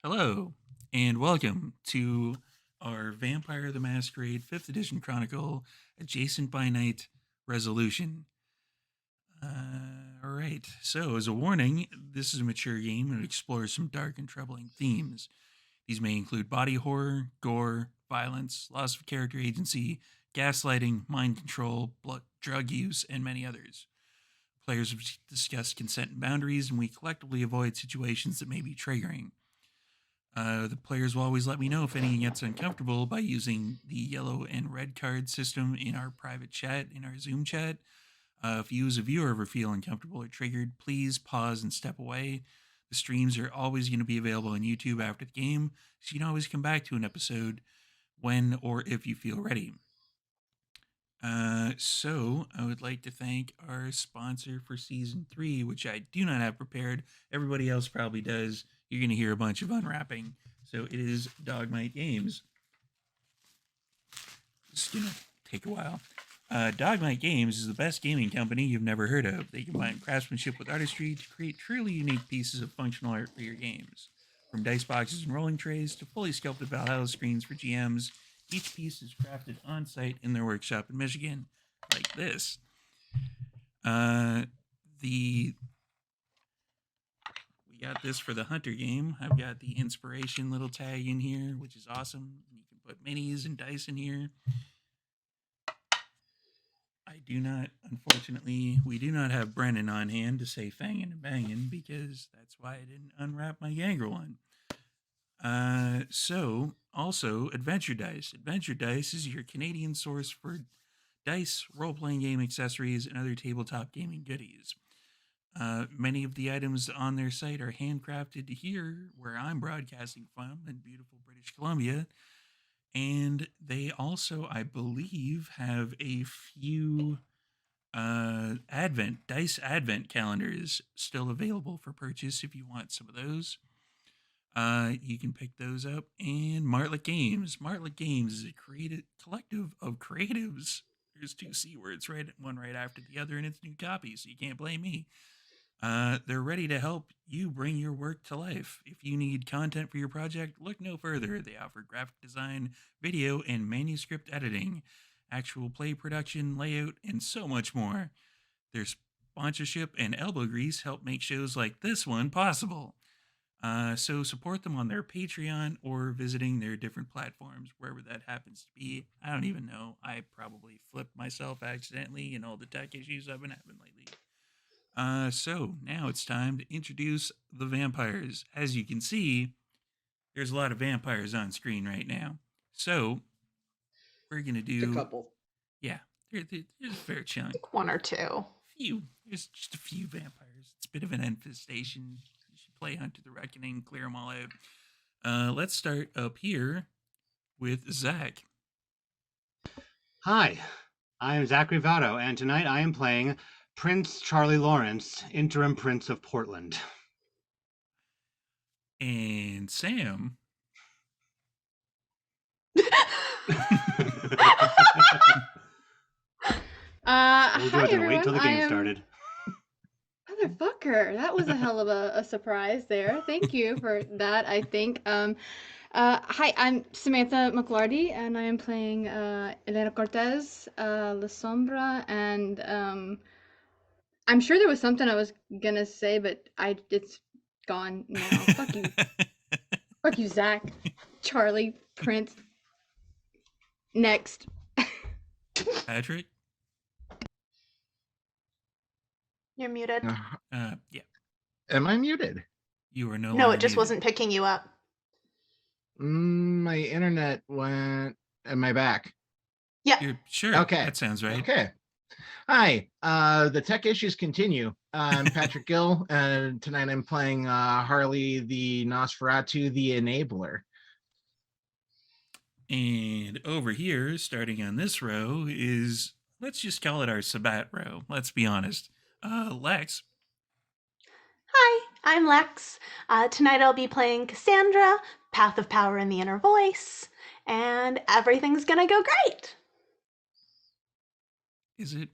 Hello, and welcome to our Vampire the Masquerade 5th Edition Chronicle Adjacent by Night Resolution. Alright, so as a warning, this is a mature game and it explores some dark and troubling themes. These may include body horror, gore, violence, loss of character agency, gaslighting, mind control, drug use, and many others. Players have discussed consent and boundaries, and we collectively avoid situations that may be triggering. The players will always let me know if anything gets uncomfortable by using the yellow and red card system in our private chat, in our Zoom chat. If you as a viewer ever feel uncomfortable or triggered, please pause and step away. The streams are always going to be available on YouTube after the game, so you can always come back to an episode when or if you feel ready. So I would like to thank our sponsor for season 3, which I do not have prepared. Everybody else probably does. You're going to hear a bunch of unwrapping. So it is Dogmite Games. It's going to take a while. Dogmite Games is the best gaming company you've never heard of. They combine craftsmanship with artistry to create truly unique pieces of functional art for your games. From dice boxes and rolling trays to fully sculpted Valhalla screens for GMs, each piece is crafted on site in their workshop in Michigan, like this. We got this for the Hunter game. I've got the inspiration little tag in here, which is awesome. You can put minis and dice in here. I do not, unfortunately, we do not have Brennan on hand to say fangin' and bangin' because that's why I didn't unwrap my Gangrel one. So, also, Adventure Dice. Adventure Dice is your Canadian source for dice, role-playing game accessories, and other tabletop gaming goodies. Many of the items on their site are handcrafted here, where I'm broadcasting from in beautiful British Columbia. And they also, I believe, have a few dice advent calendars still available for purchase if you want some of those. You can pick those up. And Martlet Games. Martlet Games is a collective of creatives. There's two C words, one right after the other, and it's new copies, so you can't blame me. They're ready to help you bring your work to life. If you need content for your project, look no further. They offer graphic design, video, and manuscript editing, actual play production, layout, and so much more. Their sponsorship and elbow grease help make shows like this one possible. So support them on their Patreon or visiting their different platforms, wherever that happens to be. I don't even know. I probably flipped myself accidentally in all the tech issues I've been having lately. So now it's time to introduce the vampires. As you can see, there's a lot of vampires on screen right now. So we're gonna do a couple. Yeah, there's a fair chunk. One or two. There's just a few vampires. It's a bit of an infestation. You should play Hunt to the Reckoning, clear them all out. Let's start up here with Zach. Hi, I am Zach Rivato, and tonight I am playing Prince Charlie Lawrence, interim Prince of Portland. And Sam. We'll do hi it and everyone. wait till the game started. Motherfucker, that was a hell of a surprise there. Thank you for that, I think. Hi, I'm Samantha McLarty, and I am playing Elena Cortez, La Sombra, and I'm sure there was something I was gonna say, but it's gone now. Fuck you. Fuck you, Zach. Charlie, Prince. Next. Patrick? You're muted. Yeah. Am I muted? You are No, it just wasn't picking you up. My internet went. Am I back? Yeah. You're sure. Okay. That sounds right. Okay. Hi. The tech issues continue. I'm Patrick Gill, and tonight I'm playing Harley the Nosferatu, the Enabler. And over here, starting on this row, is, let's just call it our Sabat row. Let's be honest. Lex. Hi, I'm Lex. Tonight I'll be playing Cassandra, Path of Power in the Inner Voice, and everything's gonna go great. Is it?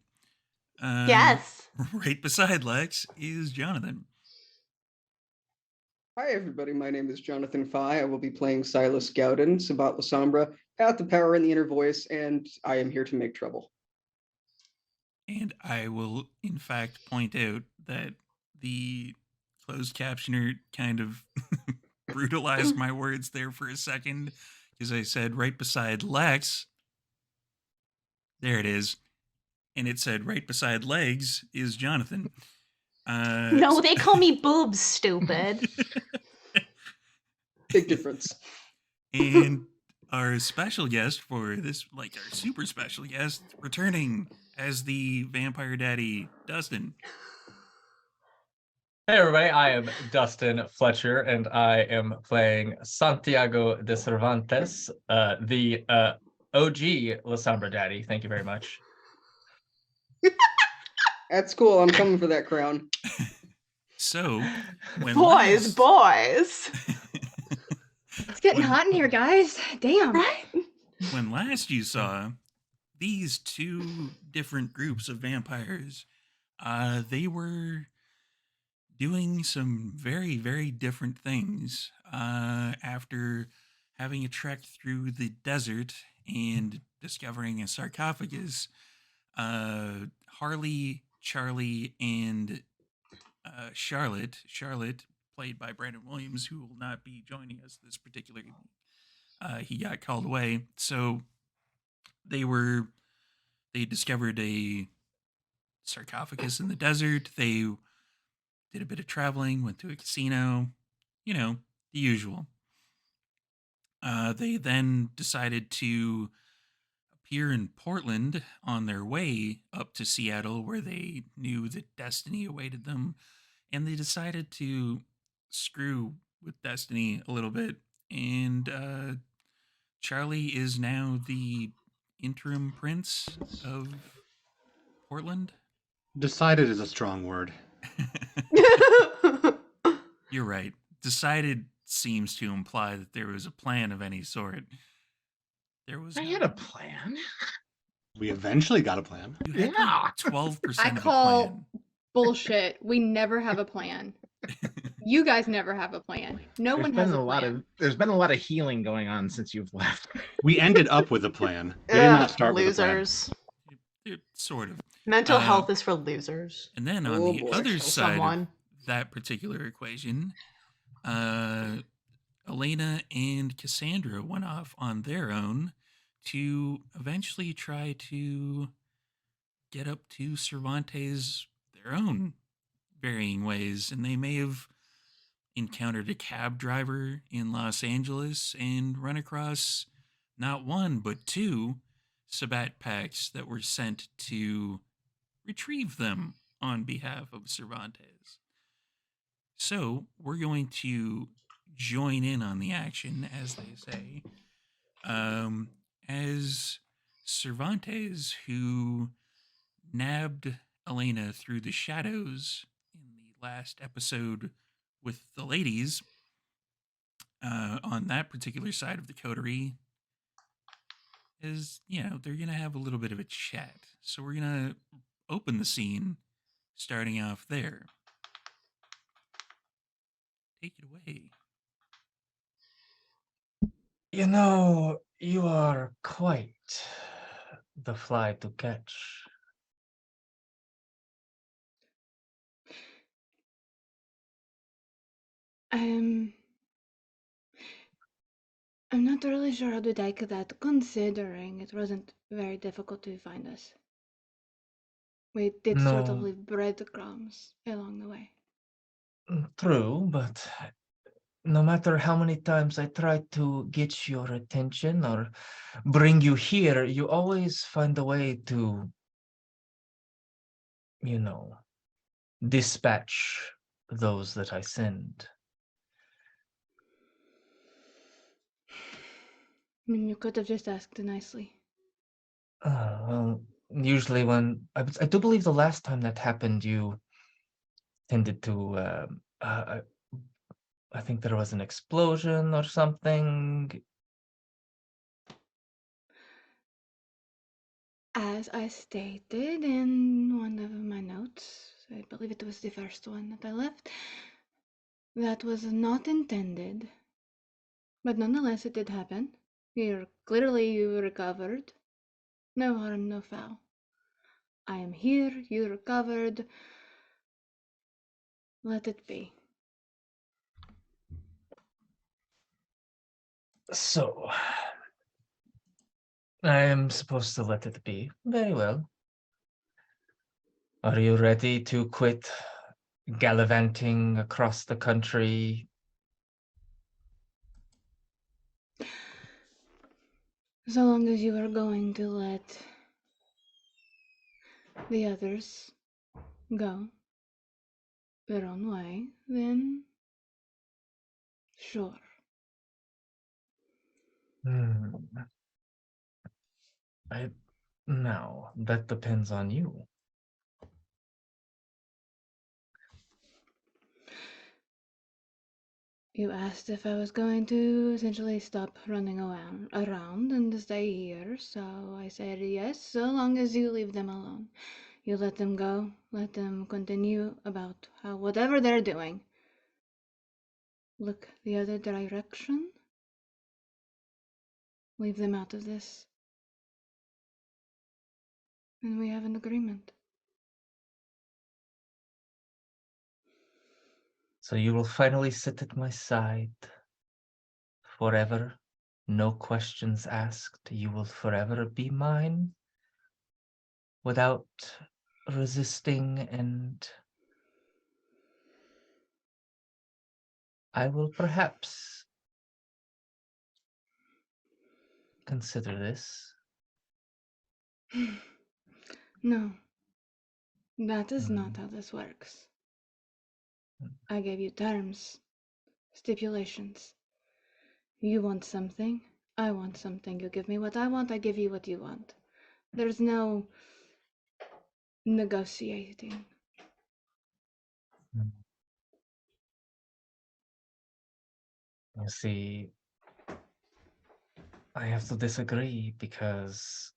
Yes. Right beside Lex is Jonathan. Hi, everybody. My name is Jonathan Fye. I will be playing Silas Gowden, Sabat Lasombra, Path of Power in the Inner Voice, and I am here to make trouble. And I will, in fact, point out that the closed captioner kind of brutalized my words there for a second because I said right beside Lex, there it is. And it said right beside legs is Jonathan. No, they call me boobs, stupid. Big difference. And our special guest for this, like our super special guest, returning as the vampire daddy, Dustin. Hey everybody, I am Dustin Fletcher, and I am playing Santiago de Cervantes, the OG La Sombra Daddy. Thank you very much. That's cool. I'm coming for that crown. So, when Boys. It's getting hot in here, guys. Damn. Right? when last you saw these two different groups of vampires, they were doing some very, very different things after having a trek through the desert and discovering a sarcophagus. Harley, Charlie, and Charlotte, played by Brandon Williams, who will not be joining us this particular evening. He got called away. So they discovered a sarcophagus in the desert. They did a bit of traveling, went to a casino, the usual. They then decided to appear in Portland on their way up to Seattle, where they knew that destiny awaited them, and they decided to screw with destiny a little bit. And Charlie is now the interim prince of Portland. Decided is a strong word. You're right. Decided seems to imply that there was a plan of any sort. There was. I had a plan. We eventually got a plan. You had Yeah. 12% I of a call plan. bullshit. We never have a plan. You guys never have a plan. No one has a plan. There's been a lot of healing going on since you've left. We ended up with a plan. We did not start with a plan. Losers. Sort of. Mental health is for losers. And then on Oh, the boy. other Kill side someone. of that particular equation, Elena and Cassandra went off on their own to eventually try to get up to Cervantes their own varying ways. And they may have encountered a cab driver in Los Angeles and run across not one, but two Sabat packs that were sent to retrieve them on behalf of Cervantes. So we're going to join in on the action, as they say, as Cervantes, who nabbed Elena through the shadows in the last episode with the ladies, on that particular side of the coterie, is, they're going to have a little bit of a chat. So we're going to open the scene starting off there. Take it away. You know, you are quite the fly to catch. I'm not really sure how to take that, considering it wasn't very difficult to find us. We did sort of No. leave breadcrumbs along the way. True, but no matter how many times I try to get your attention or bring you here, you always find a way to, dispatch those that I send. I mean, you could have just asked nicely. Well, usually when I do believe the last time that happened, you tended to. I think there was an explosion or something. As I stated in one of my notes, I believe it was the first one that I left, That was not intended. But nonetheless, it did happen. You're clearly recovered. No harm, no foul. I am here, you recovered. Let it be. So, I am supposed to let it be. Very well. Are you ready to quit gallivanting across the country? So long as you are going to let the others go their own way, then sure. No, that depends on you. You asked if I was going to essentially stop running around and stay here, so I said yes, so long as you leave them alone. You let them go, let them continue about how whatever they're doing. Look the other direction. Leave them out of this. And we have an agreement. So you will finally sit at my side forever, no questions asked. You will forever be mine without resisting, and I will perhaps consider this. No, that is not how this works. I gave you terms, stipulations. You want something, I want something. You give me what I want, I give you what you want. There's no negotiating. You see, I have to disagree because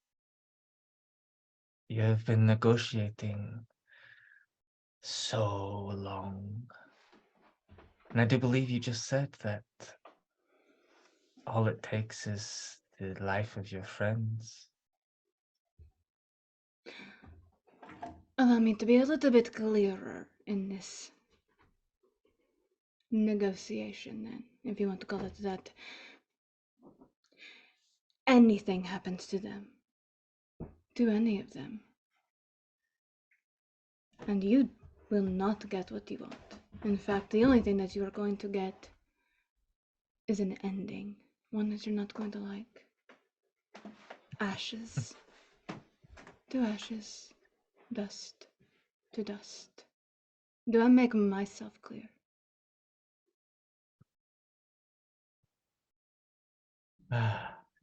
you have been negotiating so long. And I do believe you just said that all it takes is the life of your friends. Allow me to be a little bit clearer in this negotiation, then, if you want to call it that. Anything happens to them, to any of them, and you will not get what you want. In fact, the only thing that you are going to get is an ending, one that you're not going to like. Ashes to ashes, dust to dust. Do I make myself clear?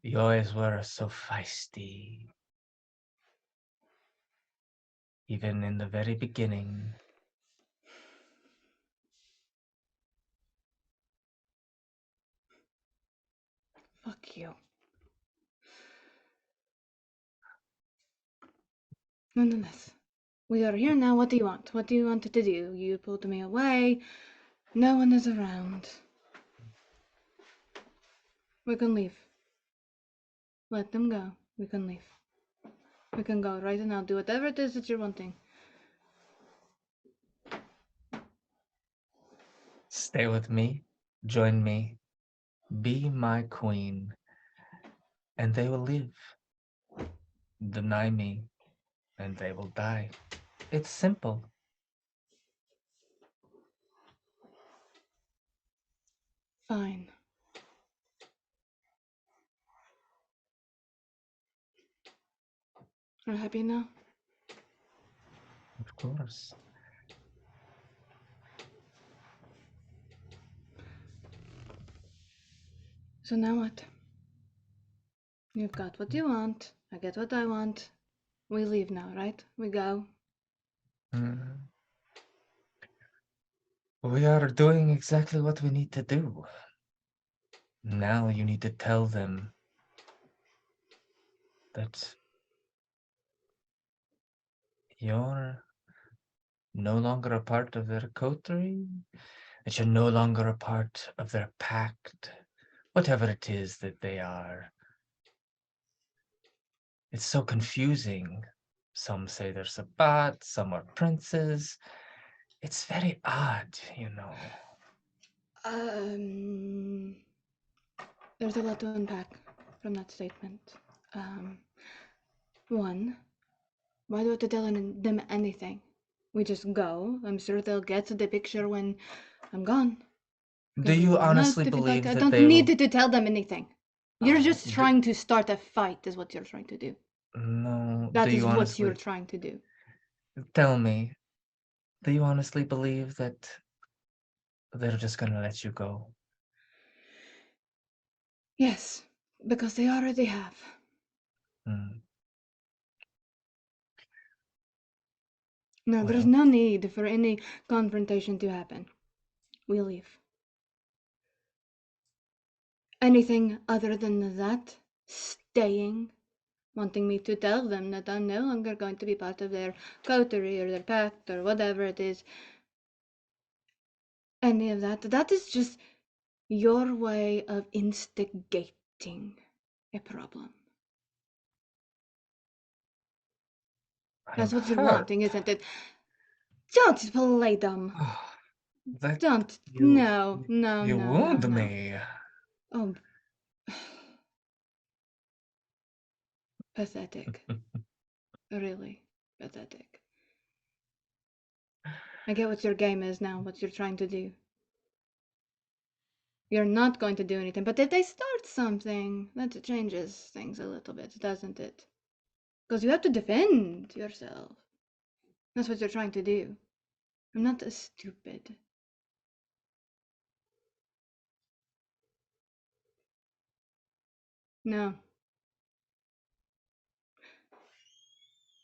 You always were so feisty. Even in the very beginning. Fuck you. Nonetheless, we are here now. What do you want? What do you want to do? You pulled me away. No one is around. We can leave. Let them go. We can leave. We can go right now. Do whatever it is that you're wanting. Stay with me. Join me. Be my queen. And they will live. Deny me. And they will die. It's simple. Fine. Are you happy now? Of course. So now what? You've got what you want. I get what I want. We leave now, right? We go. We are doing exactly what we need to do. Now you need to tell them that you're no longer a part of their coterie, that you're no longer a part of their pact, whatever it is that they are. It's so confusing. Some say they're Sabbat, some are princes. It's very odd, you know. There's a lot to unpack from that statement. One, why do we have to tell them anything? We just go. I'm sure they'll get the picture when I'm gone. Do you honestly I believe that don't they need will... to tell them anything. You're just do- trying to start a fight, is what you're trying to do. No, That do is you what honestly... you're trying to do. Tell me, do you honestly believe that they're just gonna let you go? Yes, because they already have. Hmm. No, there's Well, no need for any confrontation to happen. We leave. Anything other than that, staying, wanting me to tell them that I'm no longer going to be part of their coterie or their pact or whatever it is, any of that, that is just your way of instigating a problem. That's I'm what you're hurt. wanting, isn't it? Don't play dumb. That Don't. you, No. you wound me. Oh, pathetic. Really pathetic. I get what your game is now, what you're trying to do. You're not going to do anything, but if they start something, that changes things a little bit, doesn't it? Because you have to defend yourself. That's what you're trying to do. I'm not stupid. No.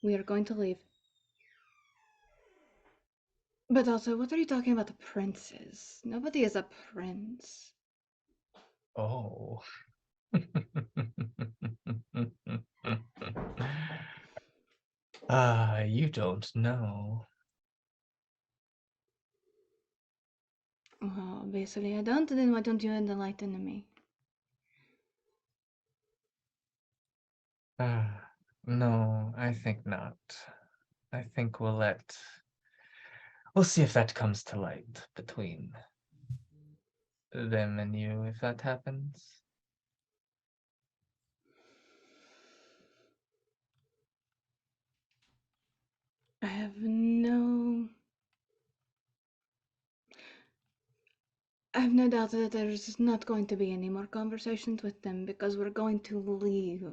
We are going to leave. But also, what are you talking about the princes? Nobody is a prince. Oh. You don't know. Well, obviously I don't, then why don't you enlighten me? No, I think not. I think we'll see if that comes to light between them and you, if that happens. I have no doubt that there's not going to be any more conversations with them because we're going to leave.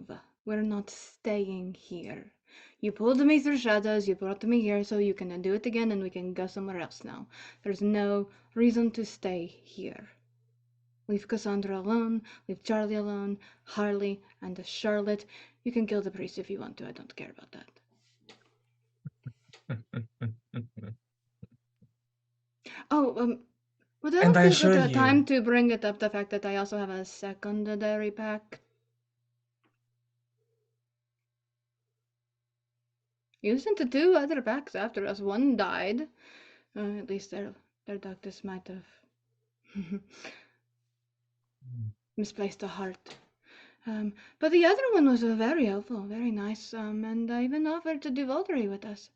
We're not staying here. You pulled me through shadows, you brought me here so you can do it again and we can go somewhere else now. There's no reason to stay here. Leave Cassandra alone, leave Charlie alone, Harley and Charlotte. You can kill the priest if you want to, I don't care about that. Oh, would I And I be a assure good time you, to bring it up the fact that I also have a secondary pack? You sent the two other packs after us. One died. At least their doctors might have misplaced a heart. But the other one was very helpful, very nice, and I even offered to do Volturi with us.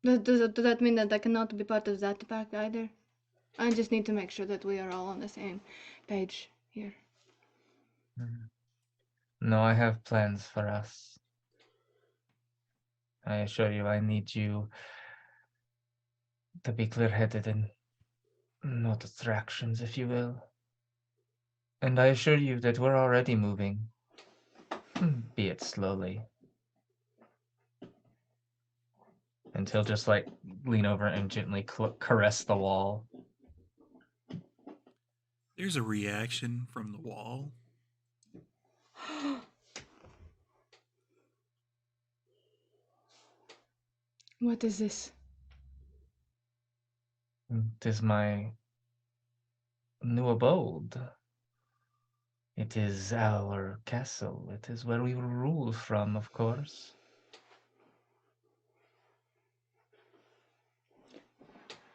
Does that mean that I cannot be part of that pack either? I just need to make sure that we are all on the same page here. no, I have plans for us. I assure you, I need you to be clear-headed and no distractions, if you will. And I assure you that we're already moving, be it slowly. And he'll just like lean over and gently caress the wall. There's a reaction from the wall. What is this? It is my new abode. It is our castle. It is where we will rule from, of course.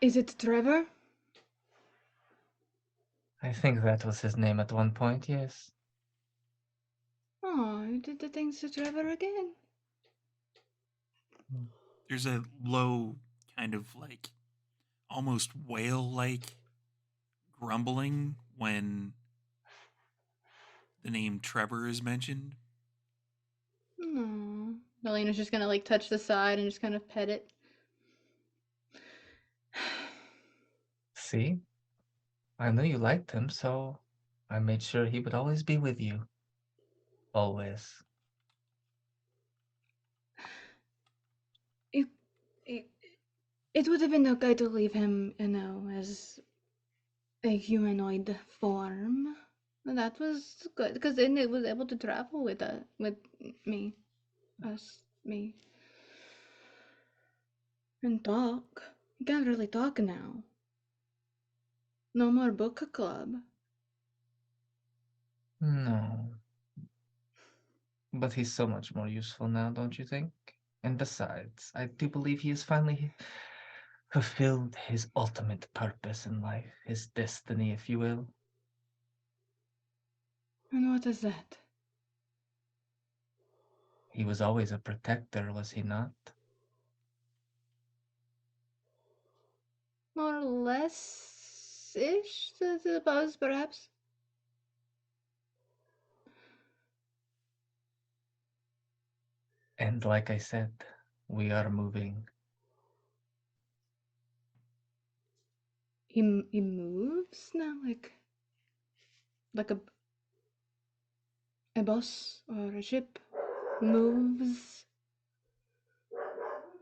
Is it Trevor? I think that was his name at one point, yes. Oh, you did the things to Trevor again. There's a low kind of like almost whale-like grumbling when the name Trevor is mentioned. Oh. Melena's just gonna like touch the side and just kind of pet it. See? I knew you liked him, so I made sure he would always be with you. Always. It, it would have been okay to leave him, as a humanoid form. That was good because then it was able to travel with me, me, and talk. He can't really talk now. No more book club. No. But he's so much more useful now, don't you think? And besides, I do believe he has finally fulfilled his ultimate purpose in life, his destiny, if you will. And what is that? He was always a protector, was he not? More or less ish, I suppose, perhaps. And like I said, we are moving. He moves now, like a bus or a ship moves.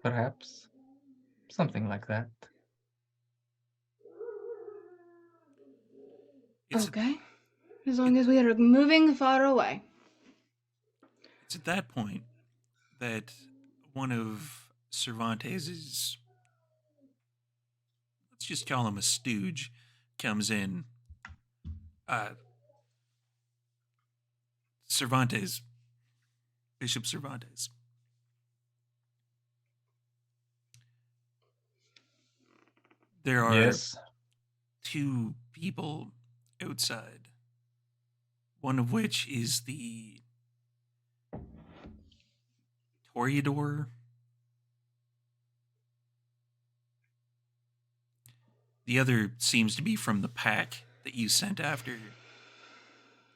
Perhaps. Something like that. It's Okay, as long as we are moving far away. it's at that point that one of Cervantes's, let's just call him a stooge, comes in. Cervantes, Bishop Cervantes. There are Yes. two people outside, one of which is the Toreador. The other seems to be from the pack that you sent after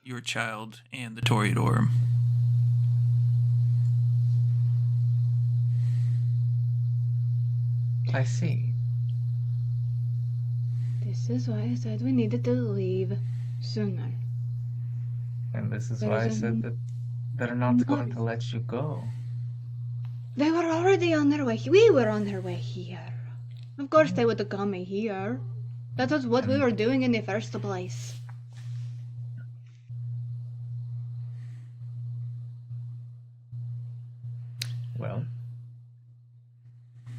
your child and the Toreador. I see. This is why I said we needed to leave sooner. And this is There why I is said that they're not going to let you go. They were already on their way. We were on their way here. Of course they would have come here. That was what we were doing in the first place. Well,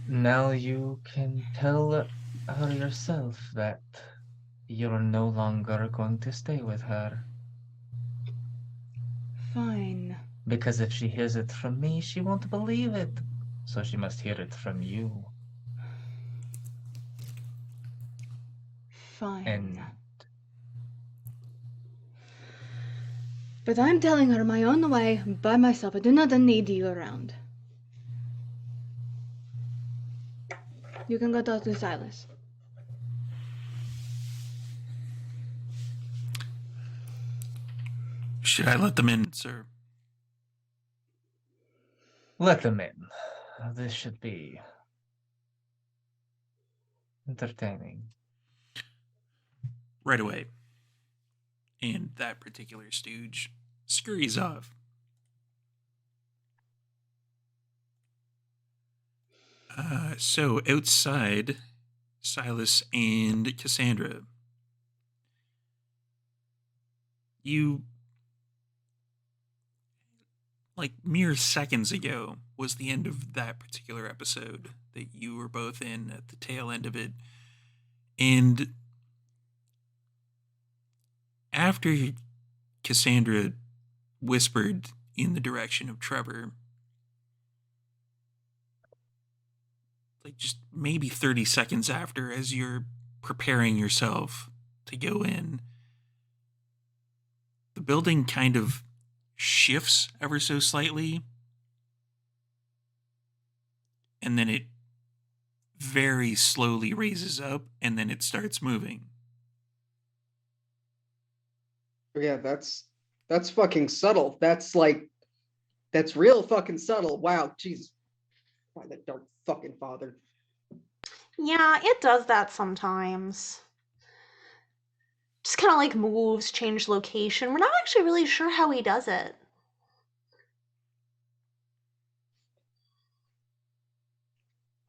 now you can tell her yourself that you're no longer going to stay with her. Fine. Because if she hears it from me, she won't believe it. So she must hear it from you. Fine. And But I'm telling her my own way by myself. I do not need you around. You can go talk to Silas. Should I let them in, sir? let them in. This should be entertaining. Right away. And that particular stooge scurries off. So outside, Silas and Cassandra, you, like mere seconds ago, was the end of that particular episode that you were both in at the tail end of it. And after Cassandra whispered in the direction of Trevor, like just maybe 30 seconds after, as you're preparing yourself to go in, the building kind of shifts ever so slightly, and then it very slowly raises up, and then it starts moving. Yeah, that's fucking subtle. That's real fucking subtle. Wow, Jesus. Why the dark fucking father? Yeah, it does that sometimes. Just kind of like moves, change location. We're not actually really sure how he does it.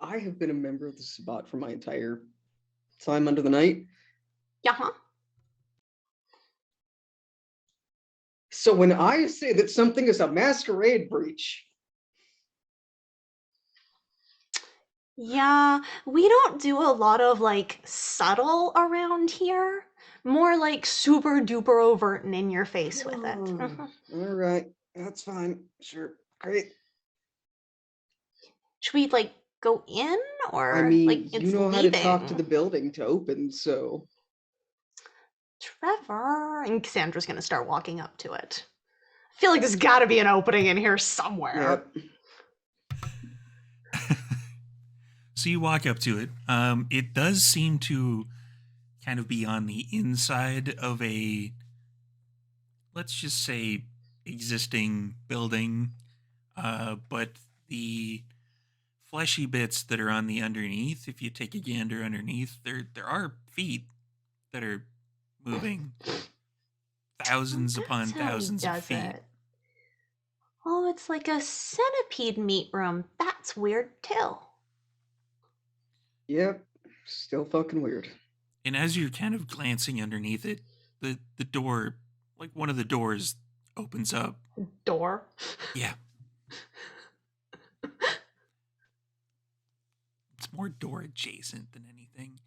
I have been a member of the Sabbat for my entire time under the night. Yeah, huh? So when I say that something is a masquerade breach, Yeah, we don't do a lot of like subtle around here. More like super duper overt and in your face with it. all right, that's fine. Sure, great. Should we like go in or I mean, like you it's know how to talk to leaving? the building to open, so Trevor and Cassandra's gonna start walking up to it. I feel like there's gotta be an opening in here somewhere. yep. So you walk up to it. It does seem to kind of be on the inside of a, let's just say, existing building. But the fleshy bits that are on the underneath, if you take a gander underneath, there are feet that are moving. Thousands upon That's how he thousands of does feet. it. Oh, it's like a centipede meat room. That's weird too. Yep, still fucking weird. And as you're kind of glancing underneath it, the door, like one of the doors, opens up. Door. Yeah. It's more door adjacent than anything.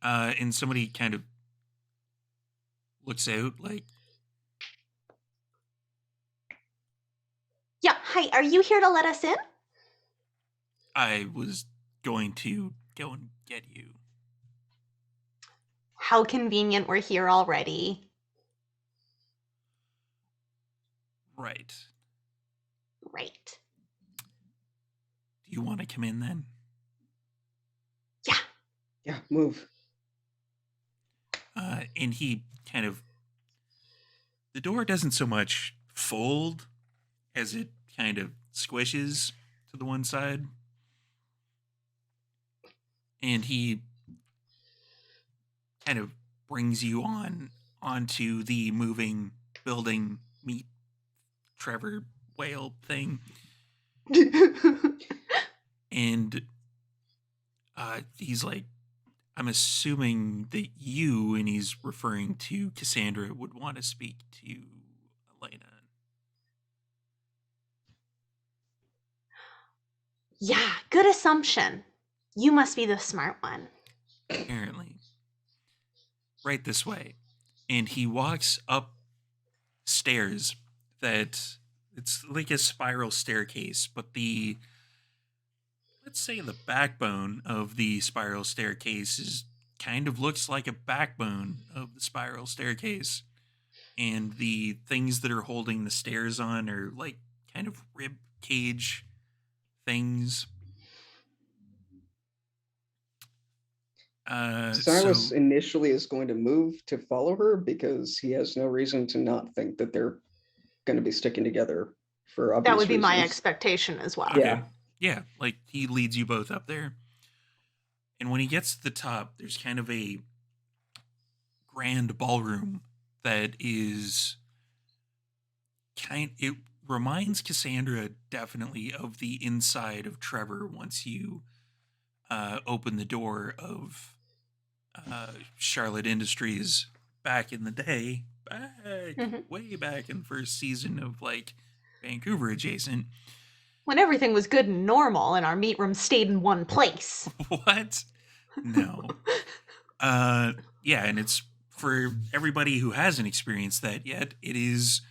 And somebody kind of looks out like, Yeah, hi, are you here to let us in? I was going to go and get you. How convenient we're here already. Right. Right. Do you want to come in then? Yeah. Yeah, move. And he kind of, the door doesn't so much fold as it kind of squishes to the one side. And he kind of brings you onto the moving building meet Trevor whale thing. And he's like, I'm assuming that you, and he's referring to Cassandra, would want to speak to Elena. Yeah, good assumption. You must be the smart one. Apparently. Right this way. And he walks up stairs that it's like a spiral staircase, but let's say the backbone of the spiral staircase is kind of looks like a backbone of the spiral staircase. And the things that are holding the stairs on are like kind of rib cage things. Silas So initially is going to move to follow her because he has no reason to not think that they're going to be sticking together for obvious That would be my reasons. expectation as well. okay. Yeah. Yeah, like he leads you both up there. And when he gets to the top, there's kind of a grand ballroom that is it reminds Cassandra definitely of the inside of Trevor once you open the door of Charlotte Industries back in the day, way back in the first season of like Vancouver adjacent. When everything was good and normal and our meat room stayed in one place. What? No. Yeah, and it's for everybody who hasn't experienced that yet, it is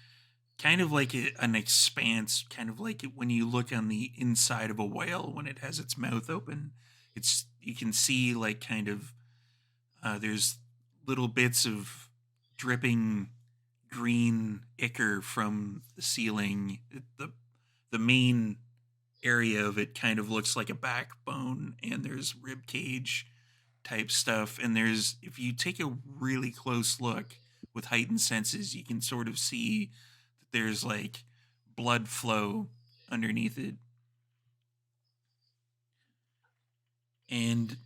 kind of like an expanse, kind of like when you look on the inside of a whale when it has its mouth open. It's you can see like kind of there's little bits of dripping green ichor from the ceiling. The main area of it kind of looks like a backbone, and there's rib cage type stuff. And there's if you take a really close look with heightened senses, you can sort of see that there's like blood flow underneath it. And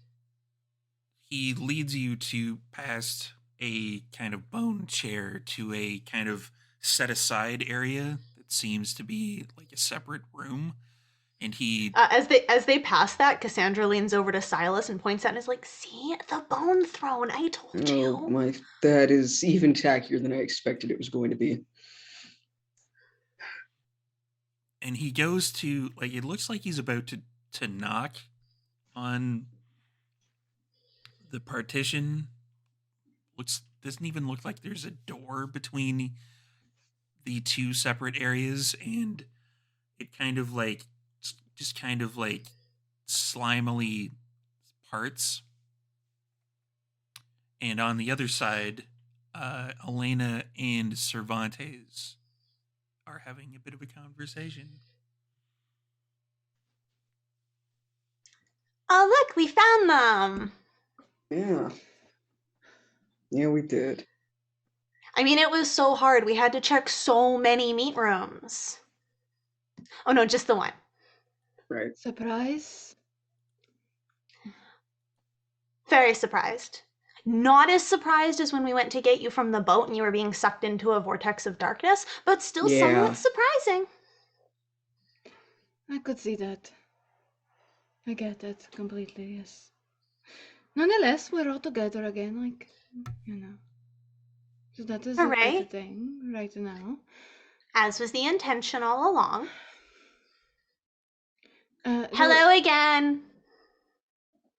he leads you to past a kind of bone chair to a kind of set aside area that seems to be like a separate room. And he As they pass that, Cassandra leans over to Silas and points out and is like, "See the bone throne? I told Oh you." my, that is even tackier than I expected it was going to be. and he goes to like it looks like he's about to knock on the partition. Looks doesn't even look like there's a door between the two separate areas, and it kind of like just kind of like slimily parts. And on the other side, Elena and Cervantes are having a bit of a conversation. Oh, look, we found them. Yeah. Yeah, we did. I mean, it was so hard. We had to check so many meat rooms. Oh, no, just the one. Right. Surprise? Very surprised. Not as surprised as when we went to get you from the boat and you were being sucked into a vortex of darkness, but still Yeah. somewhat surprising. I could see that. I get that completely, yes. Nonetheless, we're all together again, like, you know. So that is a Hooray. good thing right now. As was the intention all along. The- Hello again.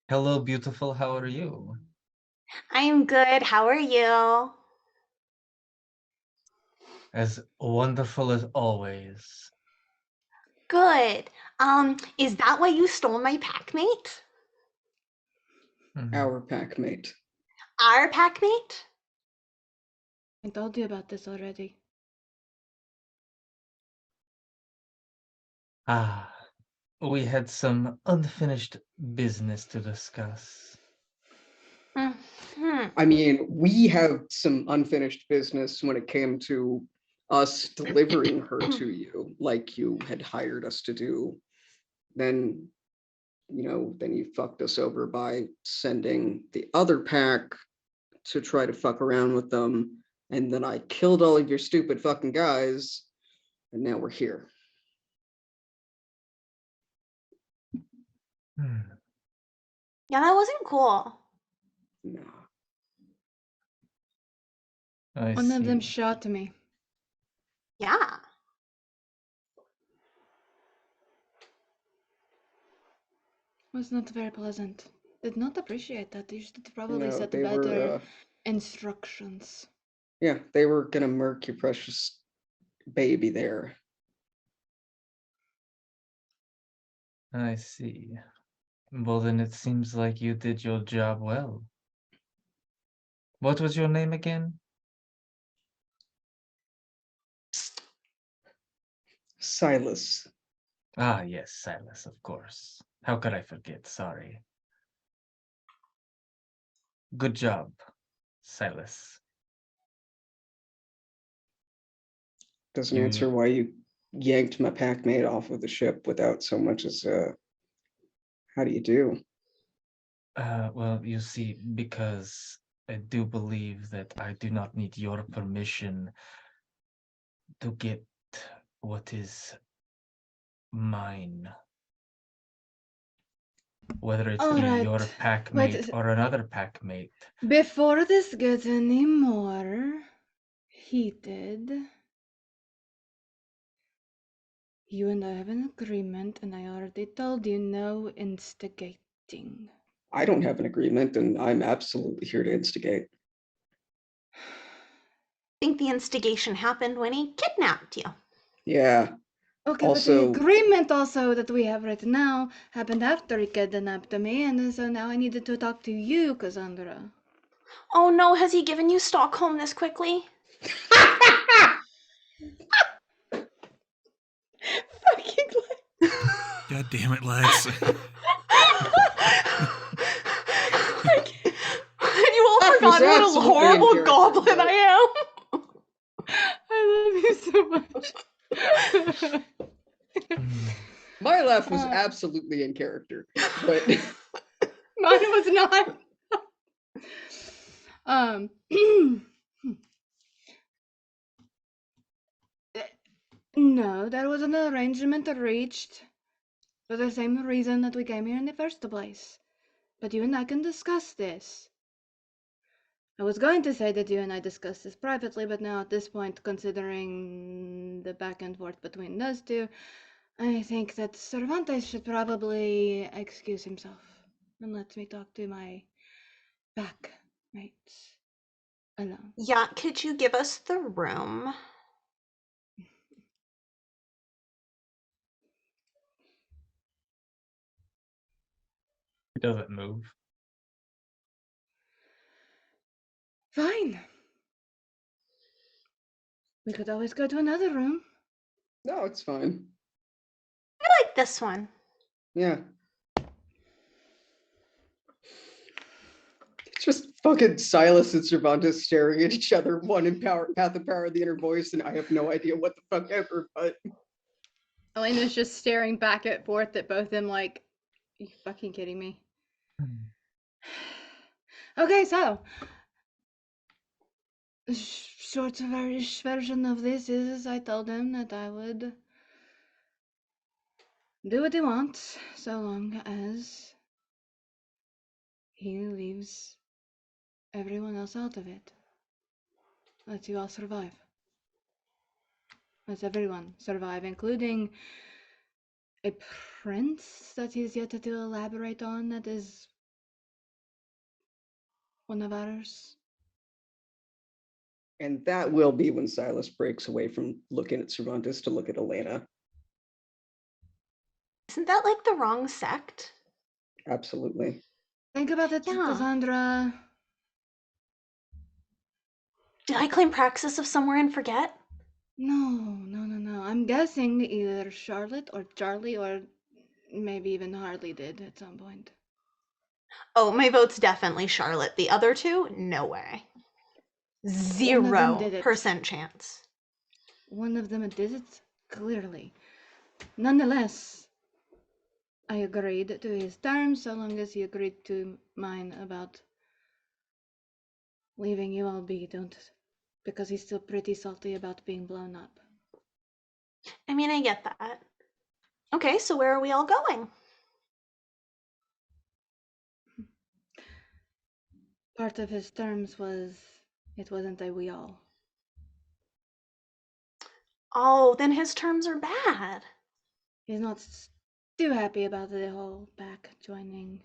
Hello, beautiful. How are you? I'm good. How are you? As wonderful as always. Good. Is that why you stole my packmate? Mhm. Our packmate. Our packmate? I told you about this already. Ah, we had some unfinished business to discuss. Hmm. I mean, we have some unfinished business when it came to us delivering her to you, like you had hired us to do. Then, then you fucked us over by sending the other pack to try to fuck around with them. And then I killed all of your stupid fucking guys. And now we're here. Hmm. Yeah, that wasn't cool. No. I One of them see. shot me. Yeah. Was not very pleasant. Did not appreciate that. You should probably No, set they better were, instructions. yeah, they were gonna murk your precious baby there. I see. Well, then it seems like you did your job well. What was your name again? Silas. Ah, yes, Silas, of course. How could I forget? Sorry. Good job, Silas. Doesn't You, answer why you yanked my packmate off of the ship without so much as how do you do? well, you see, because I do believe that I do not need your permission to get what is mine. Whether it All be right. your Wait, packmate or another packmate. before this gets any more heated, you and I have an agreement, and I already told you no instigating. I don't have an agreement, and I'm absolutely here to instigate. think the instigation happened when he kidnapped you. Yeah. Okay, Also- but the agreement also that we have right now happened after he kidnapped me, and so now I needed to talk to you, Cassandra. Oh no, has he given you Stockholm this quickly? Fucking God damn it, Lex. You all That was forgot what a absolutely in horrible character, goblin but- I I love you so much. My laugh was Uh, absolutely in character, but Mine was not. um. No, there was an arrangement reached for the same reason that we came here in the first place. But you and I can discuss this. I was going to say that you and I discussed this privately, but now at this point, considering the back and forth between those two, I think that Cervantes should probably excuse himself and let me talk to my back mates alone. Yeah, could you give us the room? He doesn't move. Fine. We could always go to another room. no, it's fine. I like this one. Yeah. It's just fucking Silas and Cervantes staring at each other, one in Path of Power of the Inner Voice, and I have no idea what the fuck ever, but Elena's just staring back and forth at both of them like, are you fucking kidding me? Okay, so short version of this is I told him that I would do what he wants so long as he leaves everyone else out of it. Let you all survive. Let everyone survive, including a prince that he's yet to elaborate on that is one of ours. and that will be when Silas breaks away from looking at Cervantes to look at Elena. Isn't that like the wrong sect? Absolutely. Think about it, Yeah. Cassandra. Did I claim Praxis of somewhere and forget? No. I'm guessing either Charlotte or Charlie or maybe even Harley did at some point. Oh, my vote's definitely Charlotte. The other two, no way. One of them did it. 0% chance. One of them did it, clearly. Nonetheless, I agreed to his terms so long as he agreed to mine about leaving you all be, because he's still pretty salty about being blown up. I mean, I get that. Okay, so where are we all going? Part of his terms was it wasn't a we all. Oh, then his terms are bad. He's not too happy about the whole back joining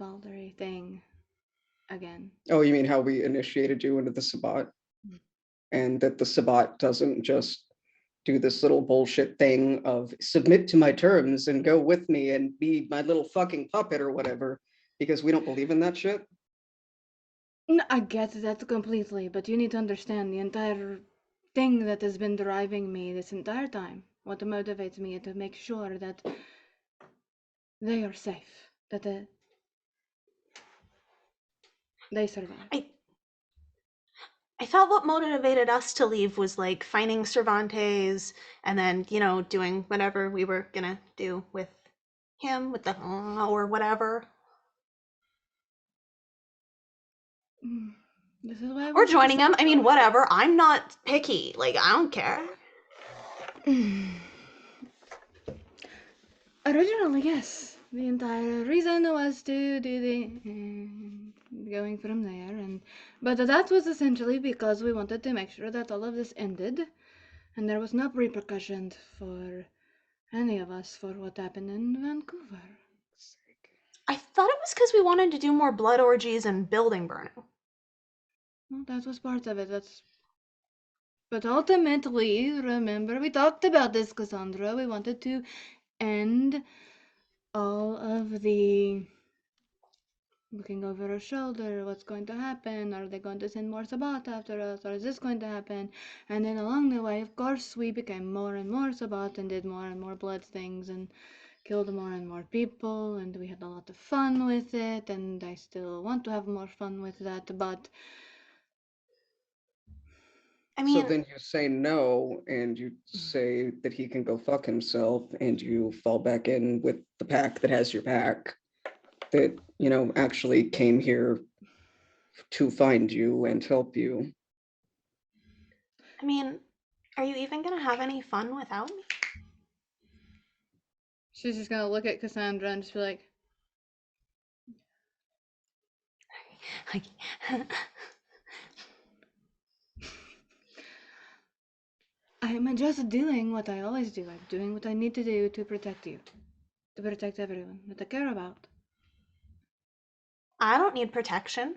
Baldery thing again. Oh, you mean how we initiated you into the Sabbat? And that the Sabbat doesn't just do this little bullshit thing of submit to my terms and go with me and be my little fucking puppet or whatever, because we don't believe in that shit. No, I get that completely, but you need to understand the entire thing that has been driving me this entire time. What motivates me to make sure that they are safe, that they survive. I thought what motivated us to leave was like finding Cervantes and then, doing whatever we were gonna do with him, with the or whatever. This is why Or joining him. I mean, whatever. I'm not picky. Like, I don't care. Originally, yes. The entire reason was to do the going from there, but that was essentially because we wanted to make sure that all of this ended, and there was no repercussions for any of us for what happened in Vancouver. I thought it was because we wanted to do more blood orgies and building burning. Well, that was part of it. That's But ultimately, remember, we talked about this, Cassandra. We wanted to end all of the looking over our shoulder, what's going to happen? Are they going to send more Sabbat after us? Or is this going to happen? And then along the way, of course, we became more and more Sabbat and did more and more blood things and killed more and more people, and we had a lot of fun with it, and I still want to have more fun with that, but I So mean, then you say no, and you say that he can go fuck himself, and you fall back in with the pack that has your back, that, you know, actually came here to find you and help you. I mean, are you even gonna have any fun without me? she's just gonna look at Cassandra and just be like, I am just doing what I always do. I'm doing what I need to do to protect you, to protect everyone that I care about. I don't need protection.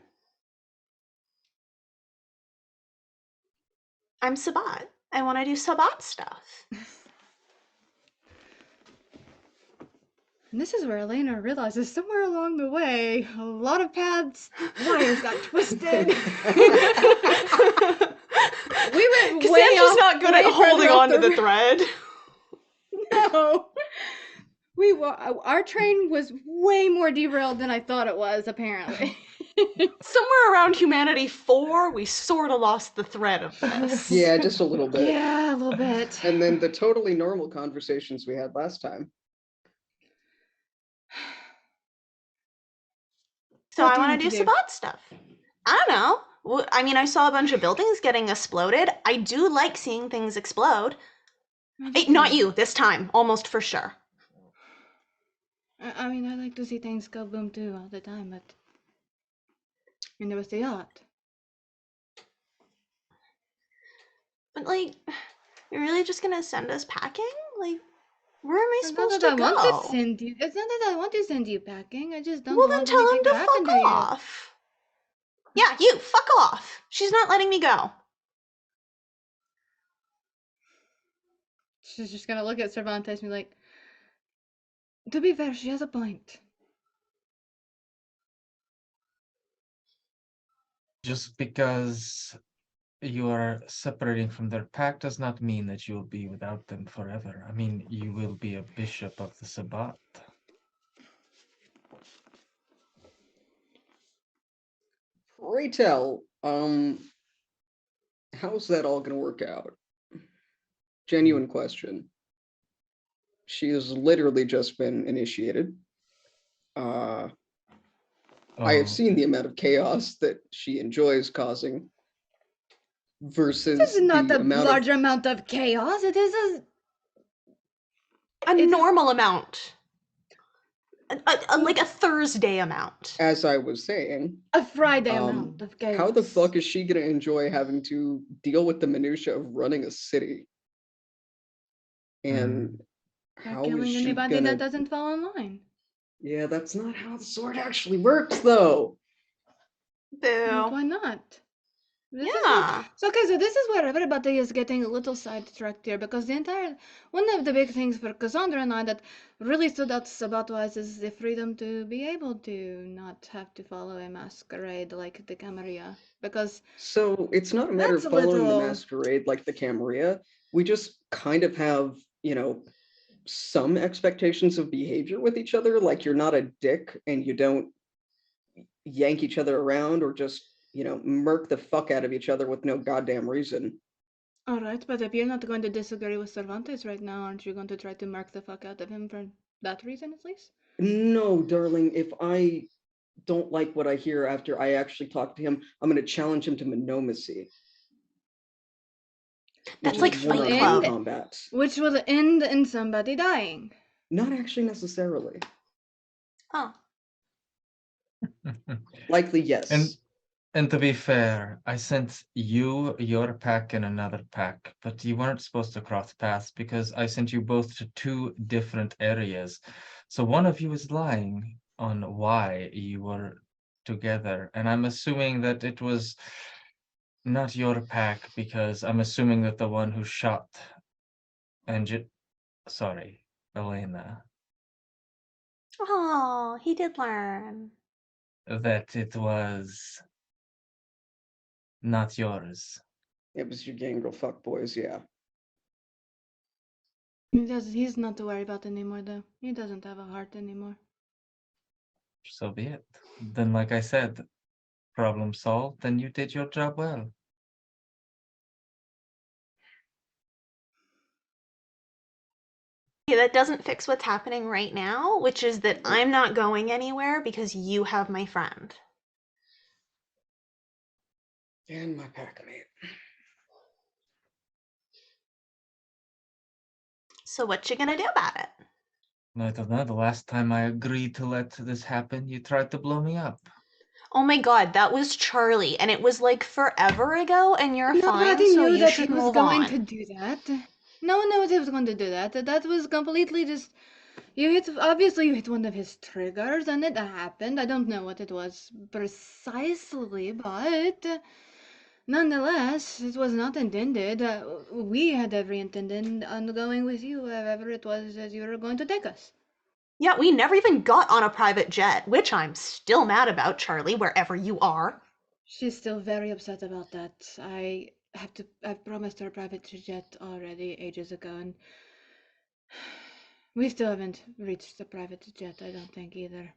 I'm Sabbat. I want to do Sabbat stuff. And this is where Elena realizes somewhere along the way, a lot of paths, wires got twisted. We went way Cassandra's off, not good way at holding further off on to the thread. No. Our train was way more derailed than I thought it was, apparently. Somewhere around Humanity 4, we sort of lost the thread of this. Yeah, just a little bit. Yeah, a little bit. And then the totally normal conversations we had last time. So What I do you want need to do to do? Sabbat stuff. I don't know. I mean, I saw a bunch of buildings getting exploded. I do like seeing things explode. Hey, not you, this time. Almost for sure. I mean, I like to see things go boom too all the time, but I mean, there was the yacht. But, like, you're really just gonna send us packing? Like, where am I It's not supposed that to I want to go? send you. It's not that I want to send you packing. I just don't Well, then want tell anything him to to happen fuck to you. off. Yeah, you, fuck off. She's not letting me go. She's just gonna look at Cervantes and be like, to be fair, she has a point. Just because you are separating from their pack does not mean that you will be without them forever. I mean, you will be a bishop of the Sabbat. Pray tell, how's that all gonna work out? Genuine question. She has literally just been initiated. I have Oh, seen the amount of chaos that she enjoys causing versus This is not the a amount large of, amount of chaos. It is A It's- normal amount. Like a Thursday amount. as I was saying, a Friday amount of chaos. how the fuck is she gonna enjoy having to deal with the minutia of running a city? And By how is killing she anybody gonna? that doesn't fall in line. Yeah, that's not how the sword actually works, though. Well, Boo. why not? This is Yeah. so okay, so this is where everybody is getting a little sidetracked here because one of the big things for Cassandra and I that really stood out Sabbat-wise is the freedom to be able to not have to follow a masquerade like the Camarilla. Because So it's not a matter of that's a following the little masquerade like the Camarilla. We just kind of have, you know, some expectations of behavior with each other. Like you're not a dick and you don't yank each other around or just, you know, murk the fuck out of each other with no goddamn reason. alright, but if you're not going to disagree with Cervantes right now, aren't you going to try to mark the fuck out of him for that reason at least? No, darling, if I don't like what I hear after I actually talk to him, I'm going to challenge him to monomacy. That's which like is Fight one-on-one Club. combat. Which will end in somebody dying. Not actually necessarily. Oh. Likely, yes. And to be fair, I sent you your pack and another pack, but you weren't supposed to cross paths because I sent you both to two different areas. So one of you is lying on why you were together, and I'm assuming that it was not your pack, because I'm assuming that the one who shot sorry, Elena, Oh, he did learn. that it was not yours. It was your gangrel fuck boys, yeah. He's not to worry about anymore, though. He doesn't have a heart anymore. So be it. Then, like I said, problem solved, then you did your job well. Yeah, that doesn't fix what's happening right now, which is that I'm not going anywhere because you have my friend. And my packmate. So what you gonna do about it? I don't know, the last time I agreed to let this happen, you tried to blow me up. Oh my god, that was Charlie, and it was like forever ago, and you're fine, Nobody so knew you that he should was move going on. to do that. No one knew he was going to do that. That was completely just. Obviously, you hit one of his triggers, and it happened. I don't know what it was precisely, but nonetheless, it was not intended. We had every intention on going with you wherever it was that you were going to take us. Yeah, we never even got on a private jet, which I'm still mad about, Charlie, wherever you are. She's still very upset about that. I've promised her a private jet already ages ago, and we still haven't reached the private jet, I don't think, either.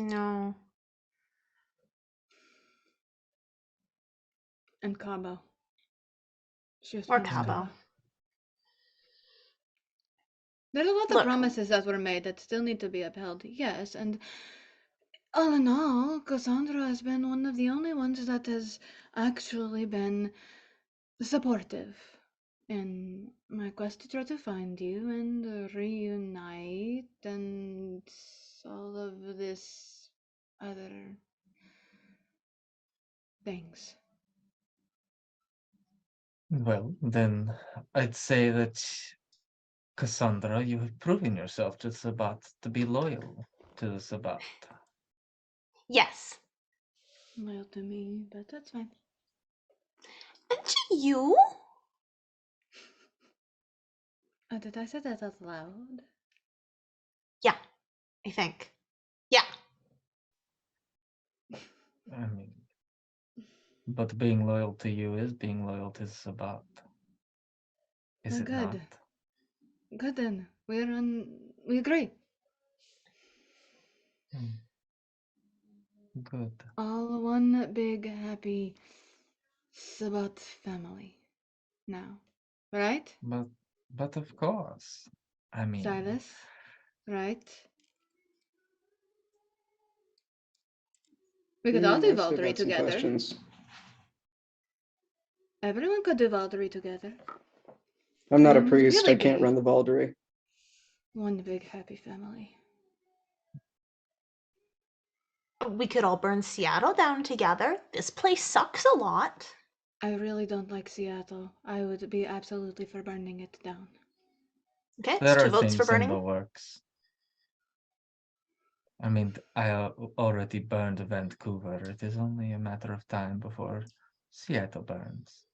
No. And Cabo. She was Or promised Cabo. Cabo. There's a lot of Look, promises that were made that still need to be upheld, yes, and all in all, Cassandra has been one of the only ones that has actually been supportive in my quest to try to find you and reunite and all of this other things. Well, then I'd say that, Cassandra, you have proven yourself to Sabat to be loyal to the Sabat. yes. Loyal to me, but that's fine. And to you? Did I say that out loud? Yeah, I think. Yeah. I mean, but being loyal to you is being loyal to Sabat. Is it not? Good. Good then. We agree. Hmm. Good. All one big happy Sabat family now. Right? But of course. I mean, Silas? Right? We could all do I've still Valkyrie got some together. questions. Everyone could do Valkyrie together. I'm not a And priest. really I can't be run the Valkyrie. one big happy family. We could all burn Seattle down together. This place sucks a lot. I really don't like Seattle. I would be absolutely for burning it down. Okay, it's there 2 are votes for things in burning. the works. I mean, I already burned Vancouver. It is only a matter of time before Seattle burns.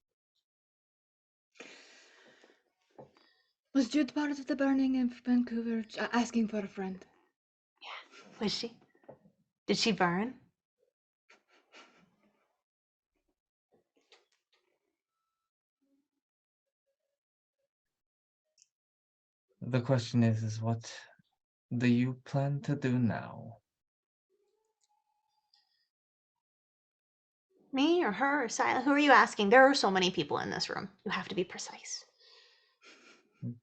Was Jude part of the burning in Vancouver? Asking for a friend. Was she? Did she burn? The question is what do you plan to do now? Me or her or Silent? Who are you asking? There are so many people in this room. You have to be precise. It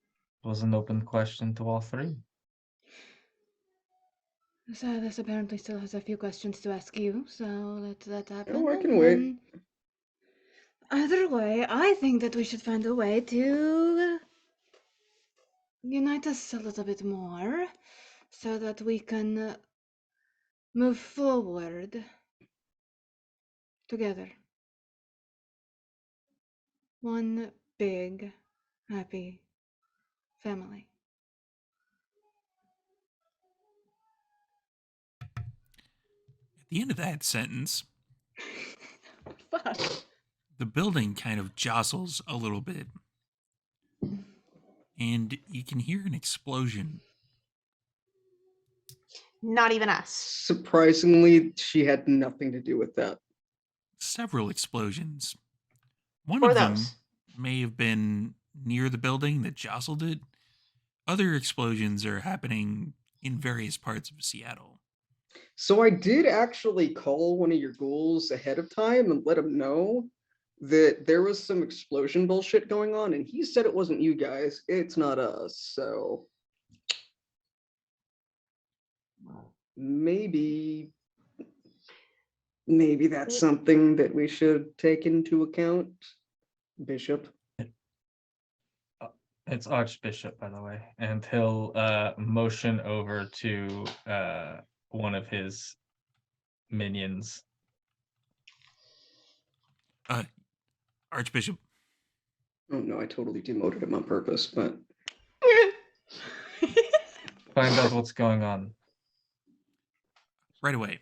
was an open question to all three. Silas apparently still has a few questions to ask you, so let that happen. Oh, I and can wait. then either way, I think that we should find a way to unite us a little bit more so that we can move forward together. One big, happy family. At the end of that sentence, Fuck. the building kind of jostles a little bit, and you can hear an explosion. Not even us. Surprisingly, she had nothing to do with that. Several explosions. One Or of them those. may have been near the building that jostled it. Other explosions are happening in various parts of Seattle. So I did actually call one of your ghouls ahead of time and let him know that there was some explosion bullshit going on, and he said it wasn't you guys, it's not us. So maybe that's something that we should take into account, Bishop. It's Archbishop, by the way, and he'll motion over to one of his minions. Archbishop, Oh no, I totally demoted him on purpose, but Find out what's going on. right away.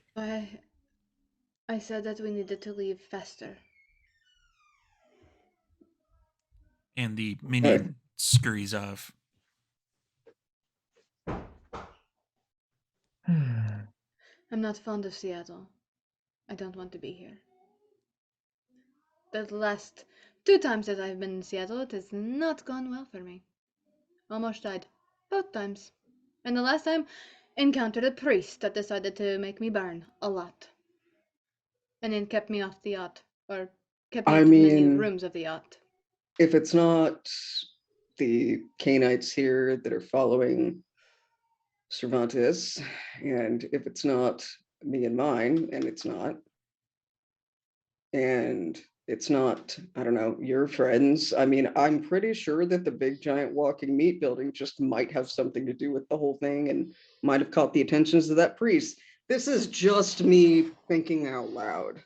I said that we needed to leave faster. And the minion scurries off. I'm not fond of Seattle. I don't want to be here. The last 2 times that I've been in Seattle, it has not gone well for me. Almost died. Both times. And the last time, encountered a priest that decided to make me burn a lot. And then kept me off the yacht. Or kept me I in the mean, rooms of the yacht. if it's not the Canaanites here that are following Cervantes, and if it's not me and mine, and it's not, and it's not, I don't know, your friends. I mean, I'm pretty sure that the big giant walking meat building just might have something to do with the whole thing and might have caught the attentions of that priest. This is just me thinking out loud.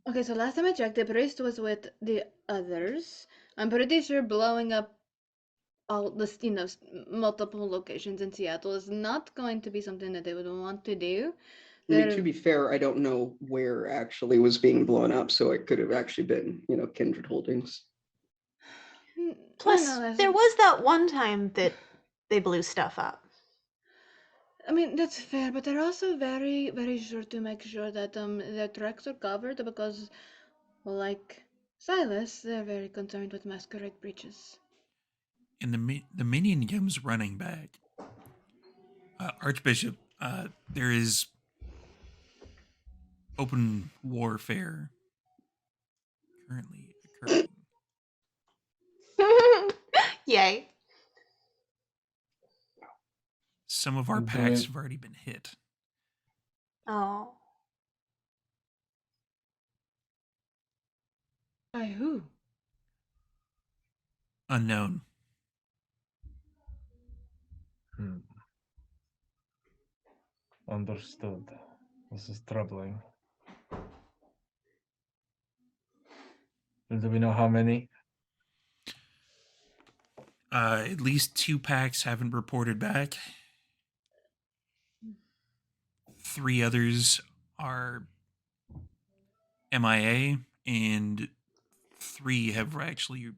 Okay, so last time I checked, the priest was with the others. I'm pretty sure blowing up all this, multiple locations in Seattle is not going to be something that they would want to do. I mean, to be fair, I don't know where actually was being blown up, so it could have actually been, Kindred Holdings. Plus, there was that one time that they blew stuff up. I mean, that's fair, but they're also very, very sure to make sure that their tracks are covered because, like Silas, they're very concerned with Masquerade breaches. And the minion comes running back. Archbishop, there is open warfare currently occurring. Yay. Some of our packs have already been hit. Oh. By who? Unknown. Understood. This is troubling. Do we know how many? At least 2 packs haven't reported back. 3 others are MIA, and 3 have actually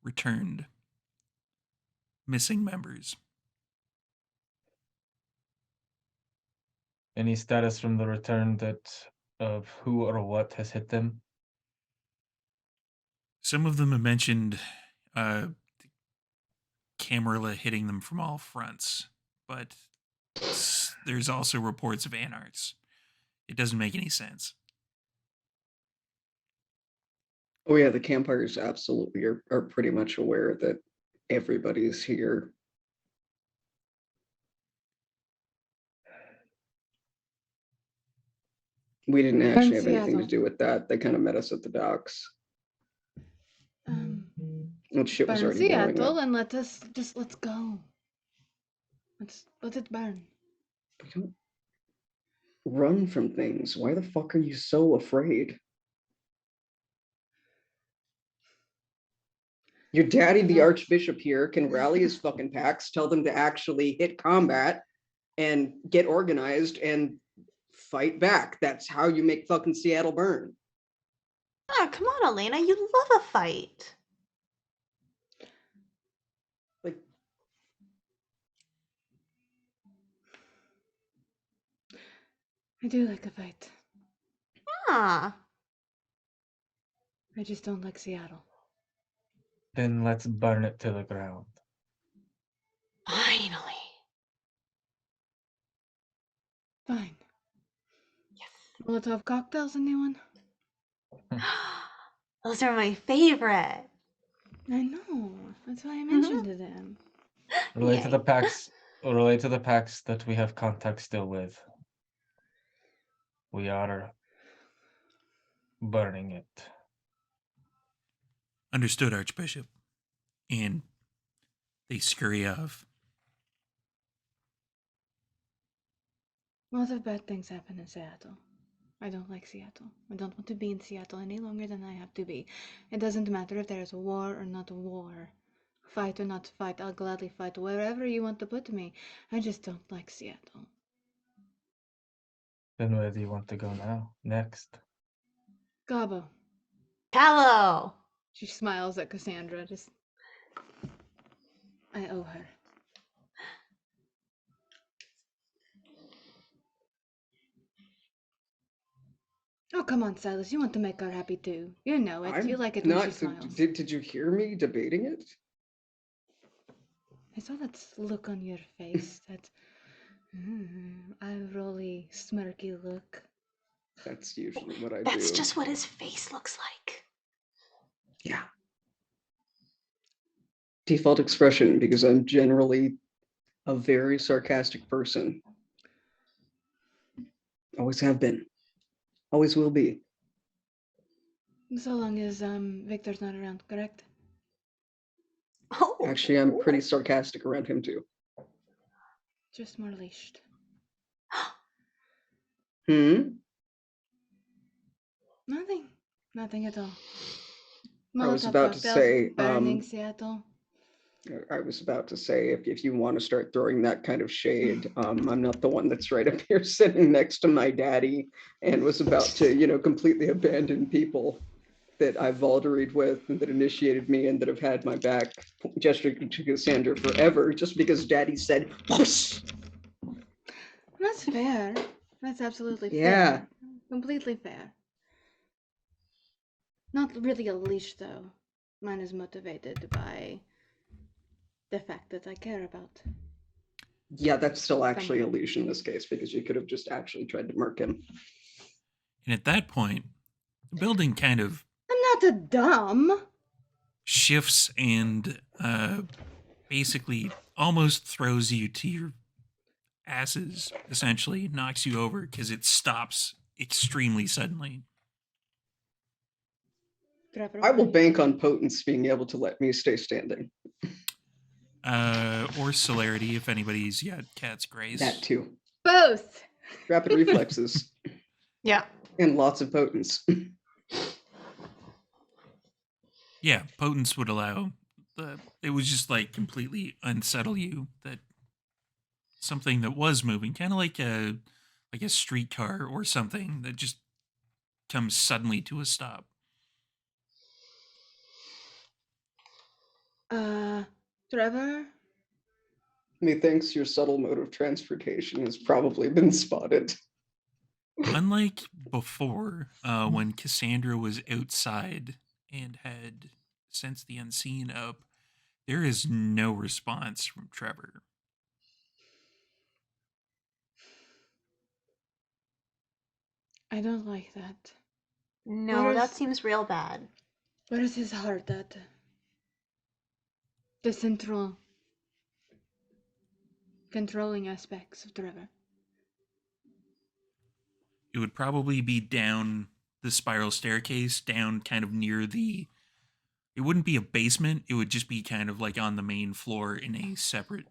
returned. Missing members. Any status from the return of who or what has hit them? Some of them have mentioned Camarilla hitting them from all fronts, but there's also reports of anarchs. It doesn't make any sense. Oh yeah, the campfires absolutely are pretty much aware that everybody's here. We didn't actually have anything to do with that. They kind of met us at the docks. That shit was Burn already blowing Seattle up. and let's go. Let it burn. We don't run from things. Why the fuck are you so afraid? Your daddy, the Archbishop here, can rally his fucking packs, tell them to actually hit combat and get organized and fight back. That's how you make fucking Seattle burn. Ah, come on, Elena. You love a fight. Like, I do like a fight. Ah. I just don't like Seattle. Then let's burn it to the ground. Finally. Fine. Yes. Molotov cocktails, anyone? Those are my favorite. I know. That's why I mentioned them. Relate to Yay. the packs. Relate to the packs that we have contact still with. We are burning it. Understood, Archbishop. And they scurry off. A lot of bad things happen in Seattle. I don't like Seattle. I don't want to be in Seattle any longer than I have to be. It doesn't matter if there is a war or not a war. Fight or not fight, I'll gladly fight wherever you want to put me. I just don't like Seattle. Then where do you want to go now? Next. Gabo. Callow. She smiles at Cassandra. I owe her. Oh, come on, Silas. You want to make her happy too. You know it. You like it when she smiles. Did you hear me debating it? I saw that look on your face. That eye-rolly, smirky look. That's usually what I do. That's just what his face looks like. Yeah. Default expression, because I'm generally a very sarcastic person. Always have been. Always will be. So long as Victor's not around, correct? Oh. Actually, I'm pretty sarcastic around him too. Just more leashed. Nothing. Nothing at all. I was Molotov about to cocktails, say, burning Seattle. I was about to say, if you want to start throwing that kind of shade, I'm not the one that's right up here sitting next to my daddy and was about to, completely abandon people that I've Valderied with and that initiated me and that have had my back, gesturing to Cassandra forever, just because daddy said, whoosh. That's fair. That's absolutely Yeah. fair. Completely fair. Not really a leash, though. Mine is motivated by the fact that I care about. Yeah, that's still actually a leash in this case, because you could have just actually tried to murk him. And at that point, the building kind of I'm not a dumb. shifts and basically almost throws you to your asses, essentially, knocks you over because it stops extremely suddenly. I will bank on Potence being able to let me stay standing. Or celerity if anybody's cat's grace. That too. Both. Rapid reflexes. Yeah. And lots of Potence. Yeah, potence would allow it was just like completely unsettle you that something that was moving, kind of like a streetcar or something that just comes suddenly to a stop. Trevor? Methinks your subtle mode of transportation has probably been spotted. Unlike before, when Cassandra was outside and had sensed the unseen up, there is no response from Trevor. I don't like that. No, that seems real bad. Where is his heart at? The central controlling aspects of Trevor. It would probably be down the spiral staircase, down kind of near it wouldn't be a basement, it would just be kind of like on the main floor in a separate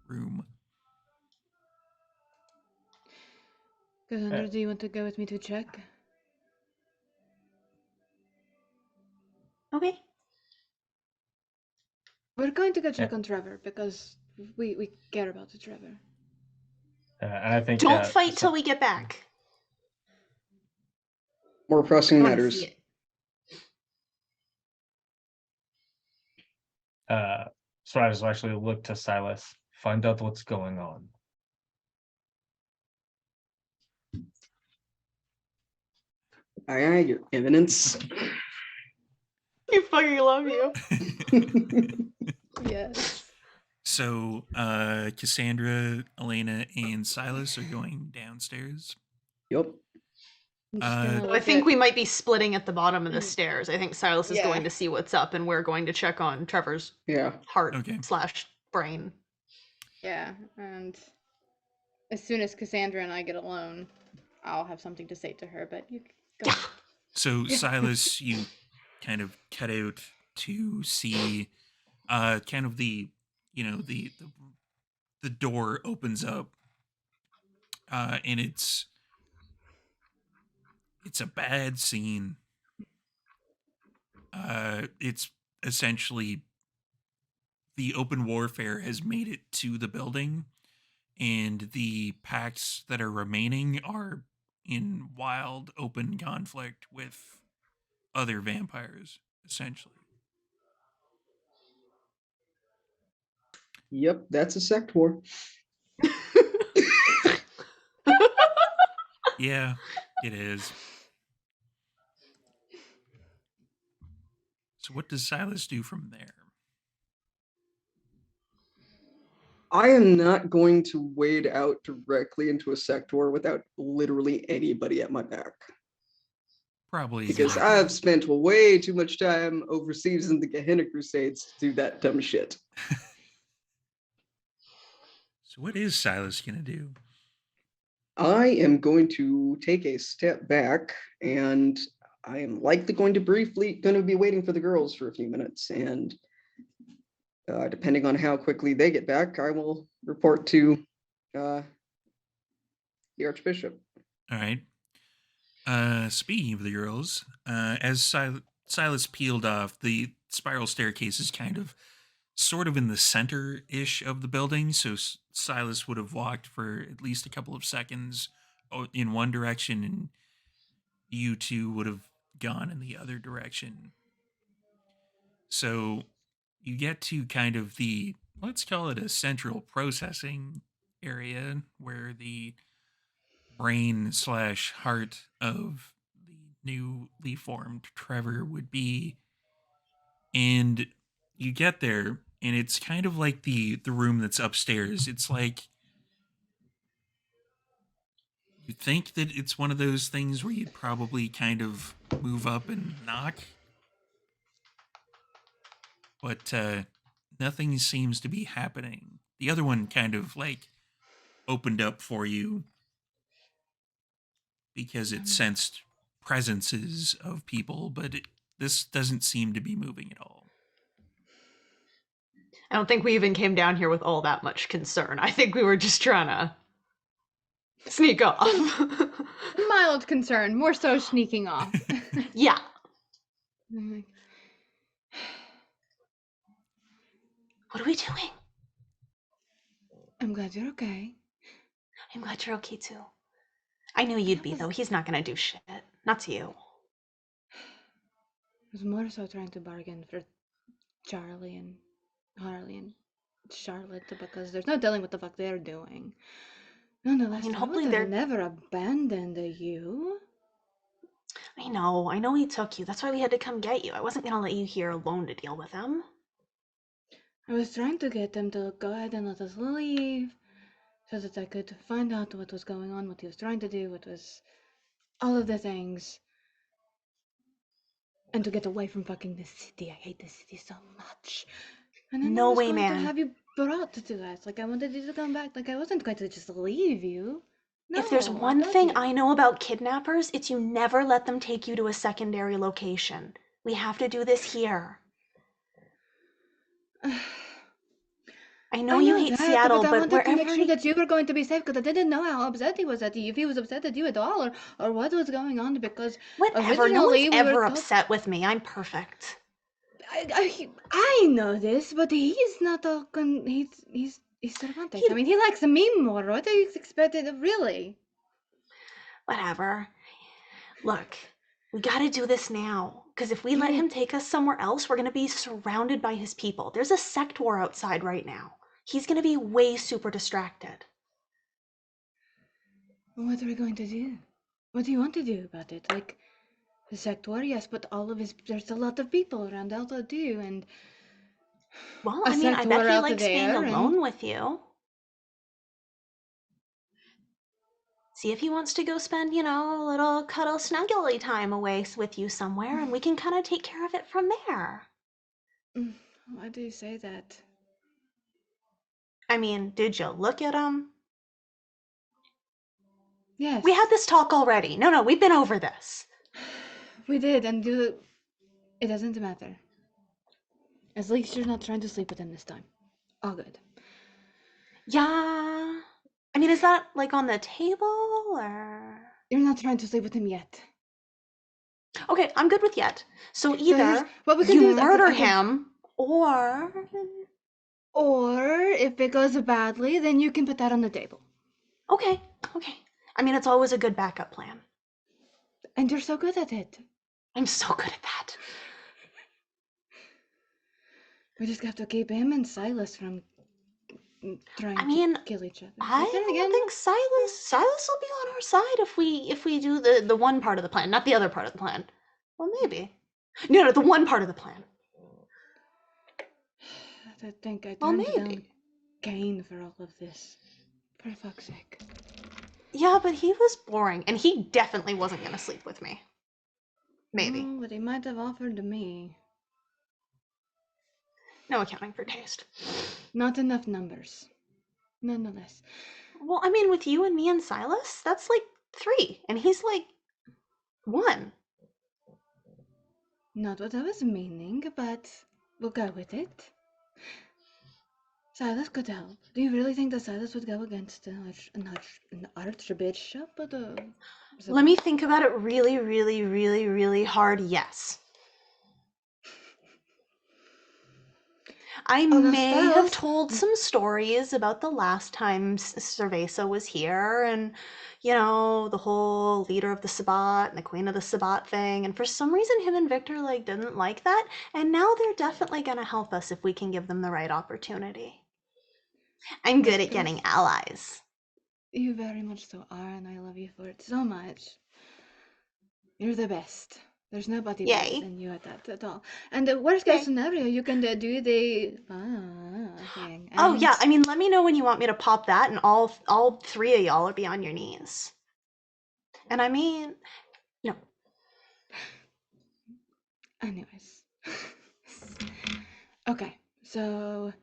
room. Cassandra, do you want to go with me to check? Okay. We're going to go check on Trevor because we care about the Trevor. And I think Don't fight till we get back. More pressing I wanna matters. see it. Stratus will actually look to Silas, find out what's going on. Aye, Your Eminence. I fucking love you. Yes. So, Cassandra, Elena, and Silas are going downstairs. Yep. I'm just Uh, gonna So I look think at- we might be splitting at the bottom of the stairs. I think Silas is Yeah. going to see what's up, and we're going to check on Trevor's Yeah. heart Okay. / brain. Yeah, and as soon as Cassandra and I get alone, I'll have something to say to her. But you go. So, Yeah. Silas, you kind of cut out to see kind of the door opens up, and it's a bad scene. It's essentially the open warfare has made it to the building, and the packs that are remaining are in wild open conflict with other vampires, essentially. Yep, that's a sect war. Yeah, it is. So what does Silas do from there? I am not going to wade out directly into a sect war without literally anybody at my back. Probably Because good. I've spent way too much time overseas in the Gehenna Crusades to do that dumb shit. So what is Silas gonna do? I am going to take a step back, and I am likely going to be waiting for the girls for a few minutes, and depending on how quickly they get back, I will report to the Archbishop. All right. Speaking of the girls, as Silas peeled off, the spiral staircase is kind of sort of in the center-ish of the building, so Silas would have walked for at least a couple of seconds in one direction, and you two would have gone in the other direction. So you get to kind of the, let's call it a central processing area where the brain / heart of the newly formed Trevor would be. And you get there, and it's kind of like the room that's upstairs. It's like you think that it's one of those things where you'd probably kind of move up and knock, but nothing seems to be happening. The other one kind of like opened up for you because it sensed presences of people, but this doesn't seem to be moving at all. I don't think we even came down here with all that much concern. I think we were just trying to sneak off. Mild concern, more so sneaking off. Yeah. I'm like, What are we doing? I'm glad you're okay. I'm glad you're okay too. I knew you'd be, though. He's not gonna do shit. Not to you. I was more so trying to bargain for Charlie and Harley and Charlotte because there's no telling what the fuck they're doing. Nonetheless, I mean, I hopefully would have they're- never abandoned you. I know he took you. That's why we had to come get you. I wasn't gonna let you here alone to deal with him. I was trying to get them to go ahead and let us leave so that I could find out what was going on, what he was trying to do, what was all of the things. And to get away from fucking this city. I hate this city so much. And then No I was way, going man. to have you brought to us. Like, I wanted you to come back. Like, I wasn't going to just leave you. If there's No, I one love thing you. I know about kidnappers, it's you never let them take you to a secondary location. We have to do this here. I know you hate that, Seattle, but I but wanted to make wherever sure that you were going to be safe because I didn't know how upset he was at you, if he was upset at you at all, or what was going on. Because whatever, no originally one's we were ever told- upset with me. I'm perfect. I know this, but he's not all he's Cervantes. He- I mean, he likes me more. What do you expect? Really? Whatever. Look, We gotta do this now. Because if we let Yeah. him take us somewhere else, we're gonna be surrounded by his people. There's a sect war outside right now. He's gonna be way super distracted. What are we going to do? What do you want to do about it? Like, the sect war, yes, but there's a lot of people around Alta too, and Well, a I mean, I sect bet war he out likes being there, and alone with you. See if he wants to go spend, a little cuddle snuggly time away with you somewhere, and we can kind of take care of it from there. Why do you say that? I mean, did you look at him? Yes. We had this talk already. No, we've been over this. We did, and it doesn't matter. As long as you're not trying to sleep with him this time. All good. Yeah. I mean, is that like on the table or? You're not trying to sleep with him yet. Okay, I'm good with yet. So here's- either what we can you do is murder I can- him or. Or if it goes badly, then you can put that on the table. Okay. I mean, it's always a good backup plan. And you're so good at it. I'm so good at that. We just have to keep him and Silas from trying I mean, to kill each other. I But then don't again, think Silas will be on our side if we do the one part of the plan, not the other part of the plan. Well, maybe. No, the one part of the plan. I think I Well, turned maybe. down Kane for all of this. For fuck's sake. Yeah, but he was boring, and he definitely wasn't gonna sleep with me. Maybe. No, but he might have offered to me. No accounting for taste. Not enough numbers. Nonetheless. Well, I mean, with you and me and Silas, that's like 3, and he's like 1. Not what I was meaning, but we'll go with it. Silas could help. Do you really think that Silas would go against an archbishop? Let me think about it really, really, really, really hard. Yes. I may have told some stories about the last time Cerveza was here and, the whole leader of the Sabbat and the queen of the Sabbat thing. And for some reason, him and Victor, didn't like that. And now they're definitely going to help us if we can give them the right opportunity. I'm good at getting allies. You very much so are, and I love you for it so much. You're the best. There's nobody better than you at that at all. And the worst case scenario, you can do the thing. Oh yeah, I mean, let me know when you want me to pop that, and all 3 of y'all will be on your knees. And I mean, no. Anyways. Okay, so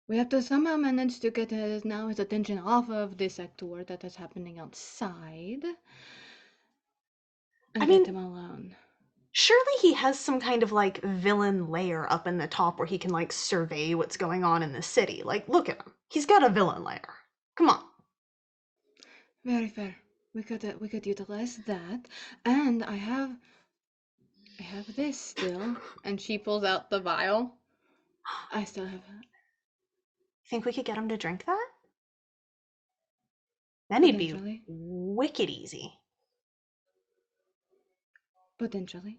we have to somehow manage to get his attention off of this sector that is happening outside. And get him alone. Surely he has some kind of villain layer up in the top where he can survey what's going on in the city. Look at him. He's got a villain layer. Come on. Very fair. We could utilize that. And I have this still. And she pulls out the vial. I still have that. Think we could get him to drink that? Then he'd be wicked easy. Potentially.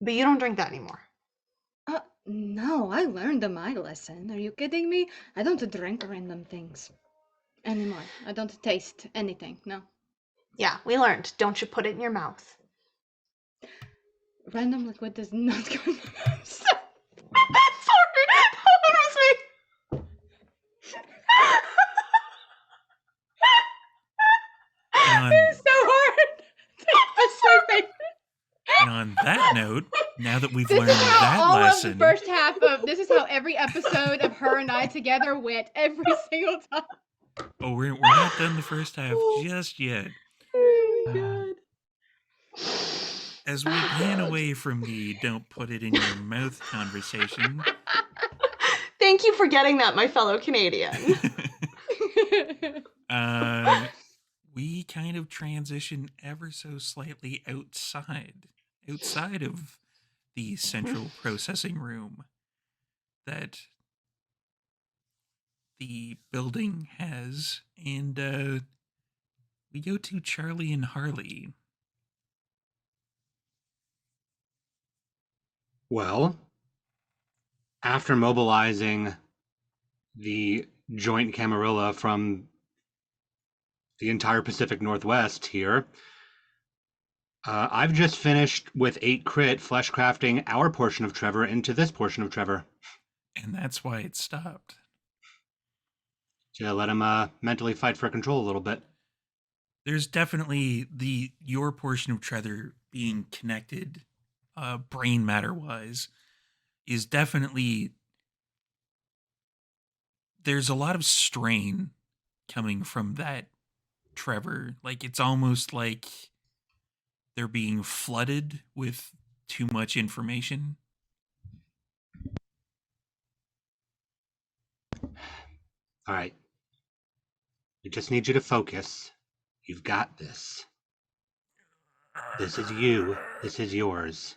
But you don't drink that anymore. No, I learned my lesson. Are you kidding me? I don't drink random things anymore. I don't taste anything, no. Yeah, we learned. Don't you put it in your mouth. Random liquid does not go in my mouth. Sorry, that was me. It's so hard. That's my favorite. And on that note, now that we've learned that lesson, Of the first half of this is how every episode of her and I together went every single time. oh, we're not done the first half just yet. Oh my god. As we pan away from the "don't put it in your mouth" conversation. Thank you for getting that, my fellow Canadian. We kind of transition ever so slightly outside of the central processing room that the building has, and we go to Charlie and Harley. Well, after mobilizing the joint Camarilla from the entire Pacific Northwest here, I've just finished with 8 crit flesh crafting our portion of Trevor into this portion of Trevor. And that's why it stopped. To let him mentally fight for control a little bit. There's definitely your portion of Trevor being connected, brain matter wise, is definitely, there's a lot of strain coming from that Trevor. Like, it's almost like they're being flooded with too much information. All right. I just need you to focus. You've got this. This is you. This is yours.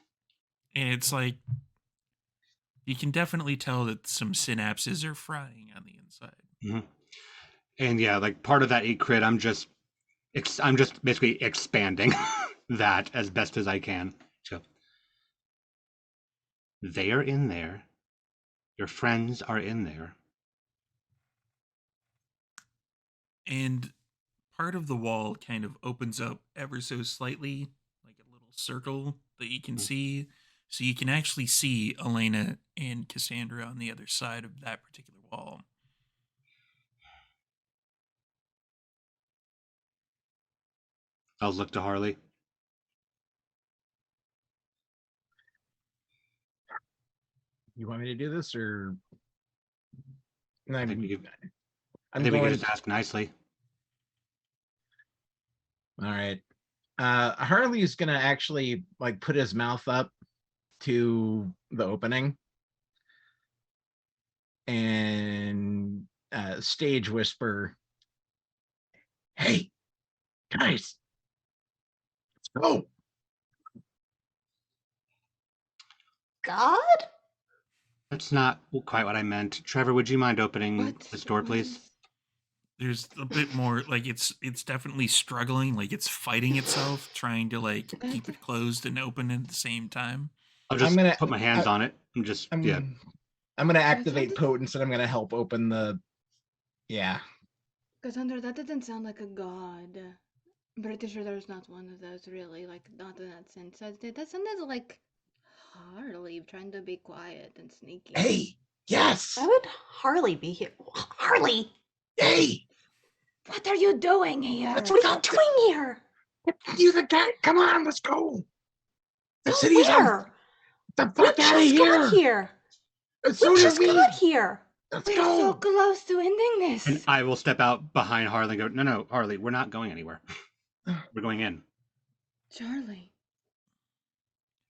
And it's like, you can definitely tell that some synapses are frying on the inside. Mm-hmm. And yeah, like part of that 8 crit, I'm just basically expanding that as best as I can. So they are in there. Your friends are in there. And part of the wall kind of opens up ever so slightly, like a little circle that you can see. So you can actually see Elena and Cassandra on the other side of that particular wall. I'll look to Harley. You want me to do this, or I think we I'm can going. just ask nicely. All right. Harley's gonna actually like put his mouth up to the opening and stage whisper, "Hey, guys, let's go." God? That's not quite what I meant. Trevor, would you mind opening this door, please? There's a bit more, like it's definitely struggling, like it's fighting itself, trying to like keep it closed and open at the same time. I'll just put my hands on it. I'm gonna activate potence, and I'm gonna help open the. Yeah. Cassandra, that didn't sound like a god. I'm pretty sure there's not one of those, really, like, not in that sense. That sounded like Harley trying to be quiet and sneaky. Hey, yes. Why would Harley be here? Harley! Hey! What are you doing here? What are you doing here? You the guy? Come on, let's go. The Go city's where? the We fuck out of just here. got here. As We soon as just got here. Let's We're so go. close to ending this. And I will step out behind Harley and go, no, Harley, we're not going anywhere. We're going in. Charlie.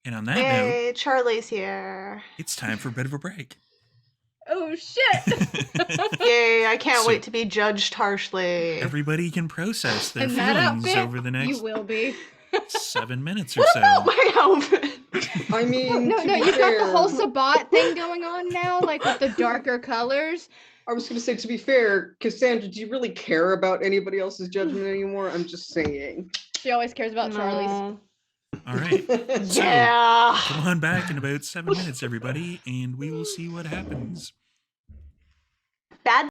And on that note, Hey, Charlie's here. it's time for a bit of a break. Oh, shit. Yay, I can't So- wait to be judged harshly. Everybody can process their And that feelings outfit, over the you next will be. 7 minutes or What so. about my outfit? I mean, No, to no, be you've got the fair- whole Sabat thing going on now, like with the darker colors. I was going to say, to be fair, Cassandra, do you really care about anybody else's judgment anymore? I'm just saying. She always cares about Charlie's. No. All right. So, Yeah. come on back in about 7 minutes, everybody, and we will see what happens. Bad.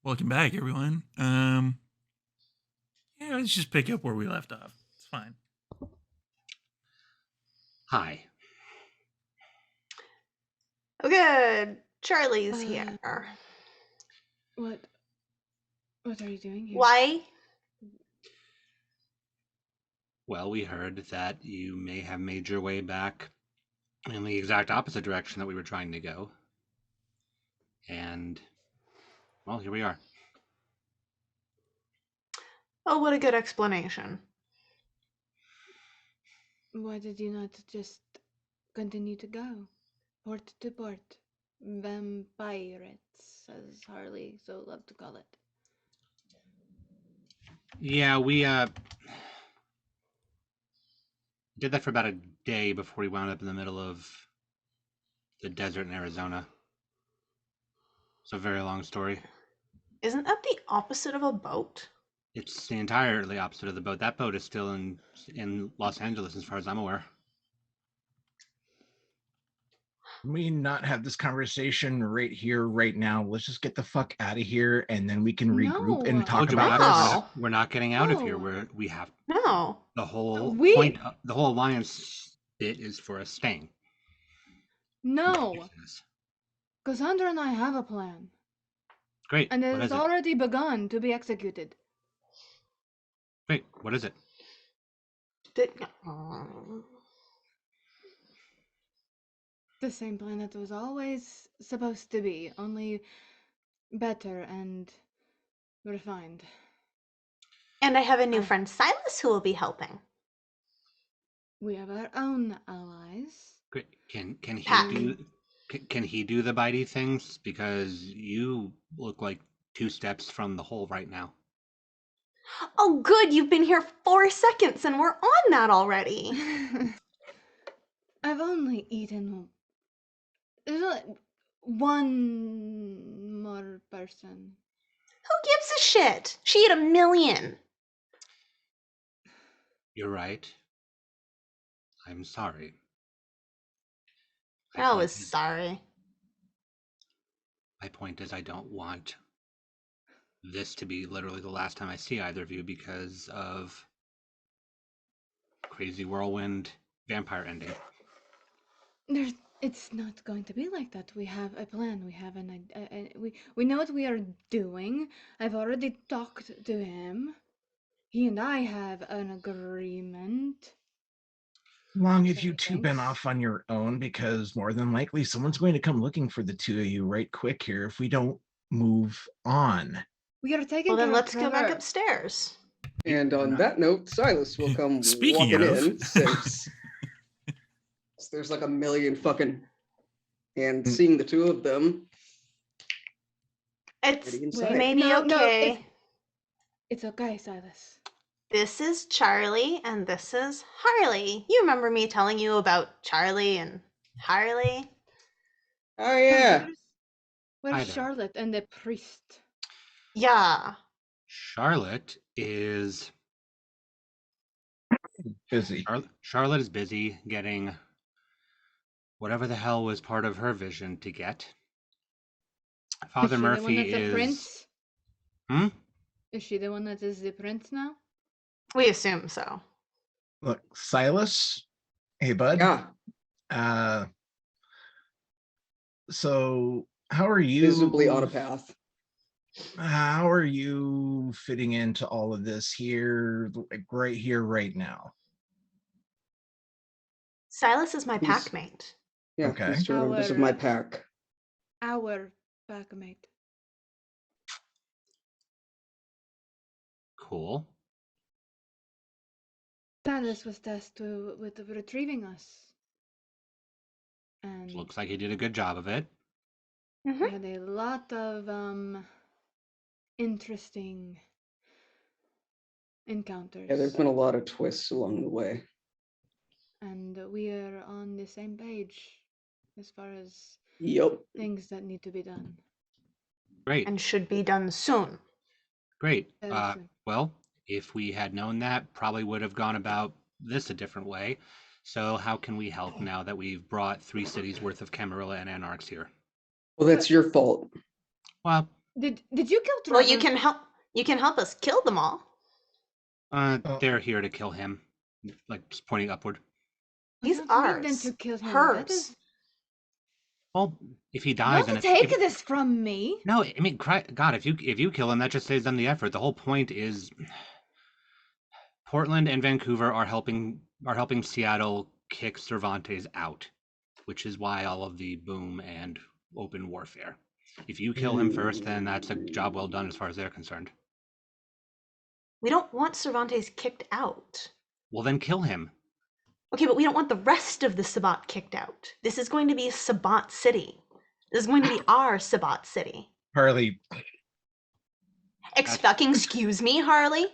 Welcome back, everyone. Yeah, let's just pick up where we left off. It's fine. Hi. Oh, good. Charlie's here. What are you doing here? Why? Well, we heard that you may have made your way back in the exact opposite direction that we were trying to go. And, well, here we are. Oh, what a good explanation. Why did you not just continue to go? Port to port. Vampirates, as Harley so loved to call it. Yeah, we did that for about a day before we wound up in the middle of the desert in Arizona. It's a very long story. Isn't that the opposite of a boat? It's the entirely opposite of the boat. That boat is still in Los Angeles, as far as I'm aware. Can we not have this conversation right here, right now? Let's just get the fuck out of here, and then we can regroup and No. talk Told you, about No. this. we're not getting out of here. No. We have No. the whole We- point. The whole alliance bit is for us staying. No. Cassandra and I have a plan. Great. And it What has is it? already begun to be executed. Great. What is it? The same plan that was always supposed to be, only better and refined. And I have a new Oh. friend, Silas, who will be helping. We have our own allies. Great. Can he Pat. can he do the bitey things? Because you look like 2 steps from the hole right now. Oh, good. You've been here 4 seconds and we're on that already. I've only eaten one more person. Who gives a shit? She ate 1,000,000. You're right. I'm sorry. I was sorry. My point is I don't want this to be literally the last time I see either of you because of crazy whirlwind vampire ending. It's not going to be like that. We have a plan. We have we know what we are doing. I've already talked to him. He and I have an agreement. Long as So you he two been thinks. off on your own, because more than likely someone's going to come looking for the two of you right quick here if we don't move on. We are taking Well, then care let's of go back Trevor. upstairs. And on that note, Silas will come Speaking walking of. in since there's like 1,000,000 fucking, and seeing the two of them. It's Pretty inside. maybe No, okay. it's okay, Silas. This is Charlie and this is Harley. You remember me telling you about Charlie and Harley? Oh yeah. Where's Hi there. Charlotte and the priest? Yeah. Charlotte is Busy. Charlotte is busy getting whatever the hell was part of her vision to get. Father Is she the one Murphy that's the is prince? Is she the one that is the prince now? We assume so. Look, Silas. Hey, bud. Yeah. So how are you Visibly on a path. How are you fitting into all of this here, like right here, right now? Silas is my He's- pack mate. Yeah, Okay. he's two members of my pack. Our packmate. cool. Silas was tasked with retrieving us. And Looks like he did a good job of it. we had a lot of interesting encounters. Yeah, there's been a lot of twists along the way. And we are on the same page as far as Yep. things that need to be done. Great. And should be done soon. Great. Very soon. Well, if we had known that, probably would have gone about this a different way. So how can we help now that we've brought 3 cities worth of Camarilla and Anarchs here? Well, that's your fault. Well, Did you kill Trevor? Well, you can help us kill them all. They're here to kill him. Like, just pointing upward. I He's don't need them to ours. kill him. Hers. That is. Well, if he dies, Don't then take this from me. No, I mean, God, if you kill him, that just saves them the effort. The whole point is Portland and Vancouver are helping Seattle kick Cervantes out, which is why all of the boom and open warfare. If you kill him first, then that's a job well done as far as they're concerned. We don't want Cervantes kicked out. Well, then kill him. Okay, but we don't want the rest of the Sabbat kicked out. This is going to be Sabbat City. This is going to be our Sabbat City. Harley, Fucking excuse me, Harley?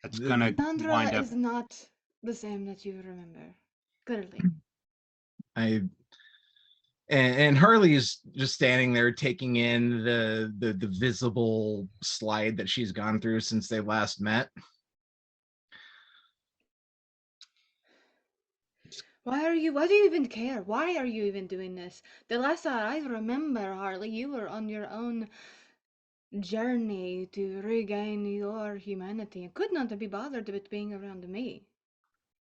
That's gonna Sandra wind up. is not the same that you remember. Clearly. and Harley's just standing there taking in the visible slide that she's gone through since they last met. Why do you even care? Why are you even doing this? The last that I remember, Harley, you were on your own journey to regain your humanity and could not be bothered with being around me.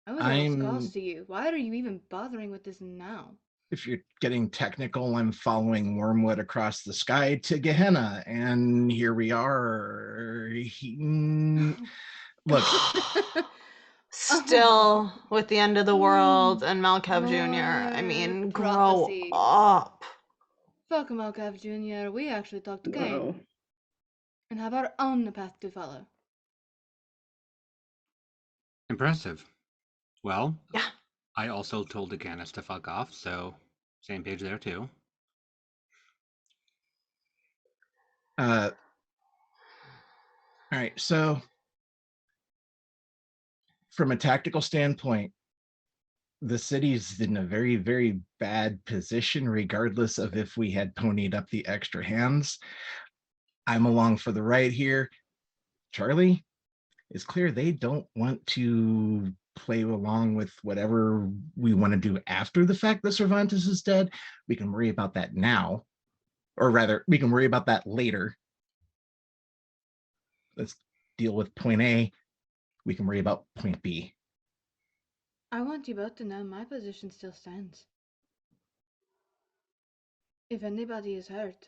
I was a lost cause to you. Why are you even bothering with this now? If you're getting technical, I'm following Wormwood across the sky to Gehenna, and here we are. Look. Still with the end of the world and Malkev Jr. I mean, grow up. Fuck Malkev Jr. We actually talked to Kane and have our own path to follow. Impressive. Well, yeah. I also told Decanis to fuck off, so same page there too. All right, so from a tactical standpoint, the city's in a very, very bad position, regardless of if we had ponied up the extra hands. I'm along for the ride here. Charlie, it's clear they don't want to play along with whatever we want to do after the fact that Cervantes is dead. We can worry about that now, or rather, we can worry about that later. Let's deal with point A. We can worry about point B. I want you both to know my position still stands. If anybody is hurt,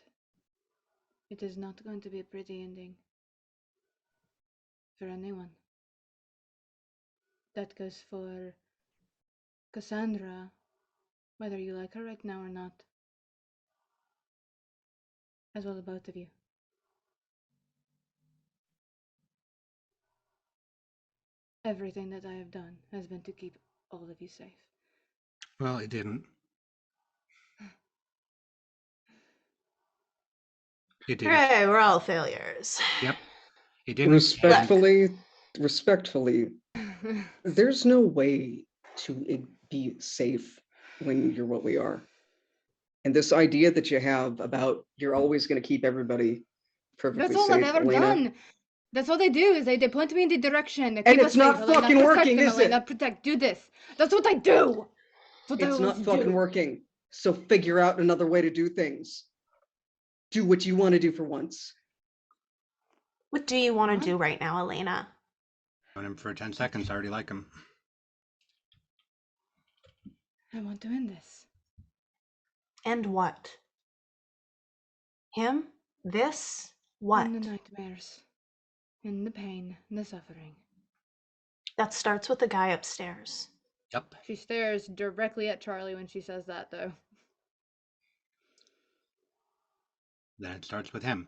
it is not going to be a pretty ending for anyone. That goes for Cassandra, whether you like her right now or not, as well as both of you. Everything that I have done has been to keep all of you safe. Well, it didn't. It didn't. Hey, we're all failures. Yep. It didn't. Respectfully, there's no way to be safe when you're what we are. And this idea that you have about you're always going to keep everybody perfectly safe. That's all I've ever done. That's what they do, is they point me in the direction. They and it's not fucking working, is it? Protect, do this. That's what I do. It's not fucking working. So figure out another way to do things. Do what you want to do for once. What do you want to do right now, Elena? Known him for 10 seconds. I already like him. I want to end this. And what? Him? This? What? In the nightmares. In the pain. The suffering. That starts with the guy upstairs. Yep. She stares directly at Charlie when she says that, though. Then it starts with him.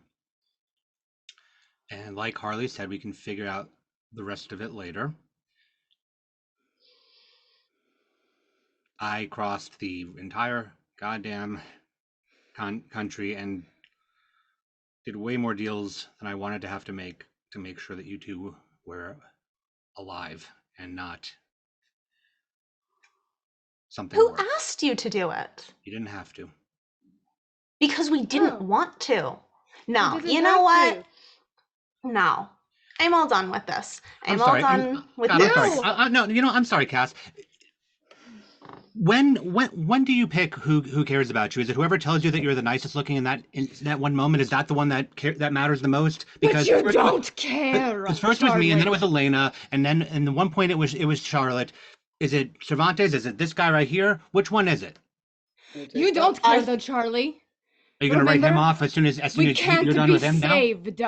And like Harley said, we can figure out the rest of it later. I crossed the entire goddamn country and did way more deals than I wanted to have to make sure that you two were alive and not something Who worse. asked you to do it? You didn't have to. Because we didn't want to. No, you know what? No. I'm all done with this. I'm all done with this. No, you know, I'm sorry, Cass. When do you pick who cares about you? Is it whoever tells you that you're the nicest looking in that one moment? Is that the one that matters the most? But you first don't care. Because first it was me, and then it Charlie. was Elena, and the one point it was Charlotte. Is it Cervantes? Is it this guy right here? Which one is it? You don't care though, Charlie. Are you gonna write him Remember? off as soon as We you're can't done be with him now? saved.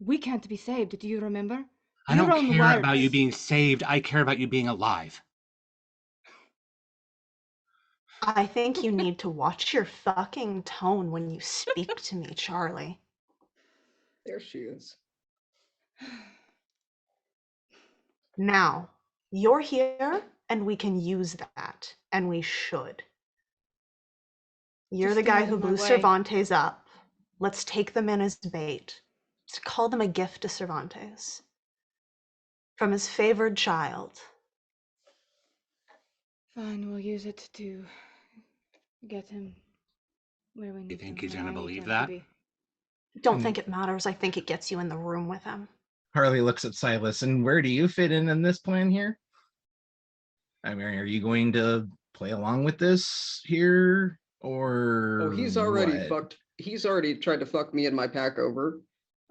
We can't be saved. Do you remember? I Your don't own care about words. you being saved. I care about you being alive. I think you need to watch your fucking tone when you speak to me, Charlie. There she is. Now, you're here and we can use that, and we should. You're Just the get guy out who of my blew way. Cervantes up. Let's take them in as bait. Let's call them a gift to Cervantes. From his favored child. Fine, we'll use it to get him where we need You think him, he's where gonna I need believe him that? to be. Don't think it matters. I think it gets you in the room with him. Harley looks at Silas, and where do you fit in this plan here? I mean, are you going to play along with this here, or? Oh, he's already what? fucked. He's already tried to fuck me and my pack over.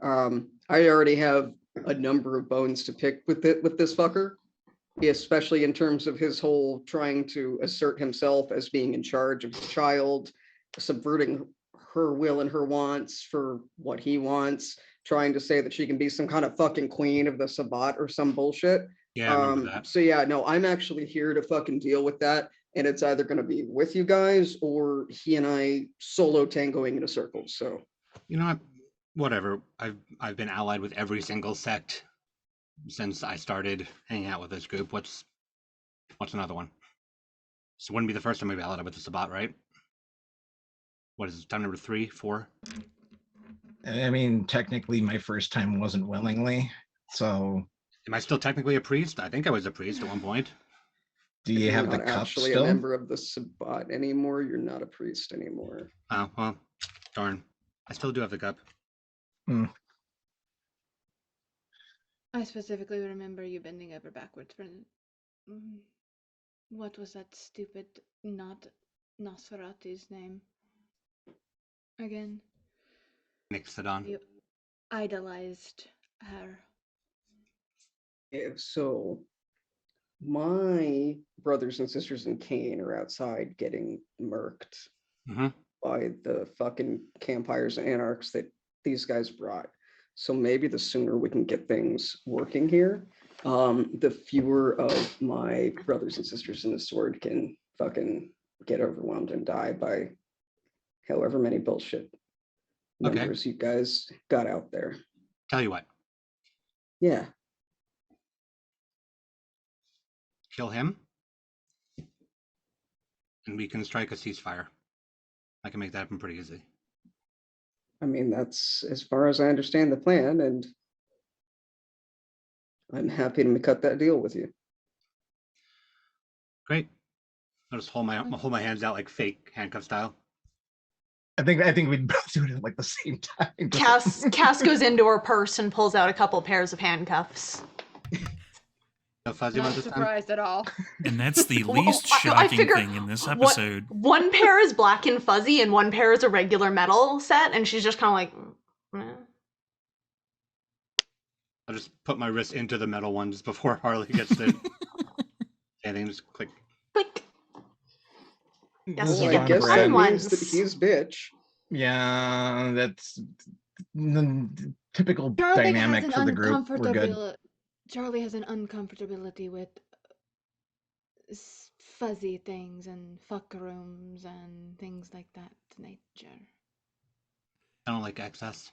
I already have a number of bones to pick with this fucker, especially in terms of his whole trying to assert himself as being in charge of his child, subverting her will and her wants for what he wants, trying to say that she can be some kind of fucking queen of the Sabbat or some bullshit. Yeah, I remember that. So yeah, no, I'm actually here to fucking deal with that. And it's either going to be with you guys or he and I solo tangoing in a circle. So You know what? Whatever. I've been allied with every single sect since I started hanging out with this group. What's another one? So it wouldn't be the first time we've allied with the Sabbat, right? What is it? Time number 3, 4? I mean, technically, my first time wasn't willingly. So, Am I still technically a priest? I think I was a priest at one point. do you you're have the not cup actually still? a member of the Sabbat anymore. You're not a priest anymore. Oh, well, darn. I still do have the cup. I specifically remember you bending over backwards for what was that stupid not Nosferatu's name? Again. Nixodon. You idolized her. Yeah, so my brothers and sisters in Kane are outside getting murked Mm-hmm. by the fucking campires and anarchs that these guys brought. So maybe the sooner we can get things working here, the fewer of my brothers and sisters in the sword can fucking get overwhelmed and die by however many bullshit Okay. members you guys got out there. Tell you what, Yeah. kill him, and we can strike a ceasefire. I can make that happen pretty easy. I mean, that's as far as I understand the plan, and I'm happy to cut that deal with you. Great. I'll just hold my hands out like fake handcuff style. I think we'd both do it at like the same time. Cass goes into her purse and pulls out a couple pairs of handcuffs. No fuzzy Not ones this time? surprised at all. And that's the Well, least I shocking figure thing in this episode. One pair is black and fuzzy, and one pair is a regular metal set, and she's just kind of like, eh. I'll just put my wrist into the metal one just before Harley gets to anything. Just click. Click. Yes, This you is get I on guess brand. that brand means that ones. he's bitch. Yeah, that's the typical Charlie dynamic has for an the group. We're good. Charlie has an uncomfortability with fuzzy things and fuck rooms and things like that nature. I don't like excess.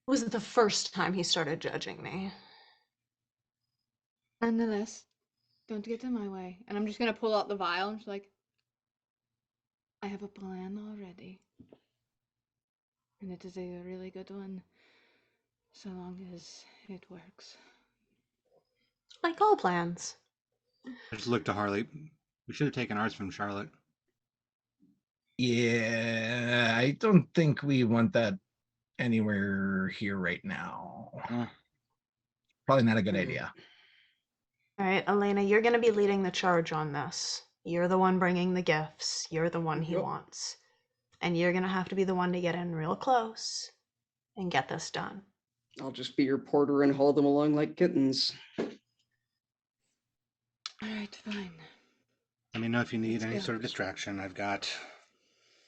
It was the first time he started judging me. Nonetheless, don't get in my way. And I'm just gonna pull out the vial and she's like, I have a plan already. And it is a really good one, so long as it works. Like all plans. I just looked to Harley. We should have taken ours from Charlotte. Yeah, I don't think we want that anywhere here right now. Probably not a good idea. All right, Elena, you're going to be leading the charge on this. You're the one bringing the gifts. You're the one he Yep. wants. And you're going to have to be the one to get in real close and get this done. I'll just be your porter and haul them along like kittens. All right, fine. Let me know if you need Let's any go. sort of distraction. I've got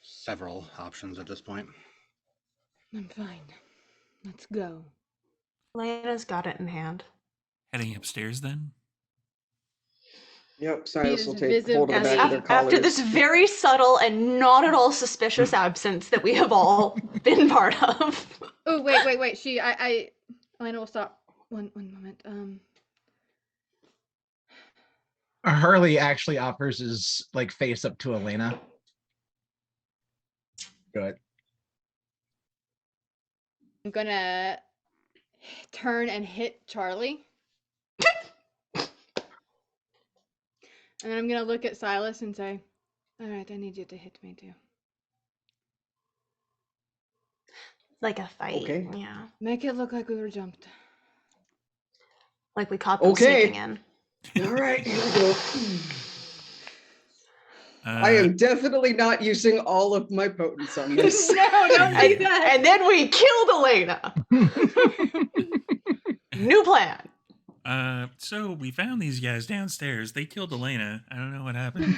several options at this point. I'm fine. Let's go. Lena's got it in hand. Heading upstairs then? Yep, Silas will take Visible hold of the Yes, back of their collars. after this very subtle and not at all suspicious absence that we have all been part of. Oh, wait. Elena will stop. One moment. Harley actually offers his like face up to Elena. Good. I'm gonna turn and hit Charlie. And then I'm gonna look at Silas and say, all right, I need you to hit me too. Like a fight. Okay. Yeah. Make it look like we were jumped. Like we caught them Okay. sneaking in. All right, here we go. Uh, I am definitely not using all of my potence on this. No, don't do And, that. and then we killed Elena. New plan. So we found these guys downstairs. They killed Elena. I don't know what happened.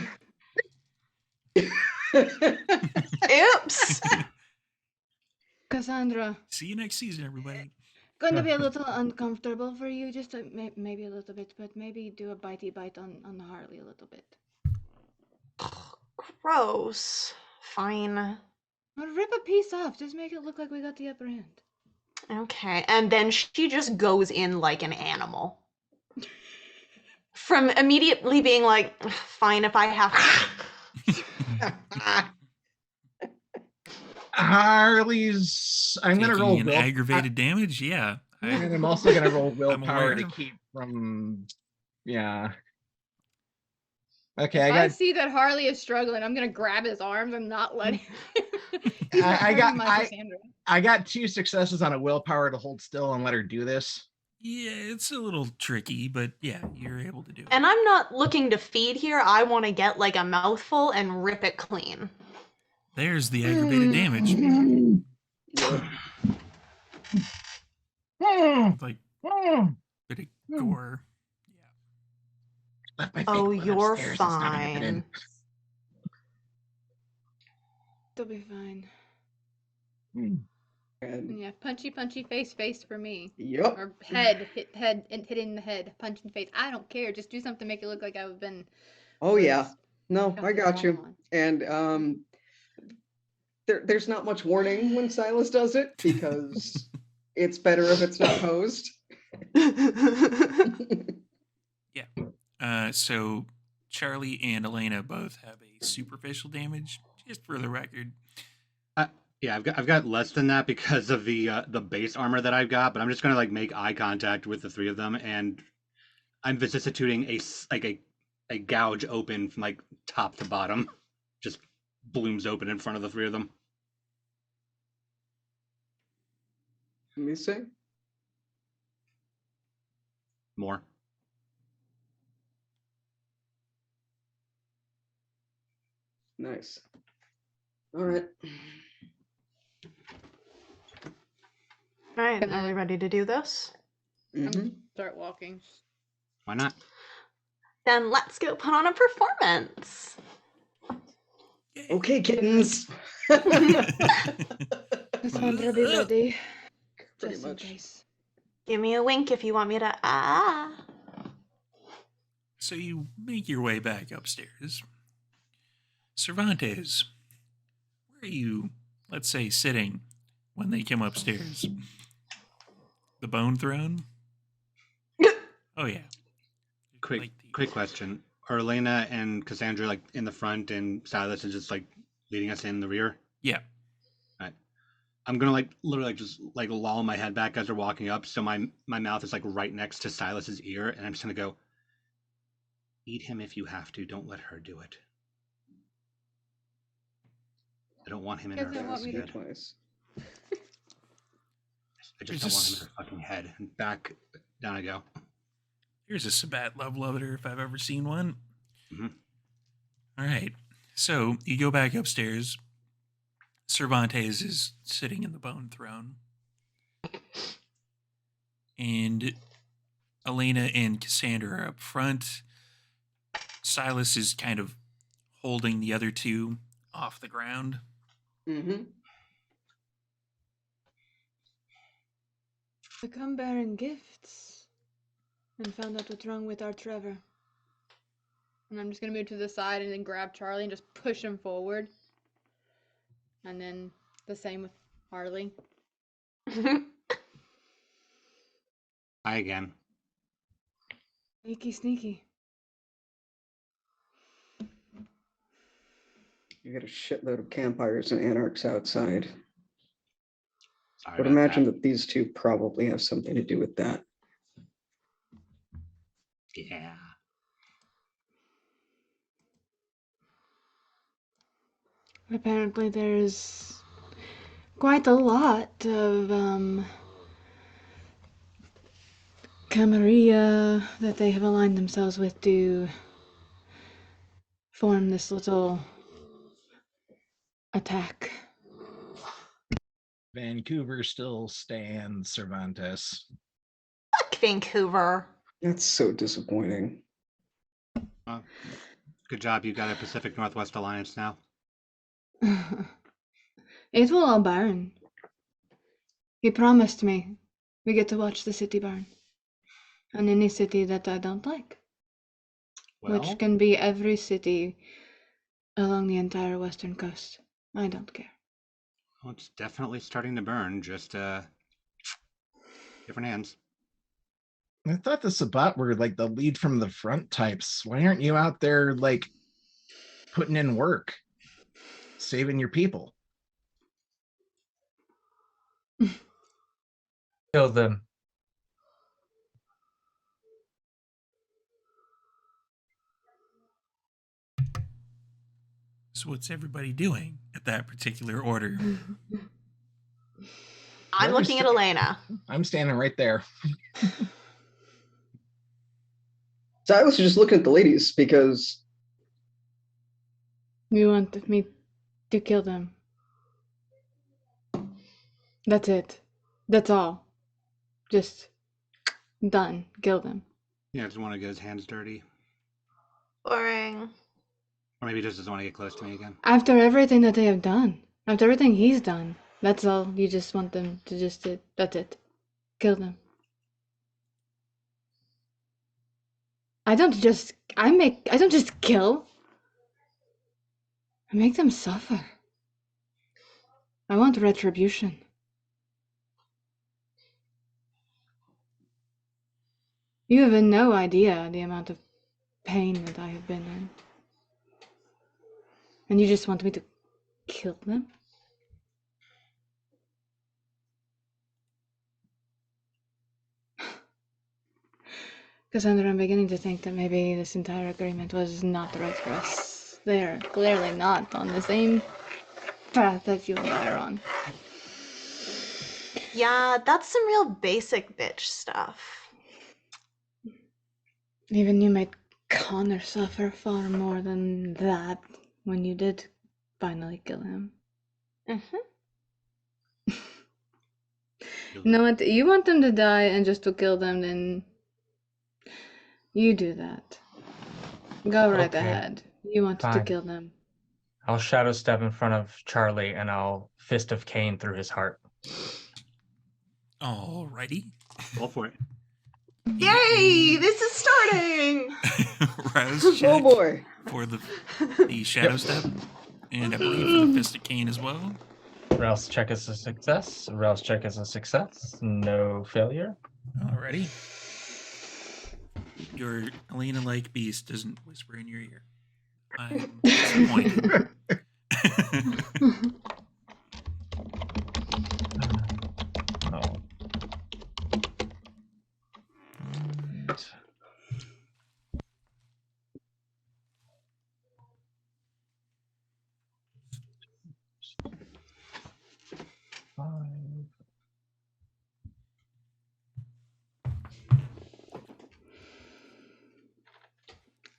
Oops. Cassandra, See you next season, everybody. going to be a little uncomfortable for you, just maybe a little bit, but maybe do a bitey bite on Harley a little bit. Gross. Fine. Or rip a piece off, just make it look like we got the upper hand. Okay. And then she just goes in like an animal. From immediately being like, fine if I have. Harley's. I'm gonna roll Taking an will. aggravated damage. Yeah. And I'm also gonna roll I'm willpower to aware. keep from. Yeah. Okay, I I got. see that Harley is struggling. I'm gonna grab his arms and not let him. I got- My I- Cassandra. I got 2 successes on a willpower to hold still and let her do this. Yeah, it's a little tricky, but yeah, you're able to do it. And I'm not looking to feed here. I want to get like a mouthful and rip it clean. There's the aggravated damage. Like bit of gore. Left my Oh, feet you're upstairs, it's not happening. fine. They'll be fine. And Yeah, punchy face for me. yep. Or head, hit in the head, punch in the face. I don't care. Just do something to make it look like I've been. Oh yeah. was- No, I got you. on. And there's not much warning when Silas does it because it's better if it's not posed. So Charlie and Elena both have a superficial damage, just for the record. Yeah, I've got less than that because of the base armor that I've got, but I'm just gonna like make eye contact with the 3 of them, and I'm vicissituting a gouge open from like top to bottom, just blooms open in front of the 3 of them. Let me see. More. Nice. All right. All right, are we ready to do this? Mhm. Start walking. Why not? Then let's go put on a performance. Okay, kittens. Cassandra, be ready. Pretty Just in much. case. Give me a wink if you want me to. So you make your way back upstairs. Cervantes, where are you, let's say, sitting when they come upstairs? The bone throne? Oh, yeah. Quick question. Are Elena and Cassandra like in the front and Silas is just like leading us in the rear? Yeah. All right. I'm gonna like literally like just like loll my head back as they're walking up, so my mouth is like right next to Silas's ear, and I'm just gonna go, eat him if you have to, don't let her do it. I don't want him in her Doesn't want me fucking to- head. Twice. I just don't want him in her fucking head. And back down I go. Here's a Sabat love letter if I've ever seen one. Mhm. All right. So you go back upstairs. Cervantes is sitting in the bone throne. And Elena and Cassandra are up front. Silas is kind of holding the other two off the ground. Mm-hmm. I come bearing gifts and found out what's wrong with our Trevor. And I'm just gonna move to the side and then grab Charlie and just push him forward. And then the same with Harley. Hi again. Sneaky, sneaky. You got a shitload of campfires and anarchs outside. Sorry I would about imagine that. that these two probably have something to do with that. Yeah. Apparently there's quite a lot of Camarilla that they have aligned themselves with to form this little attack. Vancouver still stands, Cervantes. Fuck Vancouver. That's so disappointing. Good job. You got a Pacific Northwest Alliance now. It will all burn. He promised me we get to watch the city burn. And any city that I don't like. Well, Which can be every city along the entire western coast. I don't care. well, it's definitely starting to burn. Just different hands. I thought the Sabat were like the lead from the front types. Why aren't you out there like putting in work, saving your people? Kill them. So what's everybody doing at that particular order? I'm looking at Elena. I'm standing right there. So I was just looking at the ladies because You want me to kill them. That's it. That's all. Just done. Kill them. Yeah, doesn't want to get his hands dirty. Boring. Or maybe he just doesn't want to get close to me again. After everything that they have done. After everything he's done. That's all. You just want them to just that's it. Kill them. I don't just kill. I make them suffer. I want retribution. You have no idea the amount of pain that I have been in. And you just want me to kill them? Cassandra, I'm beginning to think that maybe this entire agreement was not right for us. They're clearly not on the same path that you and I are on. Yeah, that's some real basic bitch stuff. Even you made Connor suffer far more than that when you did finally kill him. Mm-hmm. You know what? You want them to die and just to kill them, then you do that. Go right Okay, ahead. You want to fine. kill them. I'll shadow step in front of Charlie and I'll fist of Cain through his heart. Alrighty. Roll for it. Yay! This is starting! Rouse check oh boy. for the shadow step. And I believe for the Fist of Cain as well. Rouse check is a success. Rouse check is a success. No failure. Alrighty. Your Elena-like beast doesn't whisper in your ear. I'm disappointed. Oh.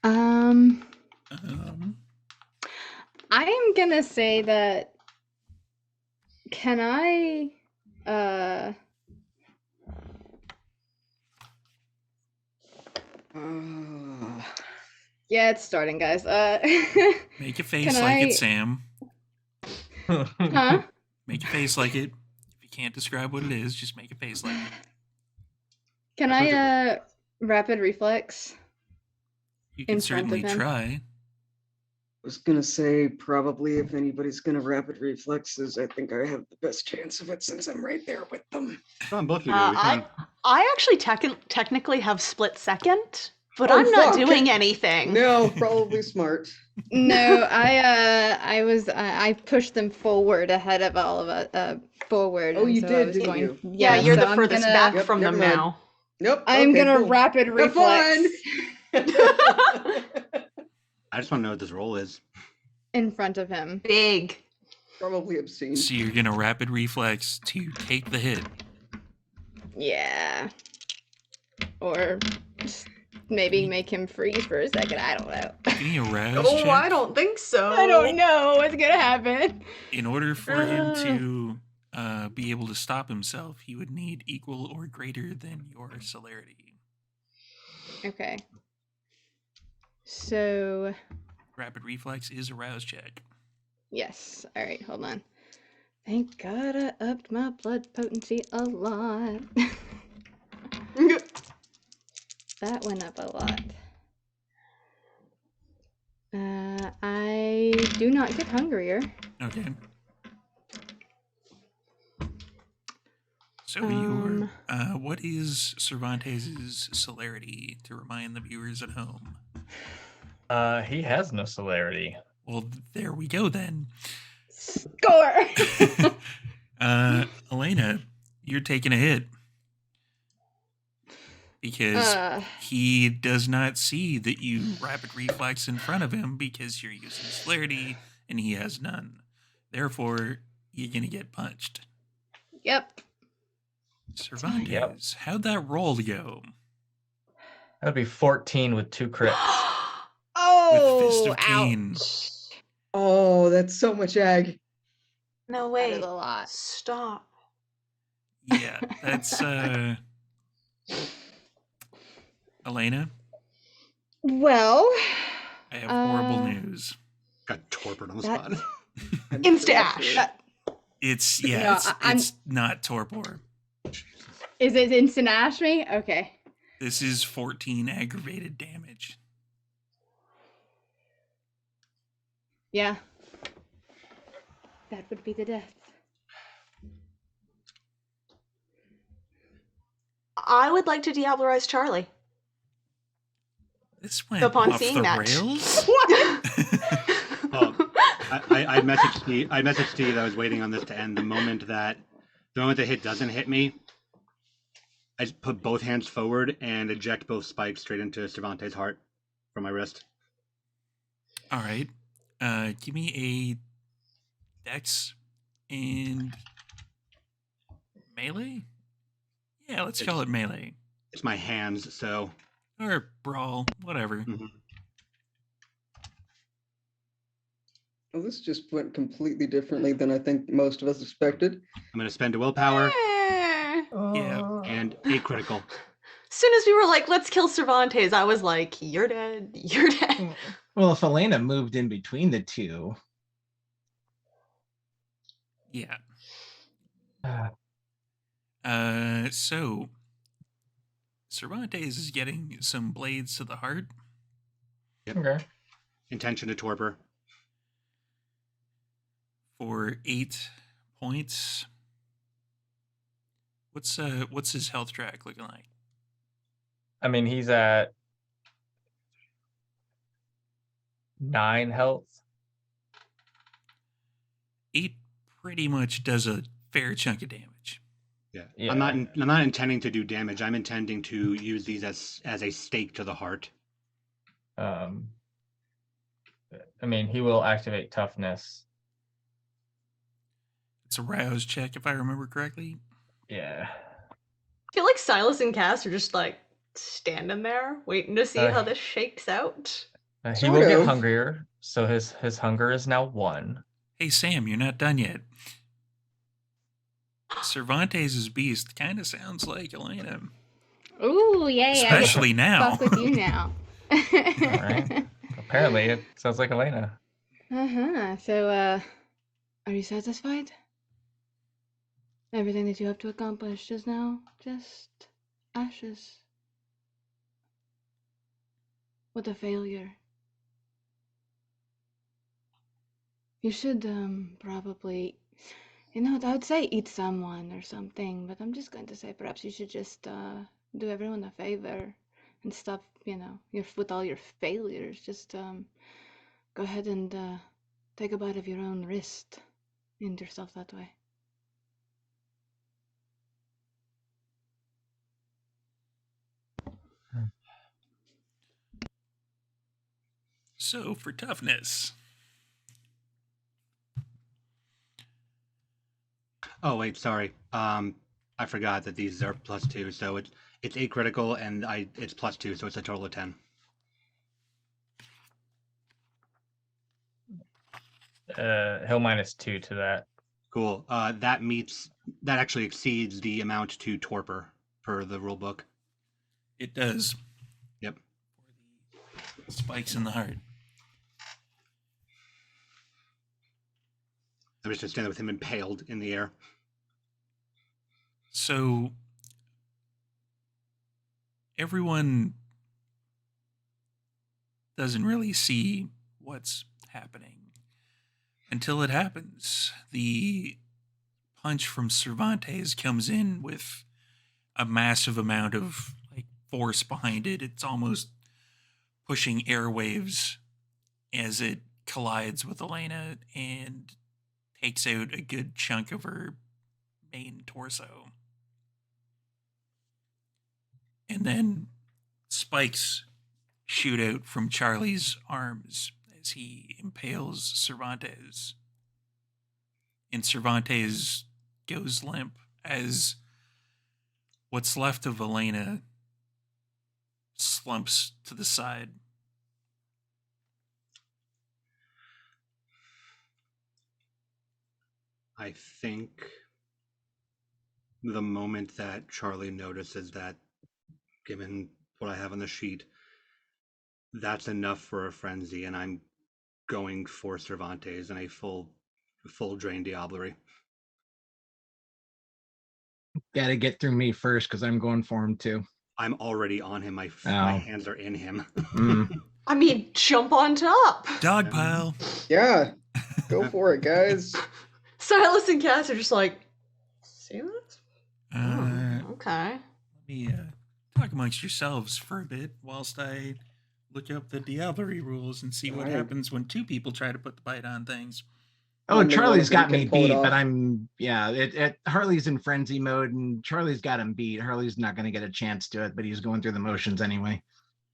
Um, um, am gonna say that. Can I? Yeah, it's starting, guys. Make a face Can like I? it, Sam. Huh? Make a face like it. If you can't describe what it is, just make a face like it. Can I? Rapid reflex. You In can front of certainly him. try. Was gonna say probably if anybody's gonna rapid reflexes, I think I have the best chance of it since I'm right there with them. Come on, both of you do. I actually technically have split second, but Oh, I'm not fuck. doing anything. No, probably smart. No, I pushed them forward ahead of all of us. Forward. Oh, and you so I did, was didn't going, you? Yeah, you're so the I'm furthest gonna- back Yep, from them never mind. now. Nope. I'm okay, gonna cool. rapid Have reflex I just want to know what this roll is. in front of him. Big. Probably obscene. So you're gonna rapid reflex to take the hit. Yeah. Or just maybe make him freeze for a second. I don't know. Give me a rouse Oh, check. I don't think so. I don't know what's gonna happen. In order for him to be able to stop himself, he would need equal or greater than your celerity. Okay. So Rapid reflex is a rouse check. yes. All right. Hold on. Thank God I upped my blood potency a lot. That went up a lot. I do not get hungrier. Okay. So your what is Cervantes' celerity to remind the viewers at home? He has no celerity. Well, there we go then. Score! Elena, you're taking a hit. Because he does not see that you rapid reflex in front of him because you're using celerity and he has none. Therefore, you're going to get punched. Yep. Cervantes, Yep. how'd that roll go? That'd be 14 with 2 crits. Oh, With Fist of Cain. ouch. Oh, that's so much ag. No, That is wait. a lot. Stop. Yeah, that's Elena, Well, I have horrible news. Got torpid on the That- spot. Insta ash. It's No, it's not torpor. is it instant ash me? Okay. This is 14 aggravated damage. Yeah. That would be the death. I would like to Diablerize Charlie. This went Upon off seeing the that. rails. I messaged Steve. I messaged Steve that I was waiting on this to end. The moment the hit doesn't hit me, I just put both hands forward and eject both spikes straight into Cervantes' heart from my wrist. All right. Give me a dex and melee? Yeah, let's call it melee. It's my hands, so. Or brawl, whatever. Mhm. Well, this just went completely differently than I think most of us expected. I'm going to spend a willpower Yeah. and a critical. As soon as we were like, let's kill Cervantes, I was like, you're dead. You're dead. Well, if Elena moved in between the two, Yeah. Ah, So Cervantes is getting some blades to the heart. okay. Intention to torpor. For 8 points. What's his health track looking like? I mean, he's at 9 health. 8 pretty much does a fair chunk of damage. Yeah. I'm not intending to do damage. I'm intending to use these as a stake to the heart. I mean, he will activate toughness. It's a rouse check if I remember correctly. Yeah. I feel like Silas and Cass are just like standing there waiting to see how this shakes out. He will Sort get of. hungrier, so his hunger is now 1. Hey, Sam, you're not done yet. Cervantes' beast kind of sounds like Elena. Ooh, yay! Especially I get to now. fuck with you now. All right. Apparently, it sounds like Elena. So, are you satisfied? Everything that you have to accomplish is now just ashes. What a failure. You should, probably, I would say eat someone or something, but I'm just going to say perhaps you should just, do everyone a favor and stop, with all your failures. Just, go ahead and, take a bite of your own wrist. End yourself that way. So, for toughness. Oh wait, sorry. I forgot that these are +2, so it's 8 critical, and it's +2, so it's a total of 10. He'll -2 to that. Cool. That actually exceeds the amount to torpor per the rule book. It does. Yep. For the spikes in the heart. I was just standing with him impaled in the air. So, everyone doesn't really see what's happening until it happens. The punch from Cervantes comes in with a massive amount of force behind it. It's almost pushing airwaves as it collides with Elena and takes out a good chunk of her main torso. And then spikes shoot out from Charlie's arms as he impales Cervantes. And Cervantes goes limp as what's left of Elena slumps to the side. I think the moment that Charlie notices that, given what I have on the sheet, that's enough for a frenzy, and I'm going for Cervantes in a full drain Diablerie. Gotta get through me first because I'm going for him too. I'm already on him. My hands are in him. I mean, jump on top. Dog pile. Yeah, go for it, guys. Silas and Cass are just like, see that? Okay. Let me talk amongst yourselves for a bit whilst I look up the Diablerie rules and see what happens when 2 people try to put the bite on things. Oh, Charlie's got me beat, but Harley's in frenzy mode, and Charlie's got him beat. Harley's not going to get a chance to it, but he's going through the motions anyway.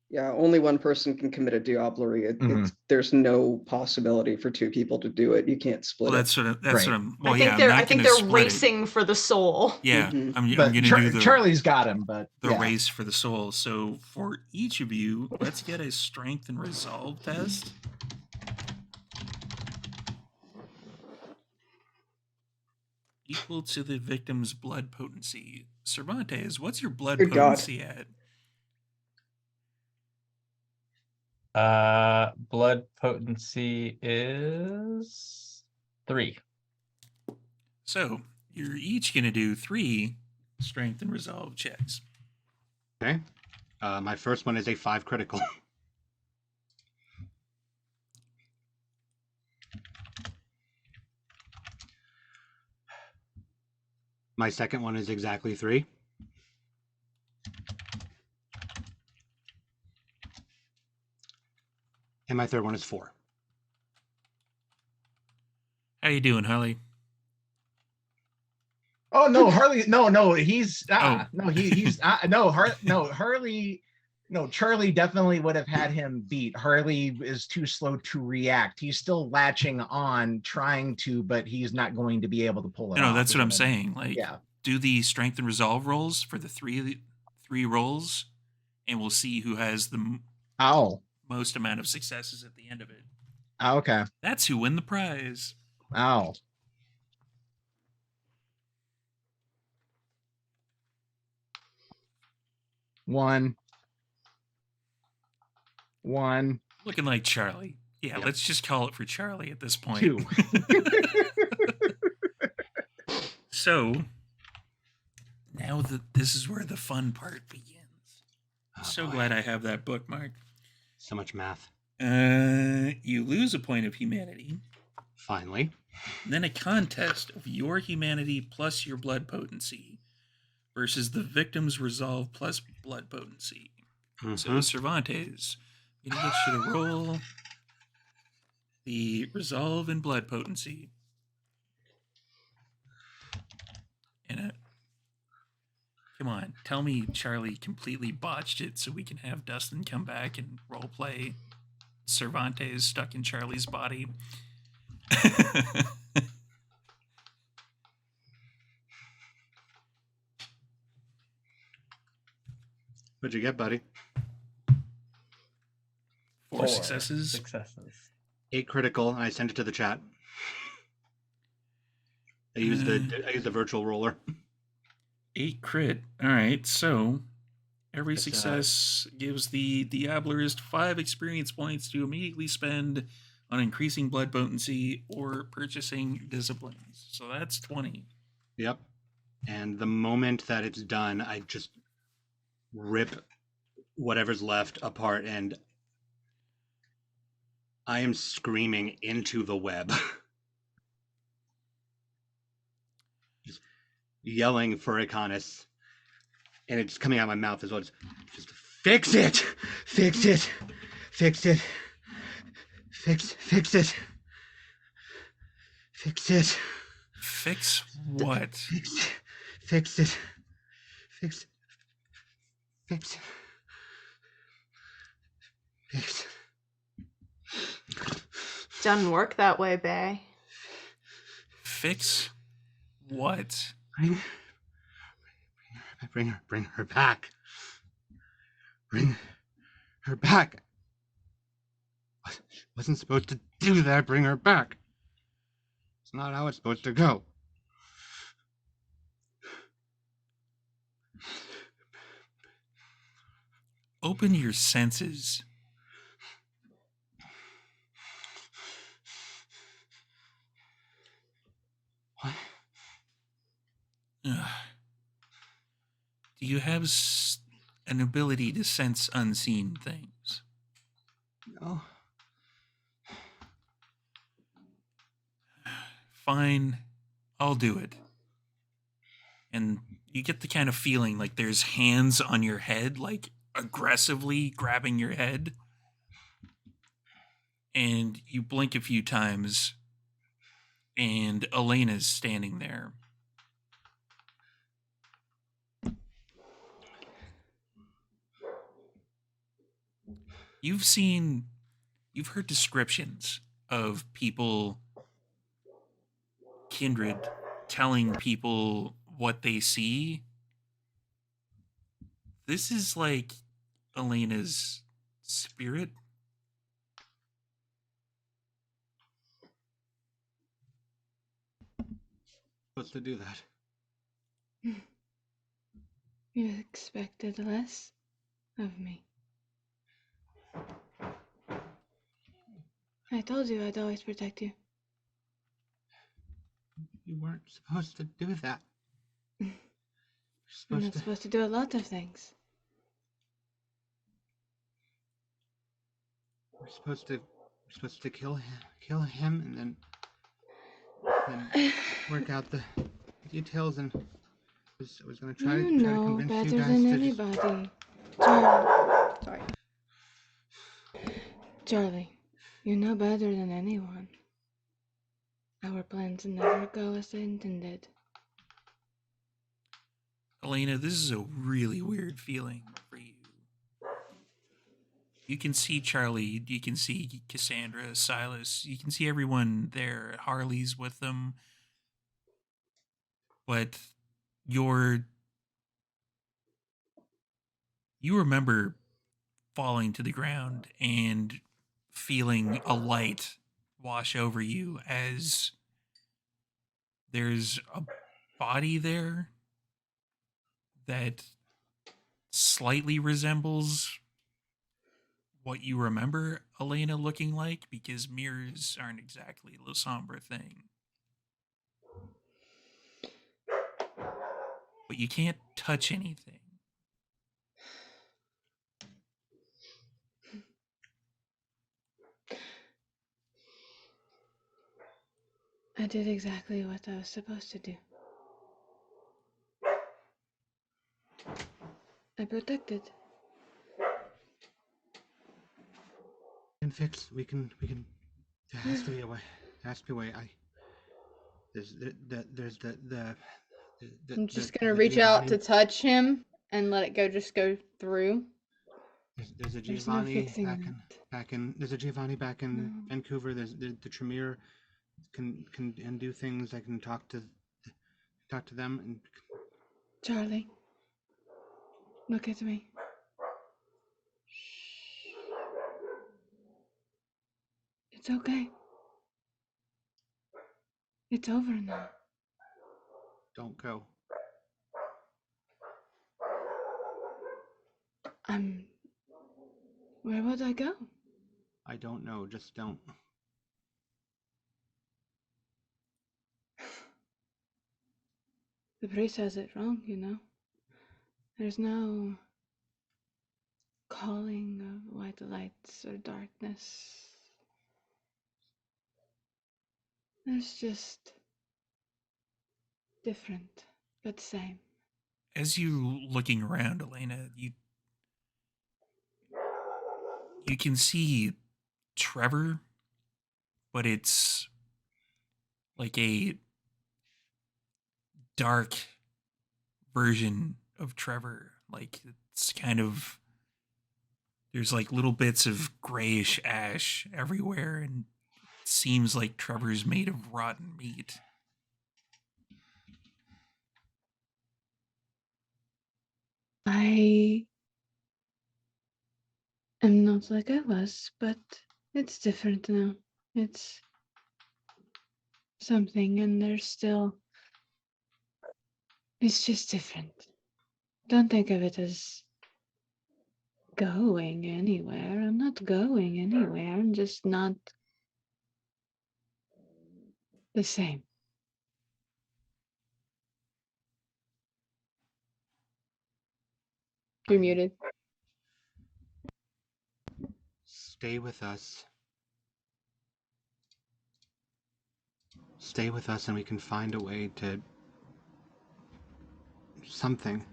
Yeah, only one person can commit a Diablerie. There's no possibility for 2 people to do it. You can't split Well, it. that's what I'm. Well, I think they're racing for the soul. Yeah, Mhm. I'm going to do the Charlie's got him, but race for the soul. So for each of you, let's get a strength and resolve test. Equal to the victim's blood potency. Cervantes, what's your blood Good God. potency at? Blood potency is 3. So you're each going to do 3 strength and resolve checks. Okay. My first one is a 5 critical. My second one is exactly 3. And my third one is 4. How you doing, Harley? Oh no, Harley! No, he's Harley. No, Charlie definitely would have had him beat. Harley is too slow to react. He's still latching on, trying to, but he's not going to be able to pull it off. No, that's what I'm saying. Yeah. Do the strength and resolve rolls for the three rolls, and we'll see who has the. Oh. most amount of successes at the end of it. Oh, okay. That's who win the prize. Oh. One. Looking like Charlie. Yeah, Yep. let's just call it for Charlie at this point. 2. So now this is where the fun part begins. Oh, So boy. glad I have that bookmarked. So much math. You lose a point of humanity. Finally. Then a contest of your humanity plus your blood potency versus the victim's resolve plus blood potency. So Cervantes, I'm gonna get you to roll the resolve and blood potency. And come on, tell me Charlie completely botched it so we can have Dustin come back and role play Cervantes stuck in Charlie's body. What'd you get, buddy? 4 successes. 8 critical, and I sent it to the chat. I used the virtual roller. 8 crit. All right, so every It's, success gives the Diablerist 5 experience points to immediately spend on increasing blood potency or purchasing disciplines. So that's 20. Yep. And the moment that it's done, I just rip whatever's left apart, and I am screaming into the web. Just yelling for Iconis. And it's coming out of my mouth as well. Just fix it! Fix it! Fix it! Fix it! Fix it! Fix what? Fix it! Fix it! Doesn't work that way, Bay. Fix what? Bring her back. Bring her back. Wasn't supposed to do that. Bring her back. It's not how it's supposed to go. Open your senses. What? Ugh. Do you have an ability to sense unseen things? No. Fine, I'll do it. And you get the kind of feeling like there's hands on your head, like aggressively grabbing your head. And you blink a few times, and Elena's standing there. You've heard descriptions of people, kindred, telling people what they see. This is like Elena's spirit. Supposed to do that. You expected less of me. I told you I'd always protect you. You weren't supposed to do that. You're I'm supposed not to. supposed to do a lot of things. We're supposed to kill him, and then work out the details. And I was gonna try You to know convince better you guys than to anybody. Sorry. Charlie, you know better than anyone. Our plans never go as intended. Elena, this is a really weird feeling for you. You can see Charlie, you can see Cassandra, Silas, you can see everyone there. Harley's with them. But you remember falling to the ground and feeling a light wash over you as there's a body there that slightly resembles what you remember Elena looking like, because mirrors aren't exactly the somber thing. But you can't touch anything. I did exactly what I was supposed to do. I protected. We can fix. We can. There has to be a way. There has to be a way. There's the I'm just gonna reach out to touch him and let it go. Just go through. There's a There's no Giovanni fixing back in. There's a Giovanni back in No. Vancouver. There's the Tremere can do things. I can talk to them and Charlie, look at me. It's okay. It's over now. don't go. Where would I go? I don't know. Just don't. The priest has it wrong, you know. There's no calling of white lights or darkness. There's just different, but same. As you looking around, Elena, you can see Trevor, but it's like a dark version of Trevor. Like, it's kind of, there's like little bits of grayish ash everywhere, and it seems like Trevor's made of rotten meat. I am not like I was, but it's different now. It's something, and there's still. It's just different. Don't think of it as going anywhere. I'm not going anywhere. I'm just not the same. You're muted. Stay with us. Stay with us, and we can find a way to something.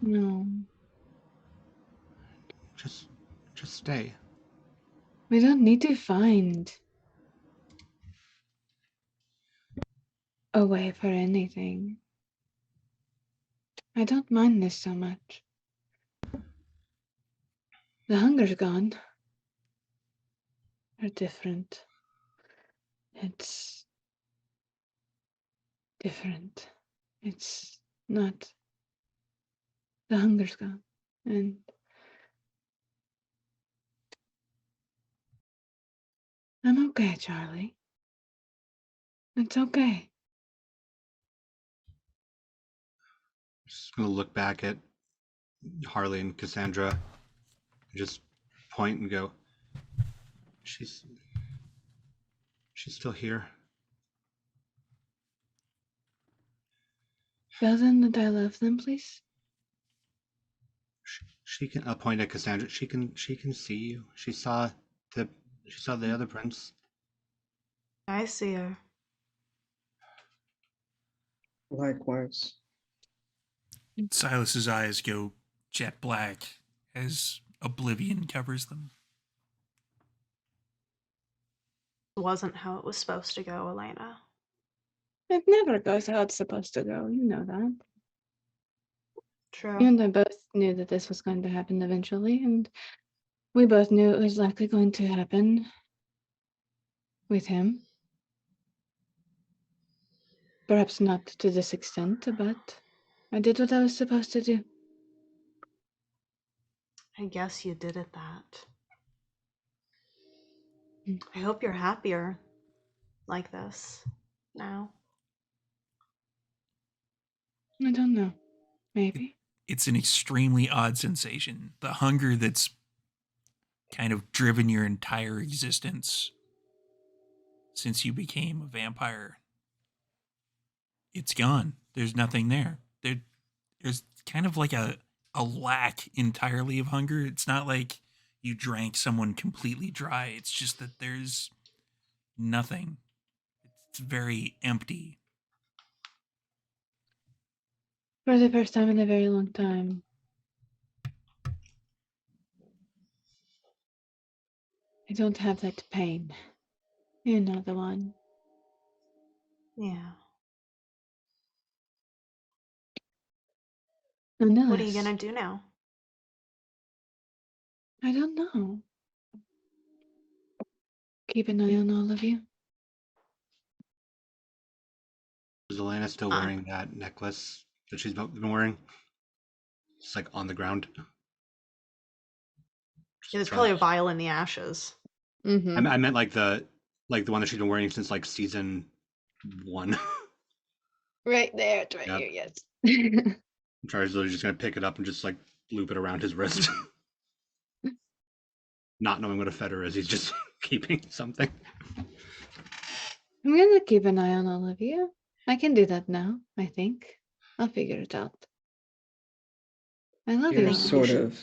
No, Just stay. we don't need to find a way for anything. I don't mind this so much. The hunger's gone. They're different. It's different. It's not. The hunger's gone. And I'm okay, Charlie. It's okay. Just gonna look back at Harley and Cassandra and just point and go, she's still here. Tell them that I love them, please. She can. I'll point at Cassandra. She can see you. She saw the other prince. I see her. Likewise. Silas's eyes go jet black as oblivion covers them. It wasn't how it was supposed to go, Elena. It never goes how it's supposed to go. You know that. True. You and I both knew that this was going to happen eventually, and we both knew it was likely going to happen with him. Perhaps not to this extent, but I did what I was supposed to do. I guess you did it that. Mm. I hope you're happier like this now. I don't know. Maybe. It's an extremely odd sensation. The hunger that's kind of driven your entire existence since you became a vampire. It's gone. There's nothing there. There's kind of like a lack entirely of hunger. It's not like you drank someone completely dry. It's just that there's nothing. It's very empty. For the first time in a very long time. I don't have that pain. You know the one. Yeah. Nonetheless. What are you gonna do now? I don't know. Keep an eye on all of you. Is Elena still wearing that necklace that she's been wearing? It's like on the ground. Yeah, there's probably a vial in the ashes. Mm-hmm. I meant like the one that she's been wearing since like season 1. Right there, it's right Yep. here, yes. Charlie's literally just gonna pick it up and just like loop it around his wrist. Not knowing what a fetter is, he's just keeping something. I'm gonna keep an eye on all of you. I can do that now, I think. I'll figure it out. I love you You're all. sort of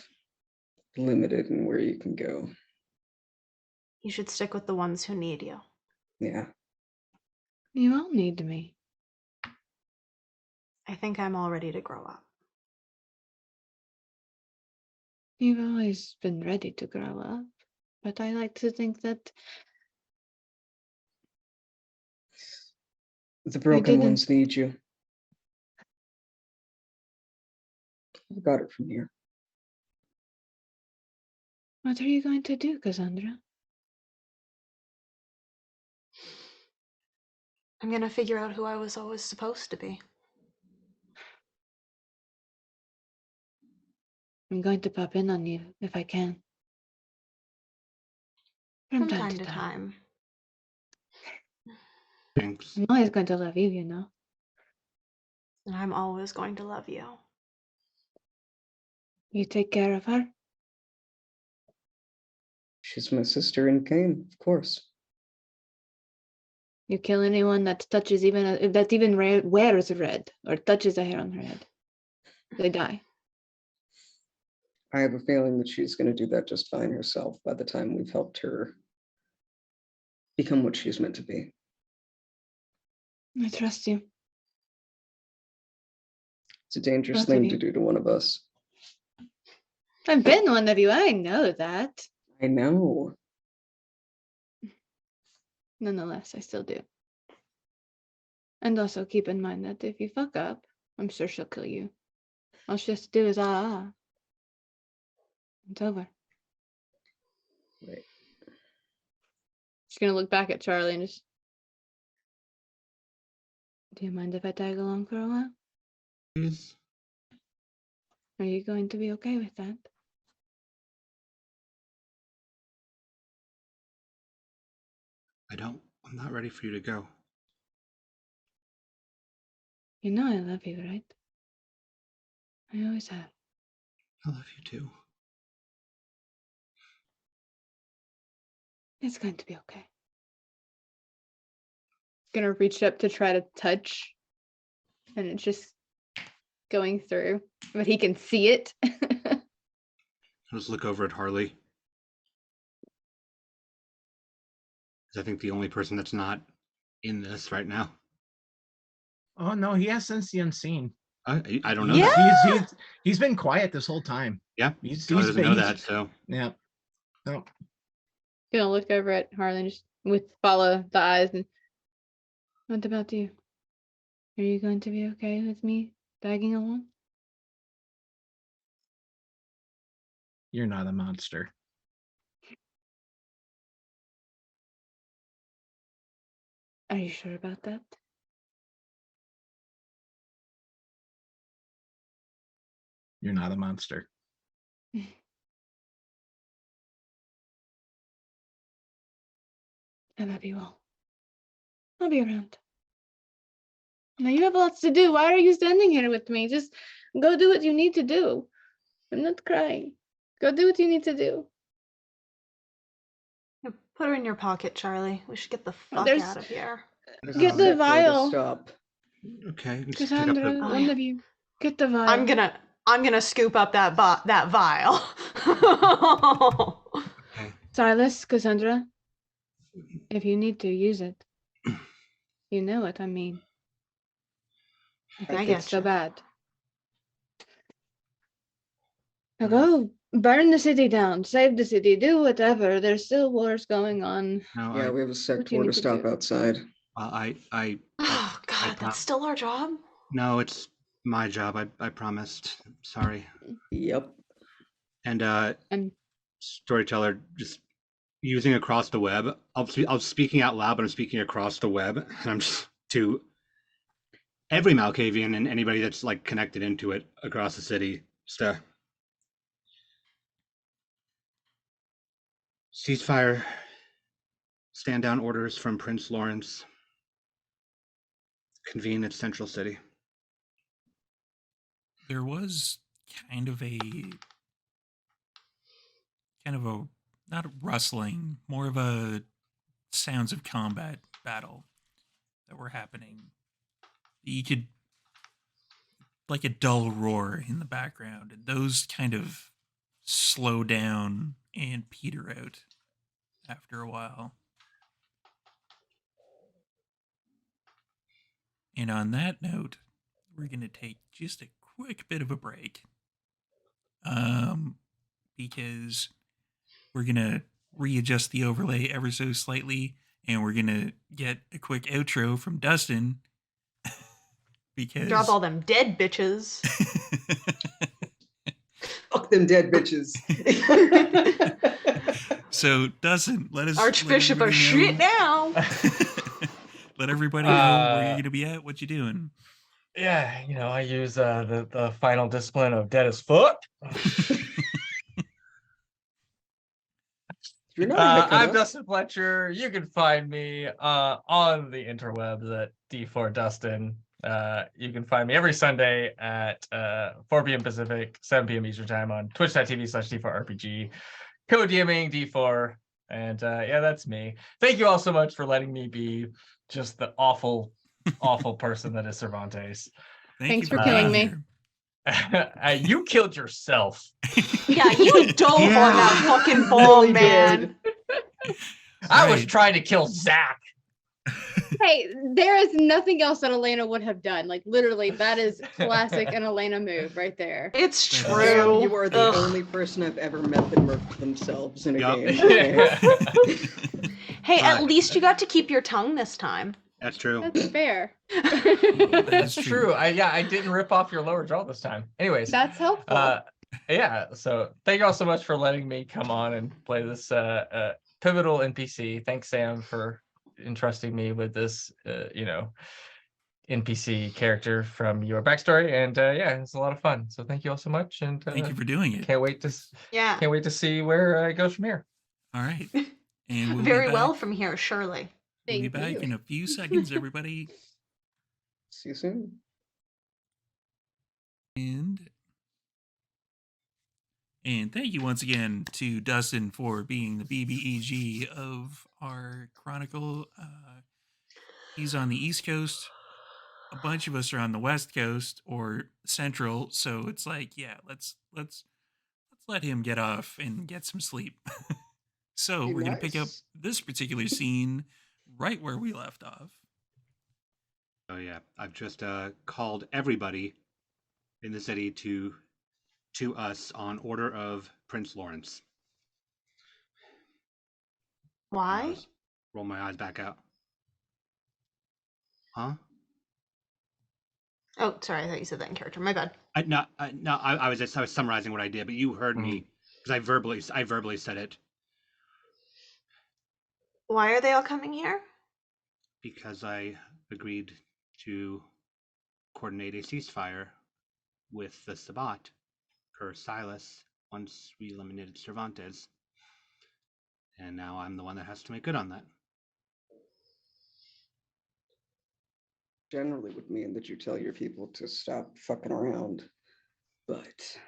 limited in where you can go. You should stick with the ones who need you. Yeah. You all need me. I think I'm all ready to grow up. You've always been ready to grow up, but I like to think that The broken didn't. ones need you. I've got it from here. What are you going to do, Cassandra? I'm gonna figure out who I was always supposed to be. I'm going to pop in on you if I can. From time to time. Thanks. I'm always going to love you, you know. And I'm always going to love you. You take care of her. She's my sister in Kane, of course. You kill anyone that touches wears red or touches a hair on her head. They die. I have a feeling that she's going to do that just fine herself by the time we've helped her become what she's meant to be. I trust you. It's a dangerous Both of thing you. to do to one of us. I've been one of you. I know that. I know. Nonetheless, I still do. And also keep in mind that if you fuck up, I'm sure she'll kill you. All she has to do is It's over. Right. She's gonna look back at Charlie and just. Do you mind if I tag along for a while? Please. Are you going to be okay with that? I'm not ready for you to go. You know I love you, right? I always have. I love you too. It's going to be okay. Gonna reach up to try to touch, and it's just going through, but he can see it. I'll just look over at Harley. Because I think the only person that's not in this right now. Oh no, he has Sense the Unseen. I don't know He's, that. he's been quiet this whole time. Yeah, He's doesn't been, know that, so. Yeah. No. Gonna look over at Harlan just follow the eyes and. What about you? Are you going to be okay with me tagging along? You're not a monster. Are you sure about that? You're not a monster. I love you all. I'll be around. Now you have lots to do. Why are you standing here with me? Just go do what you need to do. I'm not crying. Go do what you need to do. Put her in your pocket, Charlie. We should get the fuck There's- out of here. There's Get a the set where to vial. stop. Okay. Just pick up Cassandra, the. one of you. Get the vial. I'm gonna scoop up that vial. Okay. Silas, Cassandra, if you need to use it, you know what I mean. If I it gets so getcha. bad. Now go burn the city down, save the city, do whatever. There's still wars going on. No, Yeah, we have a sect What you where to need to stop do. outside. Oh God, that's still our job. No, it's my job. I promised. Sorry. Yep. And And storyteller just using across the web. I'm speaking out loud, but I'm speaking across the web, and I'm just to every Malkavian and anybody that's like connected into it across the city. Just ceasefire, stand down orders from Prince Lawrence. Convene at Central City. There was kind of a not a rustling, more of a sounds of combat battle that were happening. You could like a dull roar in the background, and those kind of slow down and peter out after a while. And on that note, we're going to take just a quick bit of a break. Because we're going to readjust the overlay ever so slightly, and we're going to get a quick outro from Dustin. Because Drop all them dead bitches. Fuck them dead bitches. So, Dustin, let us Archbishop let of everybody shit know- now. Let everybody know where you're going to be at, what you doing. Yeah, I use the final discipline of dead as fuck. You're not in the I'm cutoff. Dustin Fletcher. You can find me on the interwebs at D4Dustin. You can find me every Sunday at 4 p.m. Pacific, 7 p.m. Eastern Time on twitch.tv/D4RPG. Code DMing D4. And yeah, that's me. Thank you all so much for letting me be just the awful, awful person that is Cervantes. Thanks you for killing being me. here. You killed yourself. Yeah, you dove on that fucking bomb, Really man. I was Right. trying to kill Zach. Hey, there is nothing else that Elena would have done. Like literally, that is classic an Elena move right there. It's That's true. Sam, you are the Ugh. only person I've ever met that murked themselves in a Yup. game. Okay? Hey, at least you got to keep your tongue this time. That's true. That's fair. That's It's true. I didn't rip off your lower jaw this time. Anyways, That's helpful. yeah. So thank you all so much for letting me come on and play this pivotal NPC. Thanks, Sam, for entrusting me with this, NPC character from your backstory. And yeah, it's a lot of fun. So thank you all so much. And Thank you for doing it. can't wait to see where it goes from here. All right. And we'll Very be well back. from here, surely. We'll be Thank back you. in a few seconds, everybody. See you soon. And thank you once again to Dustin for being the BBEG of our chronicle. He's on the East Coast. A bunch of us are on the West Coast or Central, so it's like, yeah, let's let him get off and get some sleep. So Be we're gonna pick up nice. this particular scene right where we left off. Oh yeah, I've just called everybody in the city to us on order of Prince Lawrence. Why? Roll my eyes back out. Huh? Oh, sorry. I thought you said that in character. My bad. I was summarizing what I did, but you heard me because I verbally said it Why are they all coming here? because I agreed to coordinate a ceasefire with the Sabbat per Silas once we eliminated Cervantes, and now I'm the one that has to make good on that. generally would mean that you tell your people to stop fucking around. But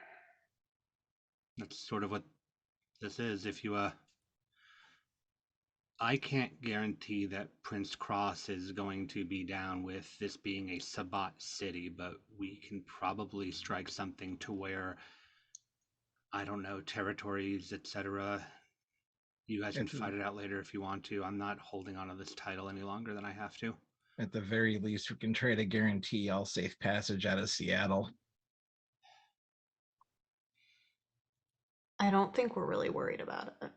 That's sort of what this is. If you I can't guarantee that Prince Cross is going to be down with this being a Sabbat city, but we can probably strike something to where, I don't know, territories, etc. You guys can fight it out later if you want to. I'm not holding on to this title any longer than I have to. At the very least, we can try to guarantee all safe passage out of Seattle. I don't think we're really worried about it.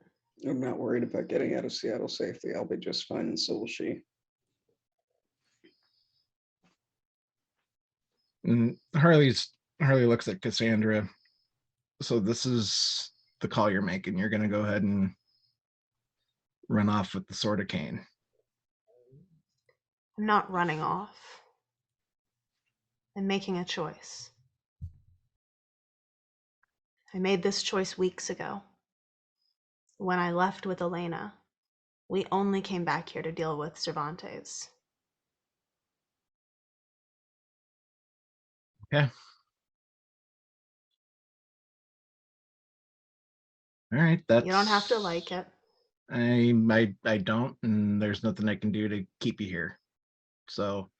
I'm not worried about getting out of Seattle safely. I'll be just fine, and so will she. And Harley looks at Cassandra. So this is the call you're making. You're going to go ahead and run off with the Sword of Cain. I'm not running off. I'm making a choice. I made this choice weeks ago. When I left with Elena, we only came back here to deal with Cervantes. Okay. All right, that's... You don't have to like it. I don't, and there's nothing I can do to keep you here. So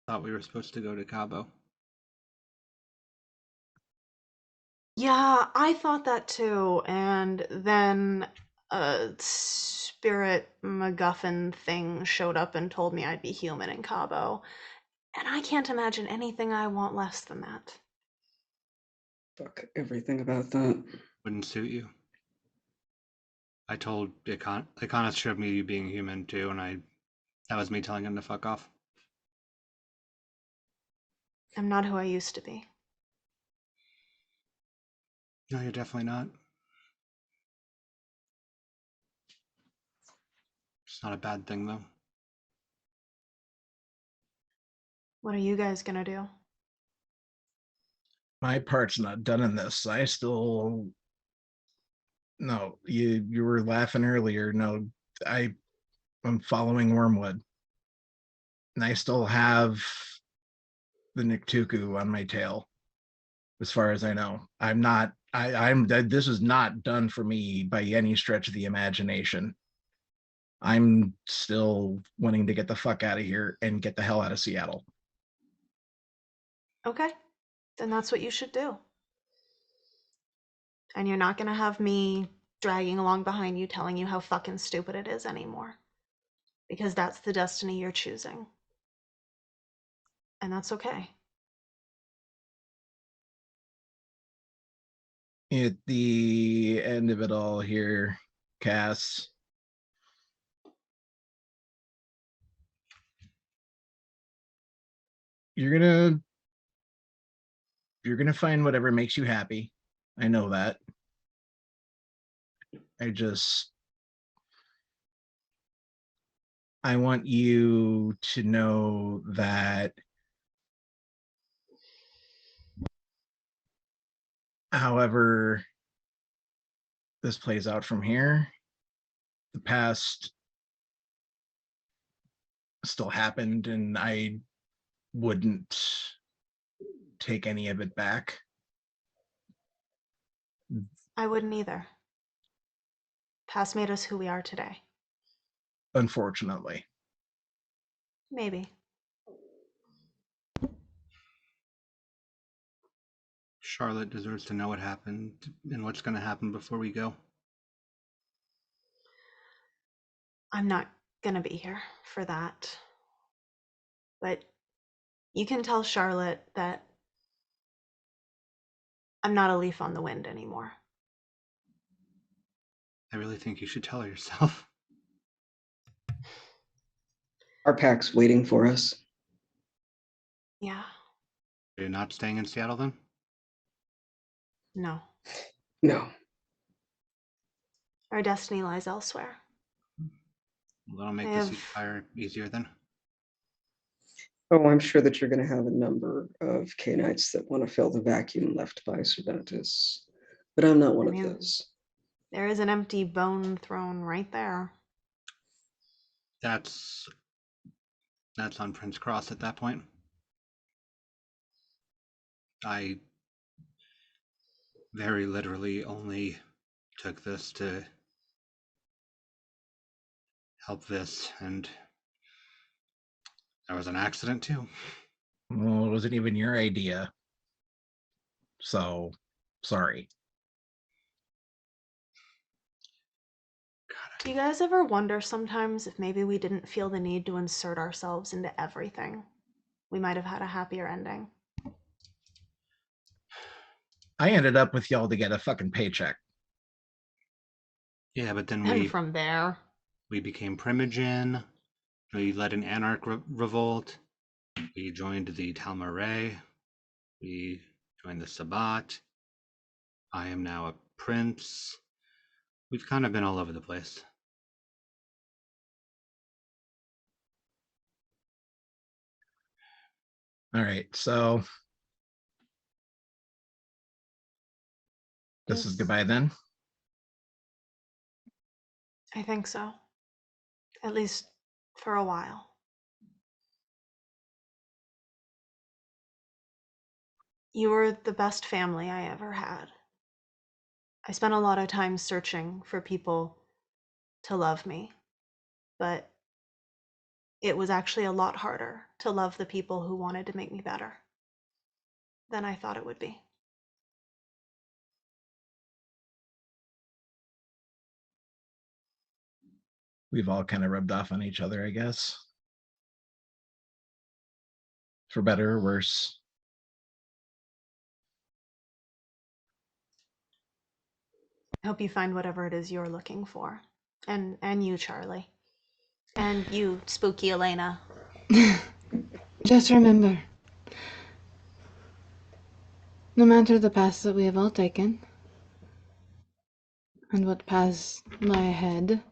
Thought we were supposed to go to Cabo. Yeah, I thought that too. And then a spirit MacGuffin thing showed up and told me I'd be human in Cabo. And I can't imagine anything I want less than that. Fuck everything about that. Wouldn't suit you. I told Icona showed me you being human too, and that was me telling him to fuck off. I'm not who I used to be. No, you're definitely not. It's not a bad thing though. What are you guys gonna do? my part's not done in this. I still... No, you were laughing earlier. No, I'm following Wormwood. And I still have the Niktuku on my tail, as far as I know. This is not done for me by any stretch of the imagination. I'm still wanting to get the fuck out of here and get the hell out of Seattle. Okay, then that's what you should do. And you're not gonna have me dragging along behind you telling you how fucking stupid it is anymore. Because that's the destiny you're choosing. And that's okay. At the end of it all here, Cass, you're gonna find whatever makes you happy. I know that. I want you to know that however this plays out from here, the past still happened, and I wouldn't take any of it back. I wouldn't either. Past made us who we are today. Unfortunately. Maybe. Charlotte deserves to know what happened and what's going to happen before we go. I'm not gonna be here for that. But you can tell Charlotte that I'm not a leaf on the wind anymore. I really think you should tell her yourself. Our pack's waiting for us. Yeah. You're not staying in Seattle then? No. No. Our destiny lies elsewhere. Well, that'll make the ceasefire easier then. Oh, I'm sure that you're going to have a number of Canaanites that want to fill the vacuum left by Cervantes, but I'm not one of those. There is an empty bone throne right there. That's on Prince Cross at that point. I very literally only took this to help this, and there was an accident too. Well, it wasn't even your idea. So, sorry. Do you guys ever wonder sometimes if maybe we didn't feel the need to insert ourselves into everything? We might have had a happier ending. I ended up with y'all to get a fucking paycheck. Yeah, but then And from there, we became Primogen. We led an anarch revolt. We joined the Talmaray. We joined the Sabbat. I am now a prince. We've kind of been all over the place. All right, so this is goodbye then. I think so. At least for a while. You were the best family I ever had. I spent a lot of time searching for people to love me, but it was actually a lot harder to love the people who wanted to make me better than I thought it would be. We've all kind of rubbed off on each other, I guess. For better or worse. I hope you find whatever it is you're looking for. And you, Charlie. And you, spooky Elena. Just remember, no matter the paths that we have all taken, and what paths lie ahead,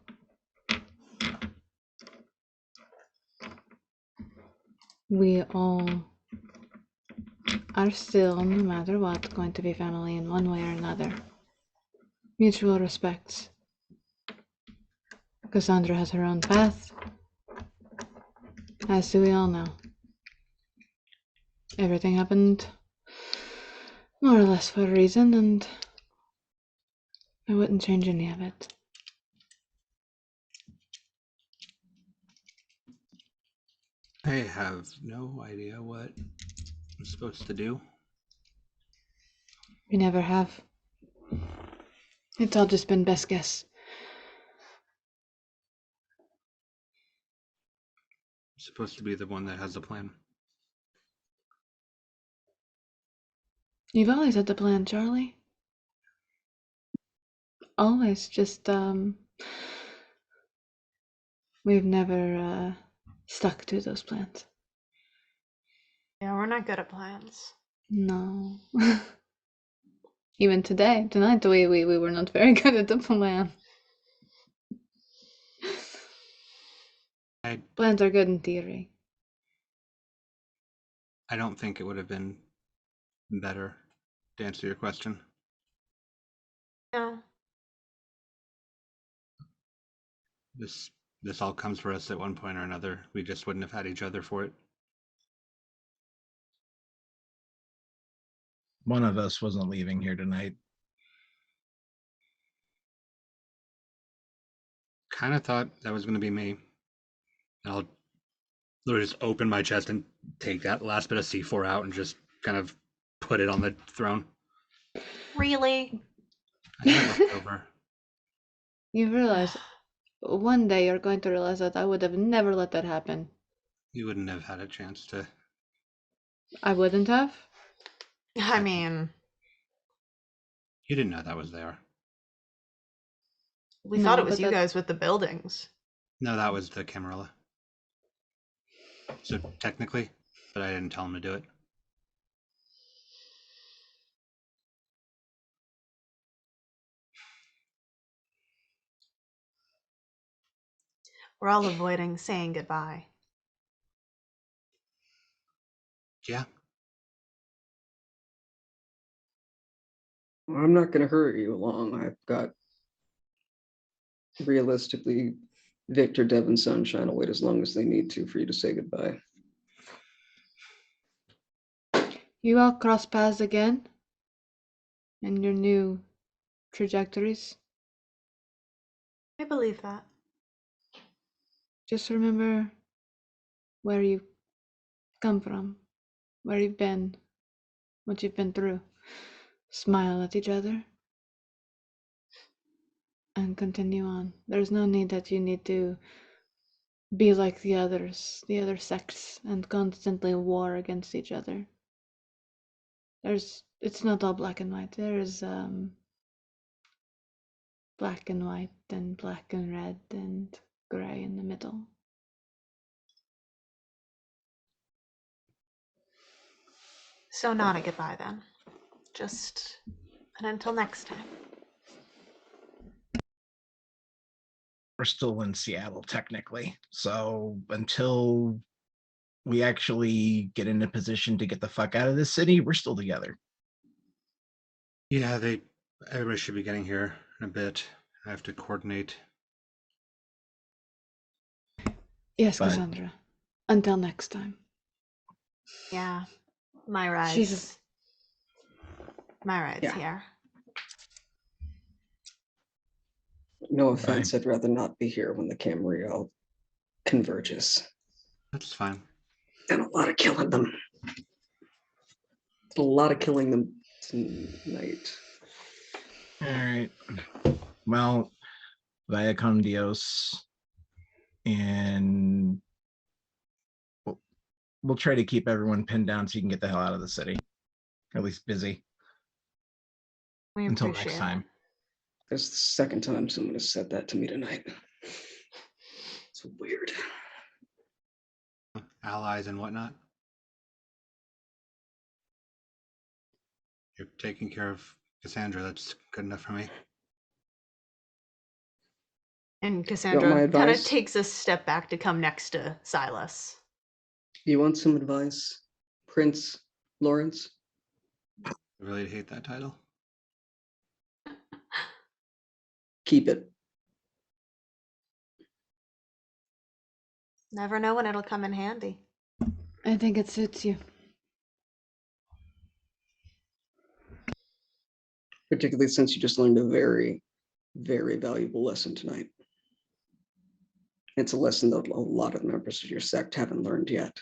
we all are still, no matter what, going to be family in one way or another. Mutual respects. Cassandra has her own path, as do we all know. Everything happened more or less for a reason, and I wouldn't change any of it. I have no idea what I'm supposed to do. We never have. It's all just been best guess. I'm supposed to be the one that has a plan. You've always had the plan, Charlie. Always, just, we've never, stuck to those plans. Yeah, we're not good at plans. No. Even tonight, we were not very good at the plan. Plans are good in theory. I don't think it would have been better, to answer your question. No. This all comes for us at one point or another. We just wouldn't have had each other for it. One of us wasn't leaving here tonight. Kind of thought that was going to be me. I'll literally just open my chest and take that last bit of C4 out and just kind of put it on the throne. Really? I had it over. You realize one day you're going to realize that I would have never let that happen. You wouldn't have had a chance to. I wouldn't have? I mean, You didn't know that was there. we No, thought it was but you that- guys with the buildings. No, that was the Camarilla. So technically, but I didn't tell him to do it. We're all avoiding saying goodbye. Yeah. Well, I'm not going to hurt you long. I've got realistically Victor, Devon, Sunshine will wait as long as they need to for you to say goodbye. You all cross paths again in your new trajectories. I believe that. Just remember where you come from, where you've been, what you've been through. Smile at each other and continue on. There's no need that you need to be like the others, the other sects, and constantly war against each other. It's not all black and white. There is black and white and black and red and gray in the middle. So not a goodbye then. Just and until next time. We're still in Seattle technically, so until we actually get in a position to get the fuck out of this city, we're still together. Yeah, everybody should be getting here in a bit. I have to coordinate. Yes, But- Cassandra. Until next time. Yeah. My ride's Jesus. Yeah. here. No offense, I'd rather not be here when the Camarillo converges. That's fine. And a lot of killing them. A lot of killing them tonight. All right. Well, via con Dios, and we'll try to keep everyone pinned down so you can get the hell out of the city, or at least busy. We Until appreciate next time. it. It's the second time someone has said that to me tonight. It's weird. Allies and whatnot. You're taking care of Cassandra. That's good enough for me. And my Cassandra kind of advice? takes a step back to come next to Silas. You want some advice, Prince Lawrence? I really hate that title. Keep it. Never know when it'll come in handy. I think it suits you. Particularly since you just learned a very, very valuable lesson tonight. It's a lesson that a lot of members of your sect haven't learned yet.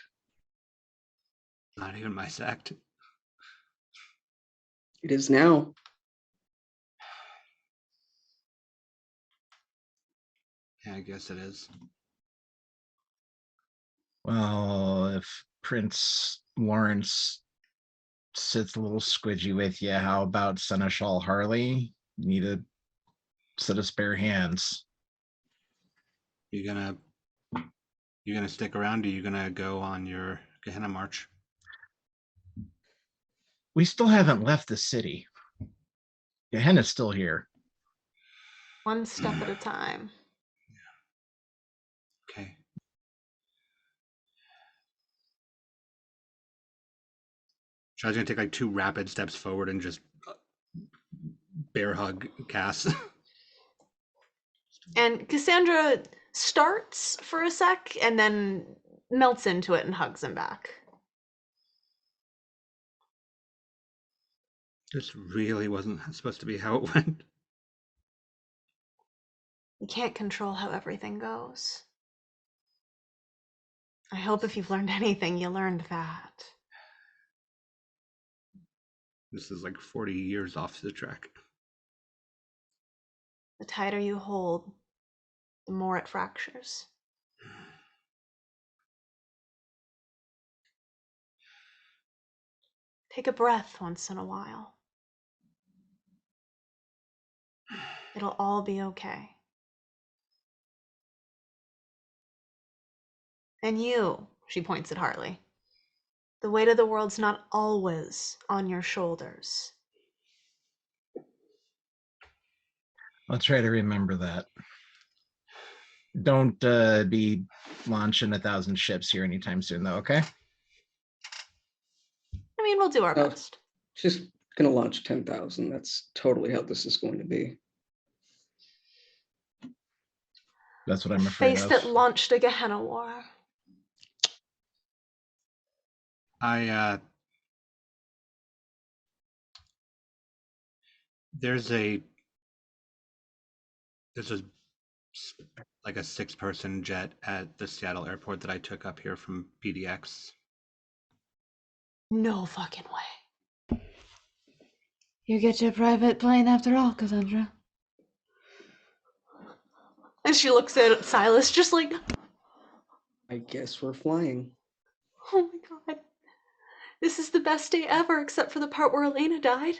Not even my sect. It is now. Yeah, I guess it is. Well, if Prince Lawrence sits a little squidgy with you, how about Seneschal Harley? You need a set of spare hands. You gonna stick around, or you gonna go on your Gehenna march? We still haven't left the city. Gehenna's still here. One step at a time. Okay. So I was gonna take like 2 rapid steps forward and just bear hug Cass. And Cassandra starts for a sec and then melts into it and hugs him back. This really wasn't supposed to be how it went. You can't control how everything goes. I hope if you've learned anything, you learned that. This is like 40 years off the track. The tighter you hold, the more it fractures. Take a breath once in a while. It'll all be okay. And you, she points at Harley, the weight of the world's not always on your shoulders. I'll try to remember that. Don't be launching 1,000 ships here anytime soon, though, okay? I mean, we'll do our Oh. best. She's gonna launch 10,000. That's totally how this is going to be. That's what The I'm afraid face of. that launched a Gehenna war. There's a like a 6-person jet at the Seattle airport that I took up here from PDX. No fucking way. You get your private plane after all, Cassandra. And she looks at Silas just like, I guess we're flying. oh my god. This is the best day ever, except for the part where Elena died.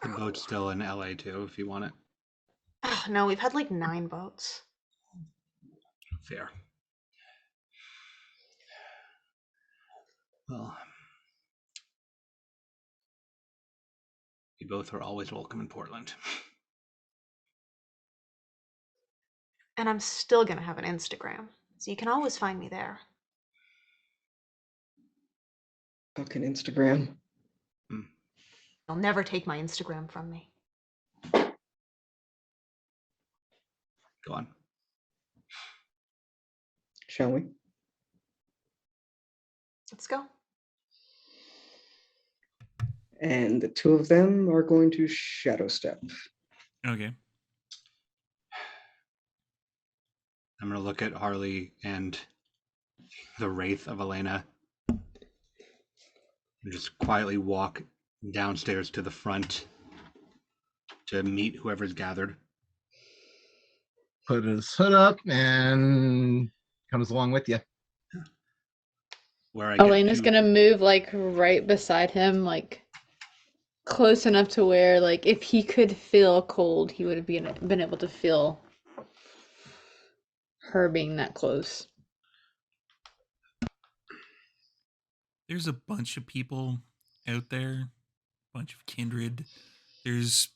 The boat's still in LA too, if you want it. Oh, no, we've had like 9 boats. Fair. Well, you both are always welcome in Portland. And I'm still gonna have an Instagram, so you can always find me there. Fucking Instagram. You'll never take my Instagram from me. Go on. Shall we? Let's go. And the two of them are going to shadow step. Okay. I'm going to look at Harley and the wraith of Elena and just quietly walk downstairs to the front to meet whoever's gathered. Put his hood up and comes along with you. Where I Elena's get to, gonna move like right beside him, like close enough to where like if he could feel cold, he would have been able to feel her being that close. There's a bunch of people out there, a bunch of kindred. There's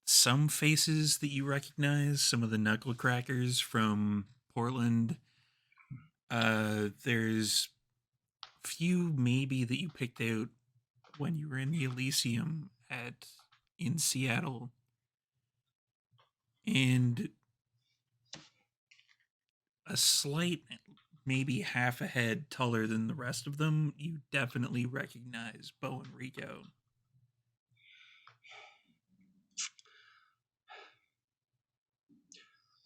some faces that you recognize, some of the knuckle crackers from Portland. There's a few maybe that you picked out when you were in the Elysium in Seattle. And a slight, maybe half a head taller than the rest of them, you definitely recognize Bo and Rico.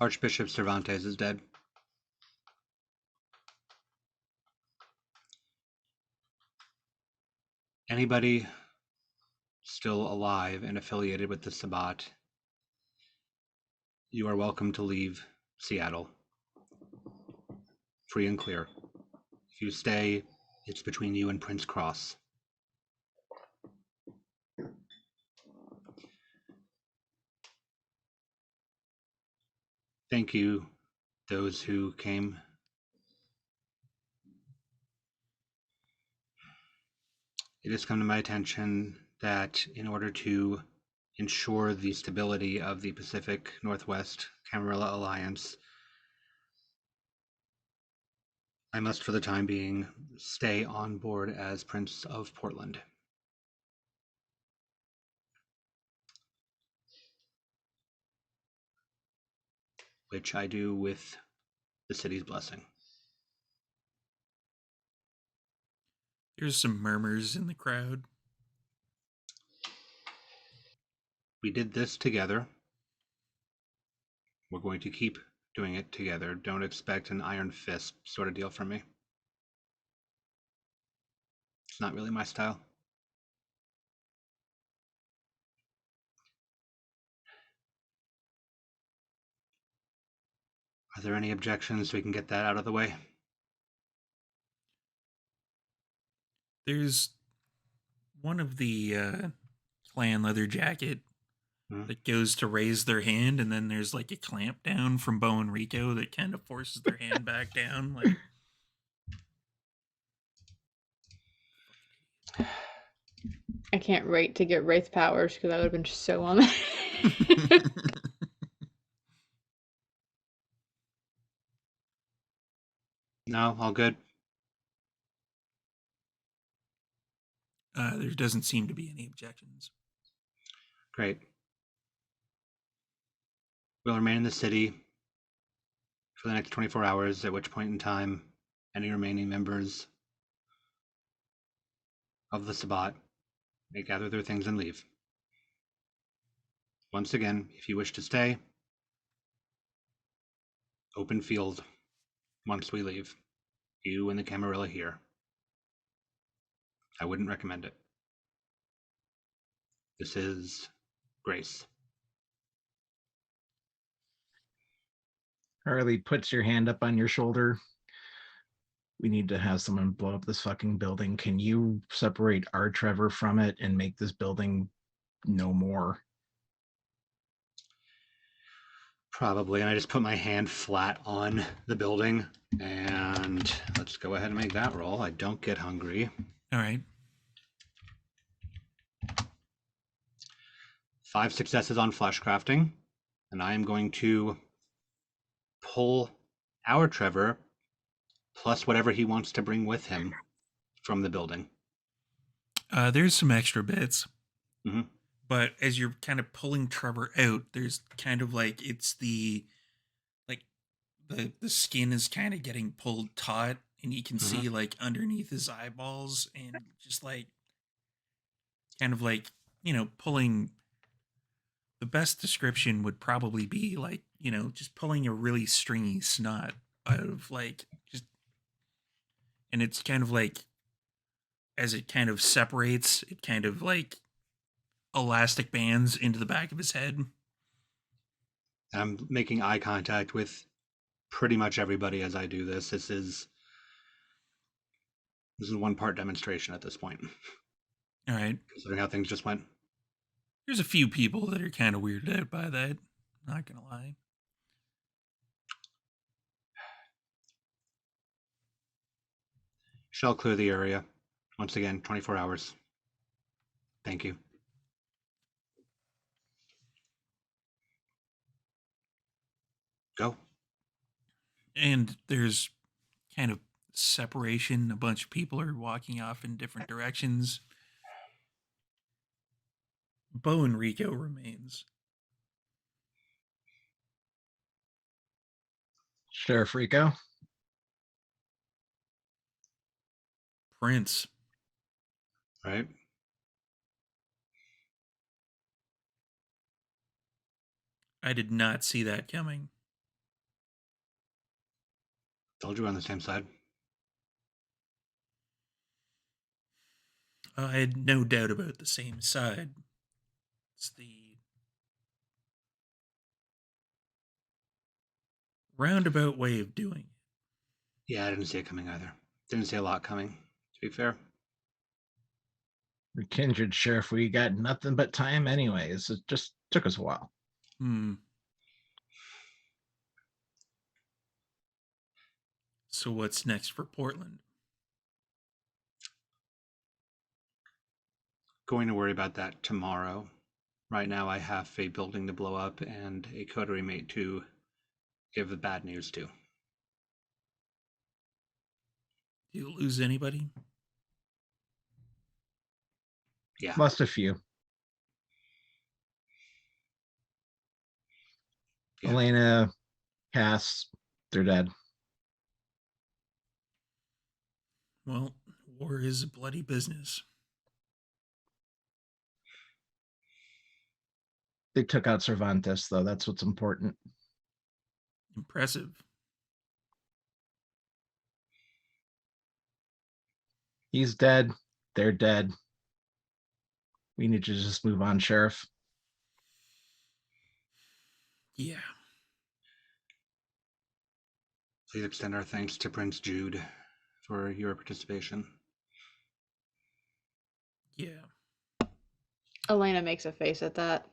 Archbishop Cervantes is dead. Anybody still alive and affiliated with the Sabbat, you are welcome to leave Seattle. Free and clear. If you stay, it's between you and Prince Cross. Thank you, those who came. It has come to my attention that in order to ensure the stability of the Pacific Northwest Camarilla Alliance, I must, for the time being, stay on board as Prince of Portland. Which I do with the city's blessing. There's some murmurs in the crowd. We did this together. We're going to keep doing it together. Don't expect an iron fist sort of deal from me. It's not really my style. Are there any objections so we can get that out of the way? There's one of the clan leather jacket that goes to raise their hand, and then there's like a clamp down from Bo and Rico that kind of forces their hand back down. Like, I can't wait to get Wraith powers because I would have been so on that. No, all good. There doesn't seem to be any objections. Great. We'll remain in the city for the next 24 hours, at which point in time, any remaining members of the Sabbat may gather their things and leave. Once again, if you wish to stay, open field once we leave. You and the Camarilla here. I wouldn't recommend it. This is Grace. Harley puts your hand up on your shoulder. We need to have someone blow up this fucking building. Can you separate our Trevor from it and make this building no more? Probably, and I just put my hand flat on the building, and let's go ahead and make that roll. I don't get hungry. All right. 5 successes on flesh crafting, and I am going to pull our Trevor plus whatever he wants to bring with him from the building. There's some extra bits. Mhm. But as you're kind of pulling Trevor out, there's kind of like it's the skin is kind of getting pulled taut, and you can see like underneath his eyeballs, and just like kind of like, you know, pulling. The best description would probably be like, you know, just pulling a really stringy snot out of like just, and it's kind of like as it kind of separates, it kind of like elastic bands into the back of his head. I'm making eye contact with pretty much everybody as I do this. This is one part demonstration at this point. All right. Considering how things just went. There's a few people that are kind of weirded out by that. Not gonna lie. Shall clear the area. Once again, 24 hours. Thank you. Go. And there's kind of separation. A bunch of people are walking off in different directions. Bo and Rico remains. Sheriff Rico. Prince. Right? I did not see that coming. Told you we're on the same side. I had no doubt about the same side. It's the roundabout way of doing it. Yeah, I didn't see it coming either. Didn't see a lot coming, to be fair. We're kindred, Sheriff. We got nothing but time anyways. It just took us a while. So what's next for Portland? Going to worry about that tomorrow. Right now I have a building to blow up and a coterie mate to give the bad news to. Do you lose anybody? Yeah. Lost a few. Yeah. Elena, Cass, they're dead. Well, war is a bloody business. They took out Cervantes, though. That's what's important. Impressive. He's dead. They're dead. We need to just move on, Sheriff. Yeah. Please extend our thanks to Prince Jude for your participation. Yeah. Elena makes a face at that.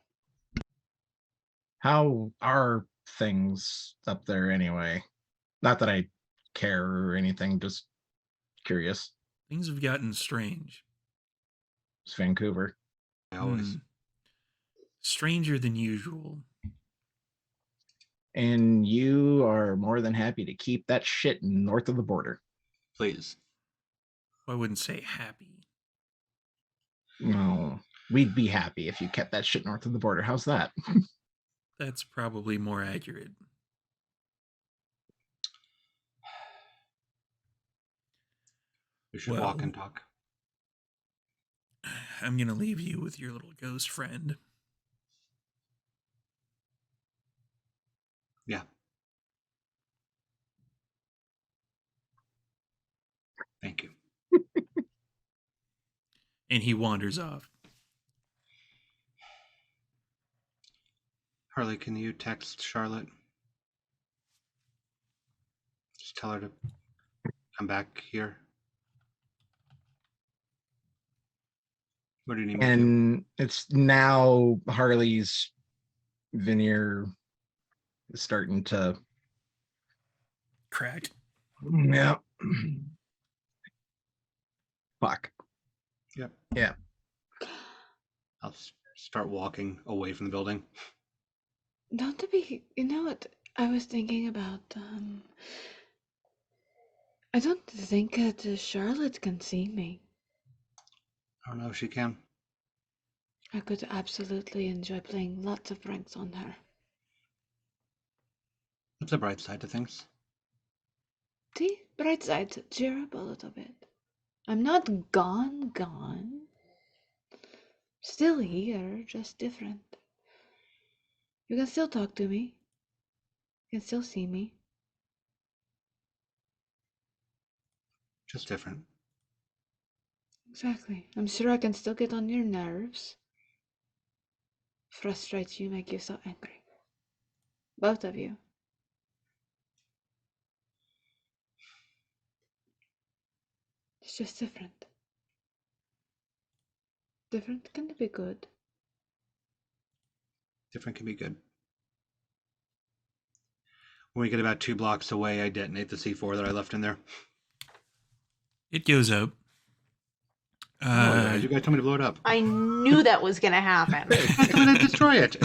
How are things up there anyway? Not that I care or anything, just curious. Things have gotten strange. It's Vancouver. I always. Stranger than usual. And you are more than happy to keep that shit north of the border. Please. I wouldn't say happy. No, we'd be happy if you kept that shit north of the border. How's that? That's probably more accurate. We should walk and talk. I'm going to leave you with your little ghost friend. Yeah. Thank you. And he wanders off. Harley, can you text Charlotte? Just tell her to come back here. What do you need me to do? And it's now Harley's veneer is starting to Crack. yeah. Fuck. Yep. Yeah. I'll start walking away from the building. Not to be, you know what I was thinking about, I don't think that Charlotte can see me. I don't know if she can. I could absolutely enjoy playing lots of pranks on her. That's the bright side to things. The bright side, cheer up a little bit. I'm not gone. Still here, just different. You can still talk to me. You can still see me. Just different. Exactly. I'm sure I can still get on your nerves. Frustrate you, make you so angry. Both of you. It's just different. Different can be good. Different can be good. When we get about 2 blocks away, I detonate the C4 that I left in there. It goes up. You guys told me to blow it up. I knew that was going to happen. I'm going to destroy it.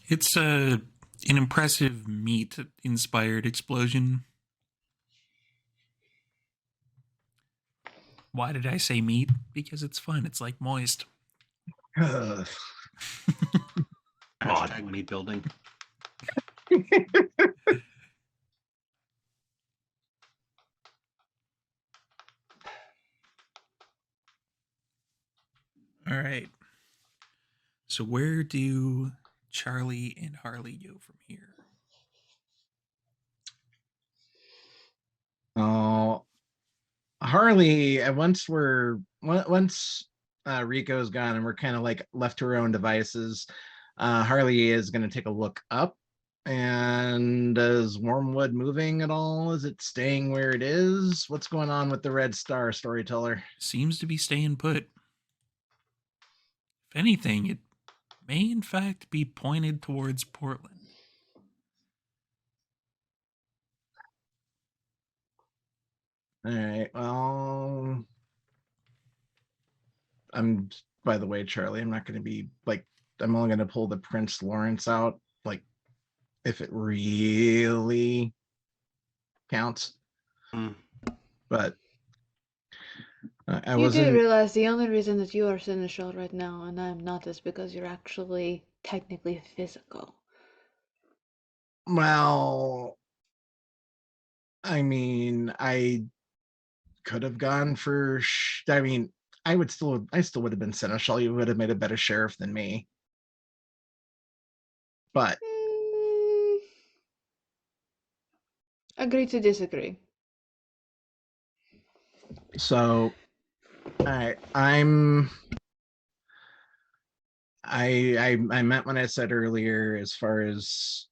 It's an impressive meat-inspired explosion. Why did I say meat? Because it's fun. It's like moist. Hashtag meat building. All right. So where do Charlie and Harley go from here? Oh, Harley, once Rico's gone and we're kind of like left to our own devices, Harley is going to take a look up. And is Wormwood moving at all? Is it staying where it is? What's going on with the Red Star, storyteller? Seems to be staying put. If anything, it may in fact be pointed towards Portland. All right. Well, by the way, Charlie, I'm not going to be like, I'm only going to pull the Prince Lawrence out, like, if it really counts. But I You wasn't. do realize the only reason that you are seneschal right now and I am not is because you're actually technically physical. Well, I mean, I could have gone for. I mean, I still would have been seneschal. You would have made a better sheriff than me. But Agree to disagree. so, I meant what I said earlier. As far as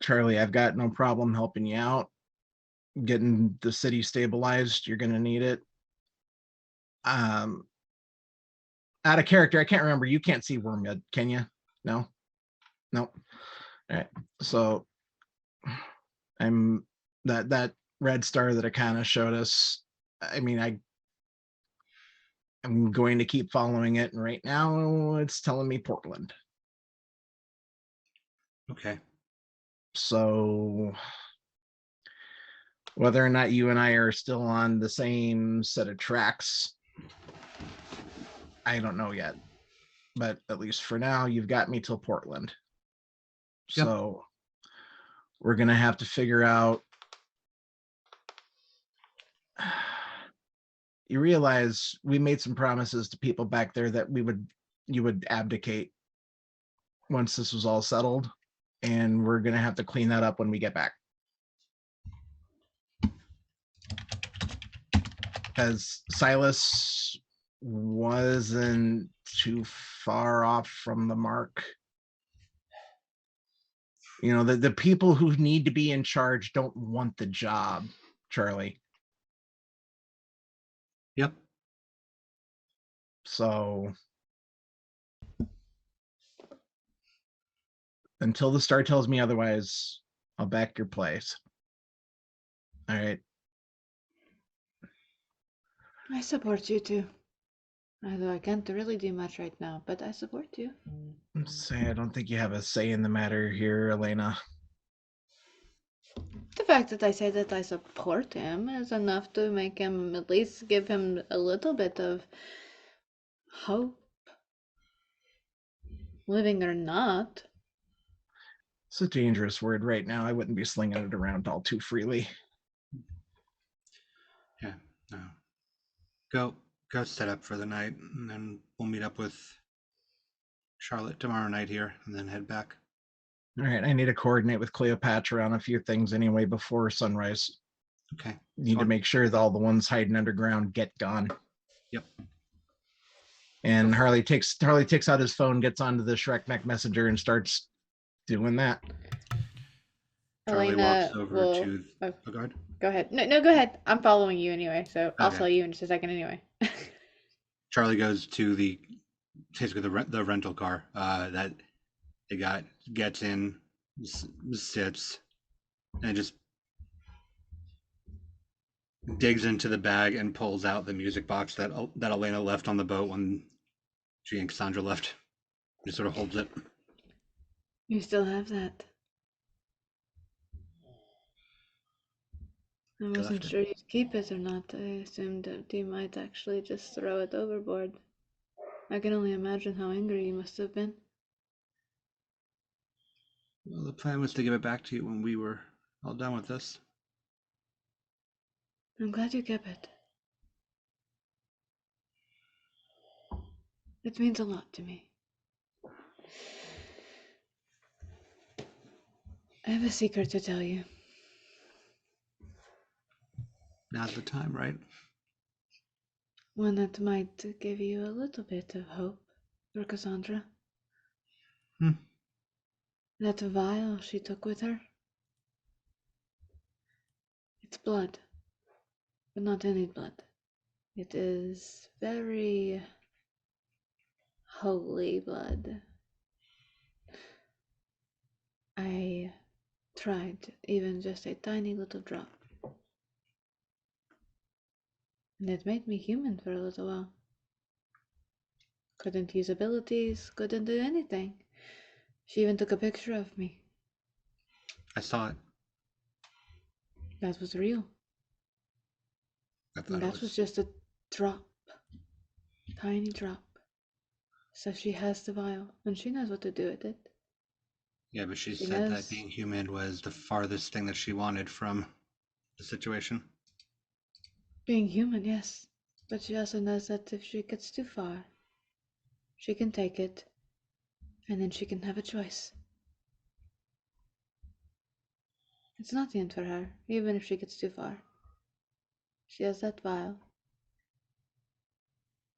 Charlie, I've got no problem helping you out, getting the city stabilized. You're going to need it. Out of character, I can't remember. You can't see Wormwood, can you? No. All right. So I'm that red star that it kind of showed us. I mean, I'm going to keep following it, and right now it's telling me Portland. Okay. So whether or not you and I are still on the same set of tracks, I don't know yet. but at least for now, you've got me till Portland. Yep. So we're gonna have to figure out. You realize we made some promises to people back there that you would abdicate once this was all settled, and we're gonna have to clean that up when we get back. Because Silas wasn't too far off from the mark. You know, the people who need to be in charge don't want the job, Charlie. Yep. So until the star tells me otherwise, I'll back your place. All right. I support you too. Although I can't really do much right now, but I support you. Say, I don't think you have a say in the matter here, Elena. The fact that I say that I support him is enough to make him at least give him a little bit of hope. Living or not. It's a dangerous word right now. I wouldn't be slinging it around all too freely. Yeah. No. Go set up for the night, and then we'll meet up with Charlotte tomorrow night here, and then head back. All right, I need to coordinate with Cleopatra on a few things anyway before sunrise. Okay. Need to make sure that all the ones hiding underground get gone. Yep. And Harley takes out his phone, gets onto the Shrek Mech Messenger, and starts doing that. Charlie Elena walks over will- to the guard. Go ahead. No, go ahead. I'm following you anyway, so I'll Okay. tell you in just a second anyway. Charlie goes to basically the rental car that they got, gets in, sits, and just digs into the bag and pulls out the music box that Elena left on the boat when she and Cassandra left. Just sort of holds it. You still have that. I wasn't left it. sure you'd keep it or not. I assumed that you might actually just throw it overboard. I can only imagine how angry you must have been. Well, the plan was to give it back to you when we were all done with this. I'm glad you kept it. It means a lot to me. I have a secret to tell you. Now's the time, right? One that might give you a little bit of hope for Cassandra. That vial she took with her. It's blood, but not any blood. It is very holy blood. I tried even just a tiny little drop. And it made me human for a little while. Couldn't use abilities, couldn't do anything. She even took a picture of me. I saw it. That was real. I thought And it that was just a drop. Tiny drop. So she has the vial, and she knows what to do with it. Yeah, but she She said knows. that being human was the farthest thing that she wanted from the situation. Being human, yes. But she also knows that if she gets too far, she can take it, and then she can have a choice. It's not the end for her, even if she gets too far. She has that vial,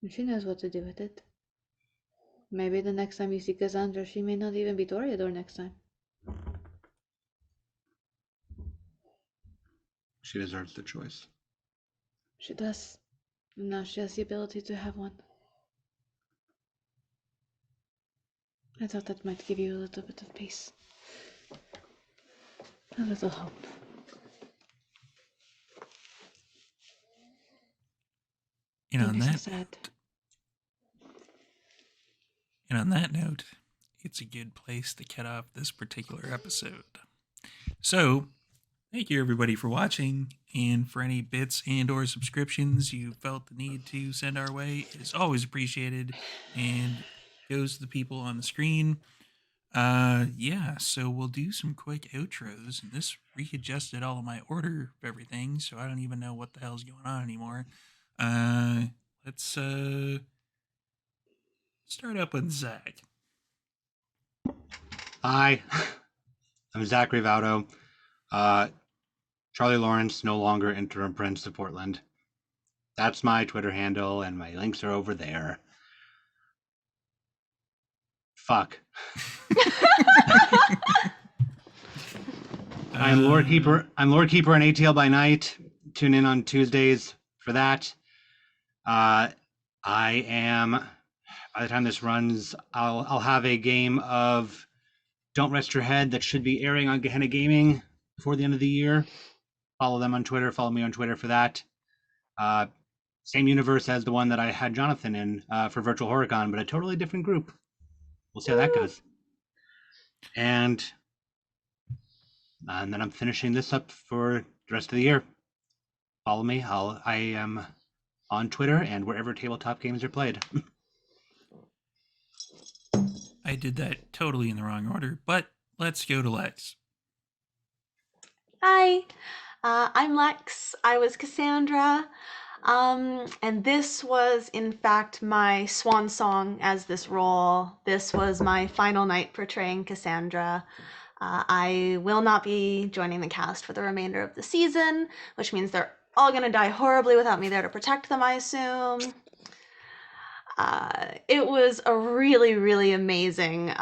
and she knows what to do with it. Maybe the next time you see Cassandra, she may not even be Toreador next time. She deserves the choice. She does. And now she has the ability to have one. I thought that might give you a little bit of peace. A little hope. And Don't on be so that sad. And on that note, it's a good place to cut off this particular episode. So, thank you everybody for watching, and for any bits and or subscriptions you felt the need to send our way, it is always appreciated. And goes to the people on the screen. Yeah, so we'll do some quick outros, and this readjusted all of my order of everything, so I don't even know what the hell's going on anymore. Let's start up with Zach. Hi, I'm Zach Rivaldo. Charlie Lawrence, no longer interim Prince of Portland. That's my Twitter handle, and my links are over there. Fuck. I'm Lord Keeper. I'm Lord Keeper on ATL by night. Tune in on Tuesdays for that. I am. By the time this runs, I'll have a game of Don't Rest Your Head that should be airing on Gehenna Gaming before the end of the year. Follow them on Twitter. Follow me on Twitter for that. Same universe as the one that I had Jonathan in for Virtual HorrorCon, but a totally different group. We'll see how that goes. And then I'm finishing this up for the rest of the year. Follow me. I am on Twitter and wherever tabletop games are played. I did that totally in the wrong order, but let's go to Lex. Hi, I'm Lex. I was Cassandra. And this was, in fact, my swan song as this role. This was my final night portraying Cassandra. I will not be joining the cast for the remainder of the season, which means they're all going to die horribly without me there to protect them, I assume. It was a really, really amazing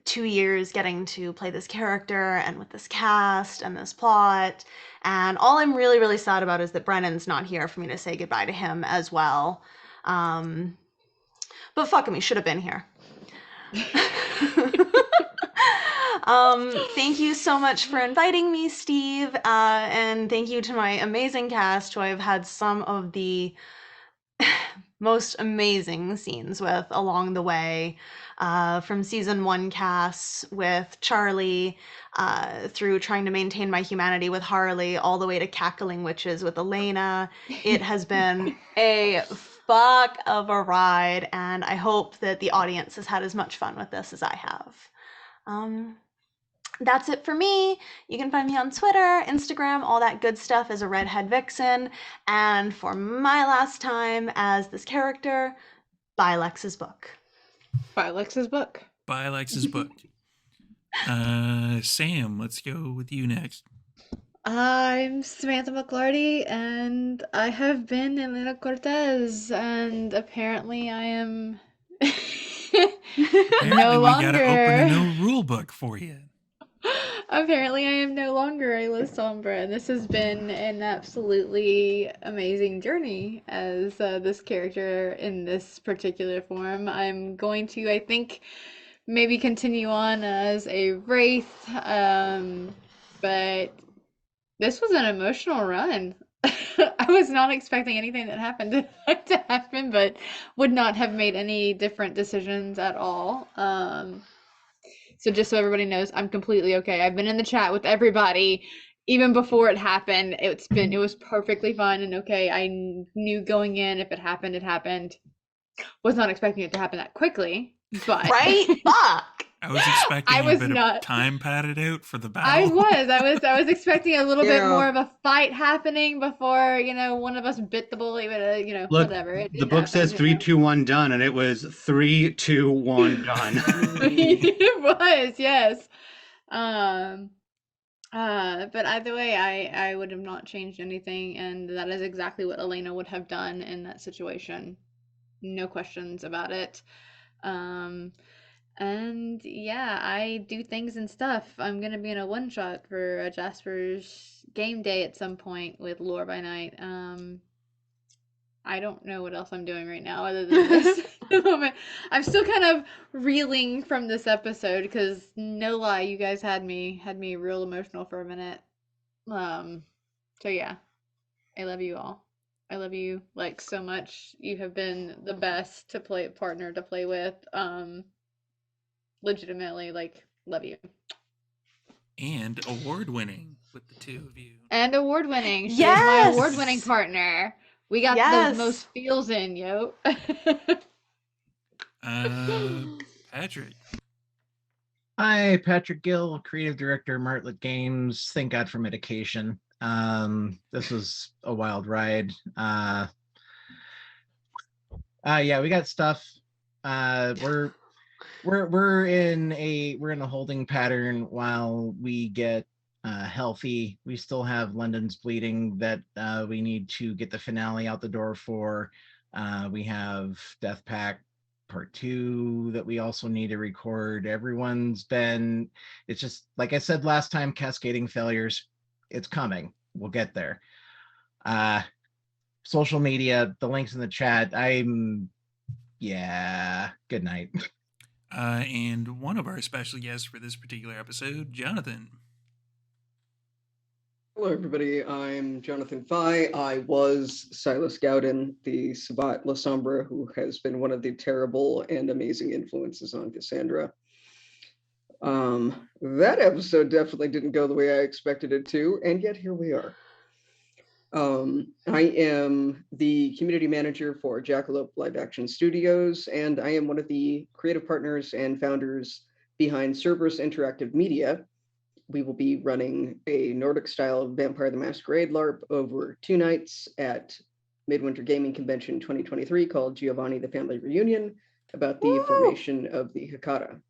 2 years getting to play this character and with this cast and this plot. And all I'm really, really sad about is that Brennan's not here for me to say goodbye to him as well. But fuck him, he should have been here. Thank you so much for inviting me, Steve. And thank you to my amazing cast who I've had some of the most amazing scenes with along the way, from season 1 casts with Charlie, through trying to maintain my humanity with Harley, all the way to cackling witches with Elena. It has been a fuck of a ride, and I hope that the audience has had as much fun with this as I have. That's it for me. You can find me on Twitter, Instagram, all that good stuff as a redhead vixen. And for my last time as this character, buy Lex's book. Buy Lex's book. Buy Lex's book. Sam, let's go with you next. I'm Samantha McLarty, and I have been Elena Cortez, and apparently I am Apparently no we gotta open a longer. new rule book for you. Apparently, I am no longer a La Sombra, and this has been an absolutely amazing journey as this character in this particular form. I'm going to, I think, maybe continue on as a Wraith, but this was an emotional run. I was not expecting anything that happened to happen, but would not have made any different decisions at all. So just so everybody knows, I'm completely okay. I've been in the chat with everybody even before it happened. It was perfectly fine and okay. I knew going in, if it happened, it happened. Was not expecting it to happen that quickly, but Right? Fuck! I was expecting I a was bit not. of time padded out for the I battle. was expecting a little bit Yeah. more of a fight happening before, one of us bit the bully, but Look, whatever. the book says 3, 2, 1 done, and it was 3, 2, 1 done. It was, yes. But either way, I would have not changed anything, and that is exactly what Elena would have done in that situation. No questions about it. And yeah, I do things and stuff. I'm gonna be in a one shot for Jasper's game day at some point with Lore by Night. I don't know what else I'm doing right now other than this at the moment. I'm still kind of reeling from this episode because no lie, you guys had me real emotional for a minute. So yeah, I love you all. I love you like so much. You have been the best partner to play with. Legitimately, like, love you. And award winning with the two of you. And award winning. She's my Yes! award winning partner. We got Yes! those most feels in, yo. Patrick. Hi, Patrick Gill, creative director, Martlet Games. Thank God for medication. This was a wild ride. Yeah, we got stuff. We're in a holding pattern while we get healthy. We still have London's Bleeding that we need to get the finale out the door for. We have Death Pack Part 2 that we also need to record. It's just like I said last time, cascading failures. It's coming. We'll get there. Social media, the links in the chat. Good night. And one of our special guests for this particular episode, Jonathan. Hello, everybody. I'm Jonathan Fye. I was Silas Gowden, the Sabat La Sombra, who has been one of the terrible and amazing influences on Cassandra. That episode definitely didn't go the way I expected it to, and yet here we are. I am the community manager for Jackalope Live Action Studios, and I am one of the creative partners and founders behind Cerberus Interactive Media. We will be running a Nordic-style Vampire the Masquerade LARP over 2 nights at Midwinter Gaming Convention 2023 called Giovanni the Family Reunion, about the formation of the Hecata.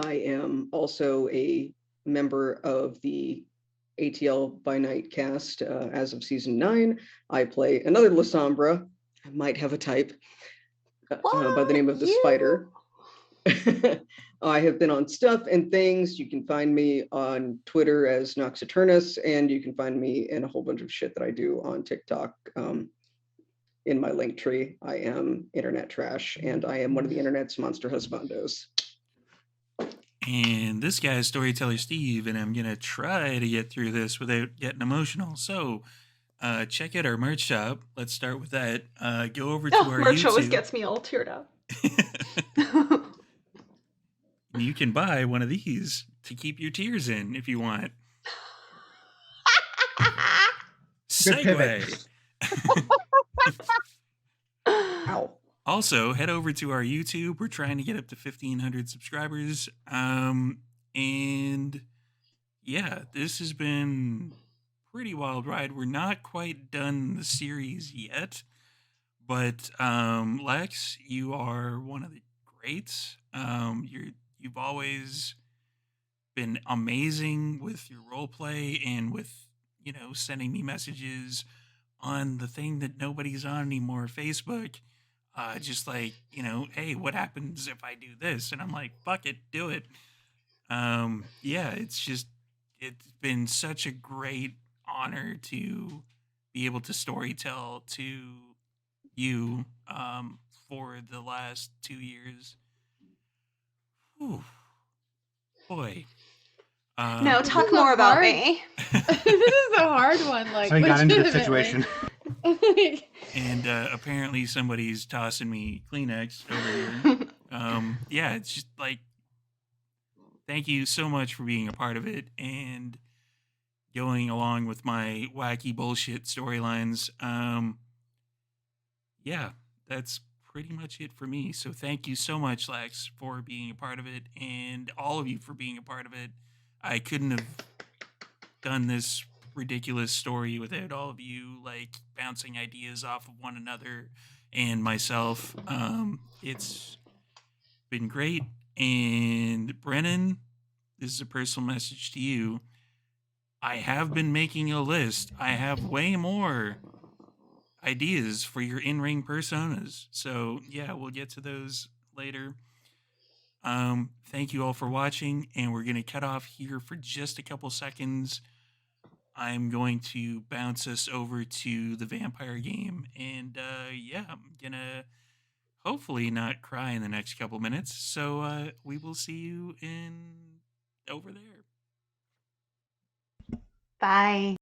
I am also a member of the ATL by Night cast as of season 9. I play another La Sombra. I might have a type by the name of the Spider. I have been on Stuff and Things. You can find me on Twitter as Nox Eternus, and you can find me in a whole bunch of shit that I do on TikTok. In my link tree, I am internet trash, and I am one of the internet's monster husbandos. And this guy is Storyteller Steve, and I'm going to try to get through this without getting emotional. So check out our merch shop. Let's start with that. Go over to our merch YouTube. always gets me all teared up. You can buy one of these to keep your tears in if you want. Segue. Ow. Also, head over to our YouTube. We're trying to get up to 1,500 subscribers. And yeah, this has been pretty wild ride. We're not quite done the series yet, but Lex, you are one of the greats. You've always been amazing with your role play and with, sending me messages on the thing that nobody's on anymore, Facebook. Just like, hey, what happens if I do this? And I'm like, fuck it, do it. Yeah, it's been such a great honor to be able to storytell to you for the last 2 years. Whew. Boy. No, talk This is more about hard. me. This is a hard one. Like, So we got into the legitimately. situation. And apparently somebody's tossing me Kleenex over here. Yeah, it's just like, thank you so much for being a part of it and going along with my wacky bullshit storylines. Yeah, that's pretty much it for me. So thank you so much, Lex, for being a part of it, and all of you for being a part of it. I couldn't have done this ridiculous story without all of you like bouncing ideas off of one another and myself. It's been great. And Brennan, this is a personal message to you. I have been making a list. I have way more ideas for your in-ring personas. So yeah, we'll get to those later. Thank you all for watching, and we're gonna cut off here for just a couple seconds. I'm going to bounce us over to the vampire game, and yeah, I'm gonna hopefully not cry in the next couple minutes. So we will see you in over there. Bye.